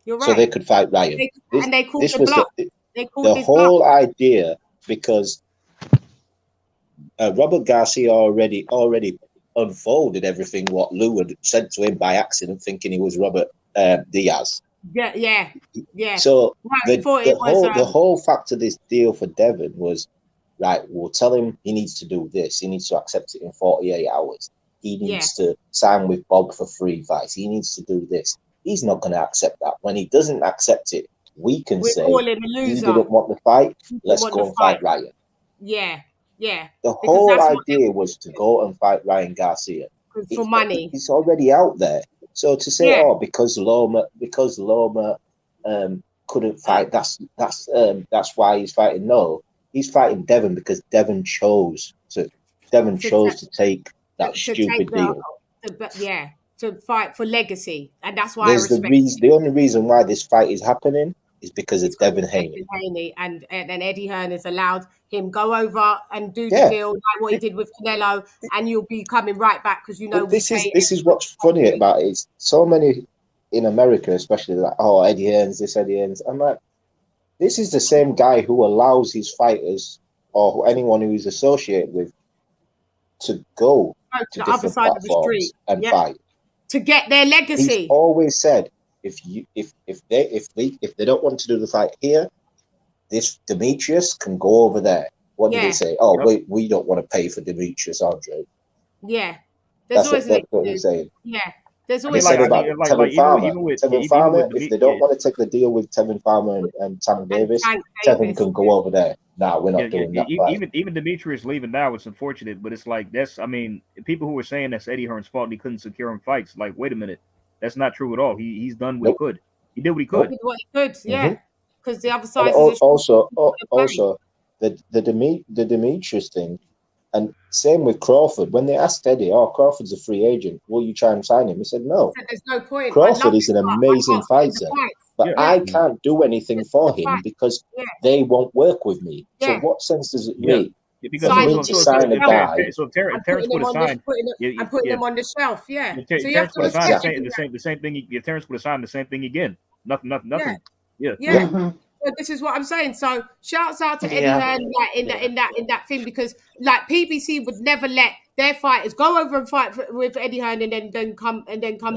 S1: You're right.
S9: So they could fight Ryan.
S1: They called the bluff.
S9: The whole idea, because Robert Garcia already unfolded everything what Lou had said to him by accident, thinking he was Robert Diaz.
S1: Yeah.
S9: So the whole fact of this deal for Devin was, right, we'll tell him he needs to do this. He needs to accept it in 48 hours. He needs to sign with Bob for 3 fights. He needs to do this. He's not going to accept that. When he doesn't accept it, we can say he didn't want the fight. Let's go and fight Ryan.
S1: Yeah.
S9: The whole idea was to go and fight Ryan Garcia.
S1: For money.
S9: It's already out there. So to say, because Loma couldn't fight, that's why he's fighting. No. He's fighting Devin because Devin chose to take that stupid deal.
S1: To fight for legacy, and that's why
S9: the only reason why this fight is happening is because of Devin Haney.
S1: And Eddie Hearn has allowed him go over and do the deal like what he did with Canelo, and you'll be coming right back because
S9: this is what's funny about it. Is so many in America, especially like, Eddie Hearn's this, Eddie Hearn's. I'm like, this is the same guy who allows his fighters or anyone who he's associated with to go to the other side of the street and fight
S1: to get their legacy.
S9: He's always said, if they don't want to do the fight here, this Demetrius can go over there. What did they say? We don't want to pay for Demetrius, Andre.
S1: Yeah,
S9: that's what they're saying.
S1: Yeah. There's always
S9: Tevin Farmer. If they don't want to take the deal with Tevin Farmer and Tank Davis, Tevin can go over there. Nah, we're not doing that.
S4: Even Demetrius leaving now, it's unfortunate, but it's like people who were saying that's Eddie Hearn's fault and he couldn't secure him fights. Like, wait a minute, that's not true at all. He's done what he could. He did what he could.
S1: Yeah. Because the other side
S9: also the Demetrius thing. And same with Crawford. When they asked Eddie, Crawford's a free agent, will you try and sign him? He said no.
S1: There's no point.
S9: Crawford is an amazing fighter, but I can't do anything for him because they won't work with me. So what sense does it make for me to sign a guy?
S4: So Terence would have signed.
S1: I'm putting him on the shelf. Yeah. So
S4: Terence would have signed the same thing. If Terence would have signed the same thing again, nothing. Yeah.
S1: So this is what I'm saying. So shouts out to Eddie Hearn in that thing, because like PBC would never let their fighters go over and fight with Eddie Hearn and then come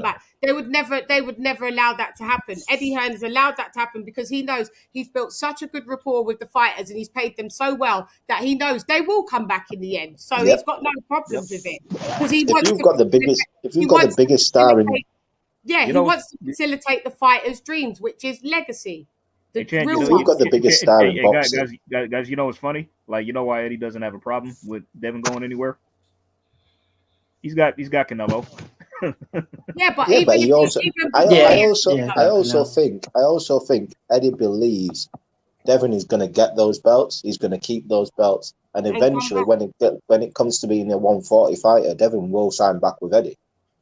S1: back. They would never allow that to happen. Eddie Hearn has allowed that to happen because he knows he's built such a good rapport with the fighters and he's paid them so well that he knows they will come back in the end. So he's got no problems with it because he wants
S9: If you've got the biggest star in.
S1: Yeah, he wants to facilitate the fighters' dreams, which is legacy.
S9: We've got the biggest star in boxing.
S4: Guys, you know what's funny? Like, you know why Eddie doesn't have a problem with Devin going anywhere? He's got Canelo.
S9: I also think Eddie believes Devin is going to get those belts. He's going to keep those belts, and eventually, when it comes to being a 140 fighter, Devin will sign back with Eddie.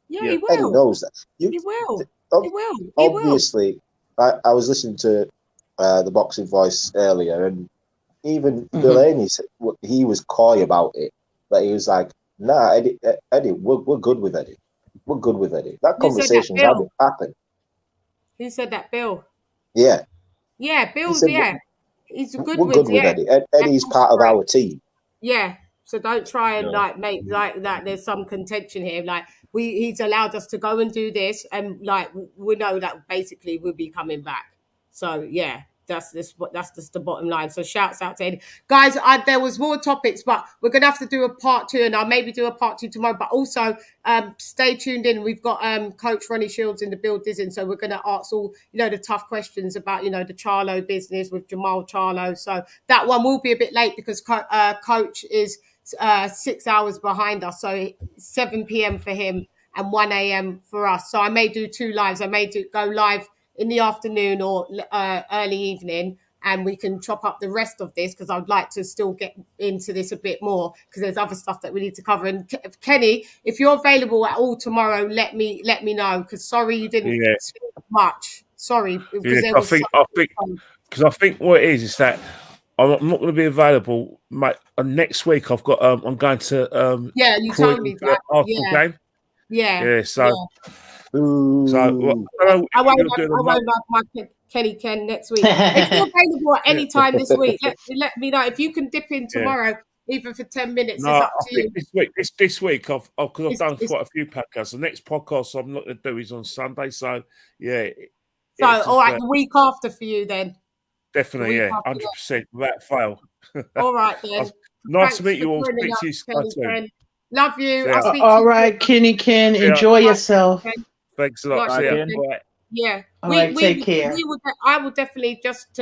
S1: Yeah, he will.
S9: Eddie knows that.
S1: He will.
S9: Obviously, I was listening to the Boxing Voice earlier, and even Bill Haney said he was coy about it, but he was like, "Nah, Eddie, we're good with Eddie. We're good with Eddie." That conversation's happened.
S1: Who said that, Bill?
S9: Yeah.
S1: Yeah, Bill. He's good with
S9: Eddie. Eddie's part of our team.
S1: Yeah. So don't try and make like that. There's some contention here. Like he's allowed us to go and do this, and like we know that basically we'll be coming back. So yeah, that's just the bottom line. So shouts out to Eddie. Guys, there was more topics, but we're gonna have to do a part 2, and I'll maybe do a part 2 tomorrow. But also stay tuned in. We've got Coach Ronnie Shields in the building, so we're gonna ask all the tough questions about the Charlo business with Jamal Charlo. So that one will be a bit late because Coach is 6 hours behind us, so 7 p.m. for him and 1 a.m. for us. So I may do 2 lives. I may go live in the afternoon or early evening, and we can chop up the rest of this because I'd like to still get into this a bit more because there's other stuff that we need to cover. And Kenny, if you're available at all tomorrow, let me know because sorry you didn't speak much. Sorry, because
S2: I think what it is that I'm not going to be available, mate. Next week I've got I'm going to
S1: you told me that
S2: game.
S1: Yeah.
S2: So.
S1: I won't have my Kenny Ken next week. If you're available at any time this week, let me know. If you can dip in tomorrow, even for 10 minutes, it's up to you.
S2: This week, because I've done quite a few podcasts. The next podcast I'm not going to do is on Sunday. So, yeah.
S1: So, all right, the week after for you then.
S2: Definitely, 100%, without fail.
S1: All right, then.
S2: Nice to meet you all. Speak to you soon.
S1: Love you.
S3: All right, Kenny Ken, enjoy yourself.
S2: Thanks a lot.
S1: Yeah.
S3: All right, take care.
S1: I will definitely just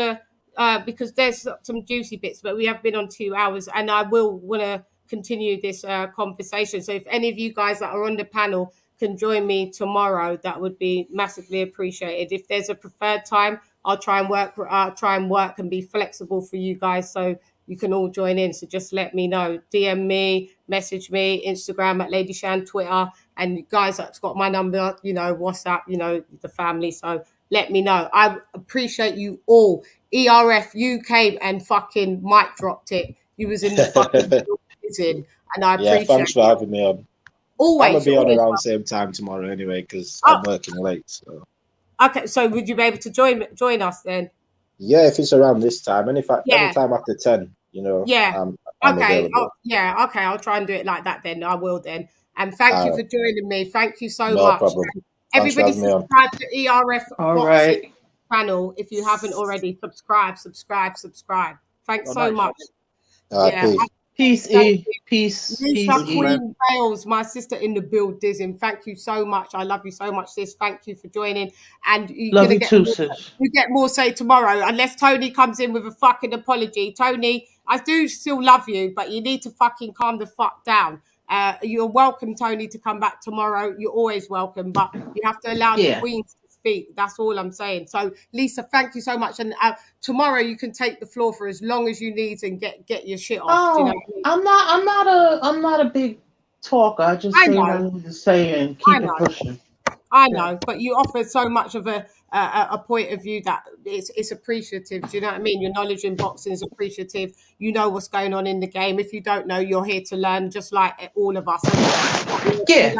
S1: because there's some juicy bits, but we have been on 2 hours, and I will want to continue this conversation. So if any of you guys that are on the panel can join me tomorrow, that would be massively appreciated. If there's a preferred time, I'll try and work and be flexible for you guys so you can all join in. So just let me know. DM me, message me, Instagram at LadyChann, Twitter. And guys that's got my number, WhatsApp, the family. So let me know. I appreciate you all. ERF, you came and fucking mic dropped it. You was in the fucking building, and I appreciate it.
S9: Thanks for having me on.
S1: Always.
S9: I'm going to be on around the same time tomorrow anyway because I'm working late. So.
S1: Okay, so would you be able to join us then?
S9: Yeah, if it's around this time. And anytime after 10,
S1: Yeah.
S9: I'm
S1: okay.
S9: available.
S1: Okay. I'll try and do it like that then. I will then. And thank you for joining me. Thank you so
S9: no
S1: much.
S9: Problem.
S1: Everybody subscribe to ERF
S3: Boxing
S1: channel if you haven't already. Subscribe. Thanks so much.
S3: Peace.
S1: Lisa Queen Bales, my sister in the building. Thank you so much. I love you so much, sis. Thank you for joining. And
S3: love you too, sis.
S1: You get more say tomorrow, unless Tony comes in with a fucking apology. Tony, I do still love you, but you need to fucking calm the fuck down. You're welcome, Tony, to come back tomorrow. You're always welcome, but you have to allow the queens to speak. That's all I'm saying. So, Lisa, thank you so much. And tomorrow you can take the floor for as long as you need and get your shit off.
S3: Oh, do you know what I mean? I'm not a big talker. I just say what I need to say and keep it pushing.
S1: I know, but you offer so much of a point of view that it's appreciative. Do you know what I mean? Your knowledge in boxing is appreciative. You know what's going on in the game. If you don't know, you're here to learn, just like all of us.
S3: Yeah.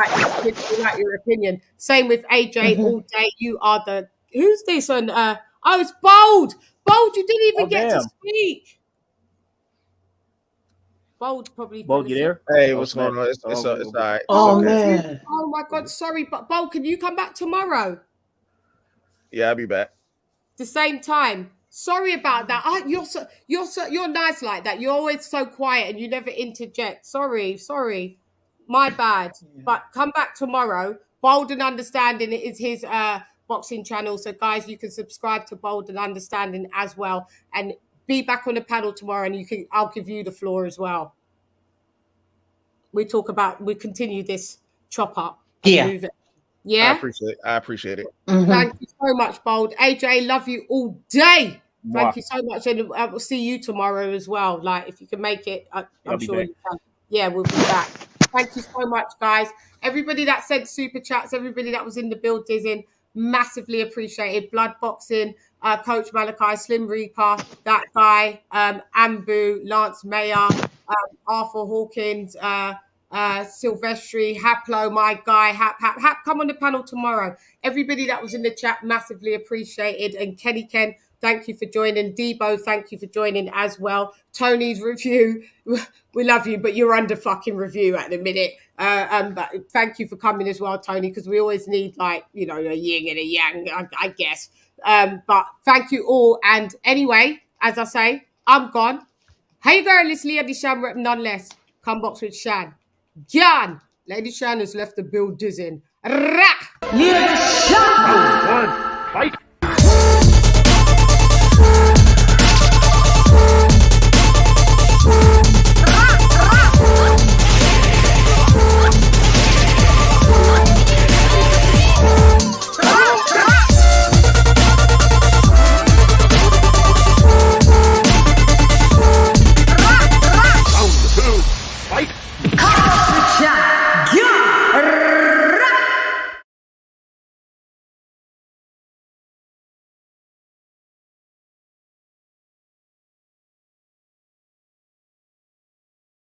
S1: You like your opinion. Same with AJ all day. You are the... Who's this? And it's Bold. Bold, you didn't even get to speak. Bold probably.
S7: Bold, you there?
S10: Hey, what's going on? It's all right.
S3: Oh man.
S1: Oh my God, sorry, but Bold, can you come back tomorrow?
S10: Yeah, I'll be back.
S1: The same time. Sorry about that. You're nice like that. You're always so quiet and you never interject. Sorry. My bad. But come back tomorrow. Bold and Understanding is his boxing channel. So guys, you can subscribe to Bold and Understanding as well. And be back on the panel tomorrow and I'll give you the floor as well. We continue this chop up.
S3: Yeah.
S1: Move it. Yeah.
S10: I appreciate it.
S3: Mm-hmm.
S1: Thank you so much, Bold. AJ, love you all day. Thank you so much. And I will see you tomorrow as well. Like, if you can make it, I'm sure you can. Yeah, we'll be back. Thank you so much, guys. Everybody that sent super chats, everybody that was in the building, massively appreciated. Blood Boxing, Coach Malachi, Slim Reaper, that guy, Ambu, Lance Mayer, Arthur Hawkins, Silvestri, Haplo, my guy, Hap, come on the panel tomorrow. Everybody that was in the chat, massively appreciated. And Kenny Ken, thank you for joining. Debo, thank you for joining as well. Tony's review, we love you, but you're under fucking review at the minute. But thank you for coming as well, Tony, because we always need, like, you know, a yin and a yang, I guess. But thank you all. And anyway, as I say, I'm gone. Hey girl, it's LadyChann rep nonetheless. Come box with Shan. John, LadyChann has left the building. LadyChann!
S2: Fight!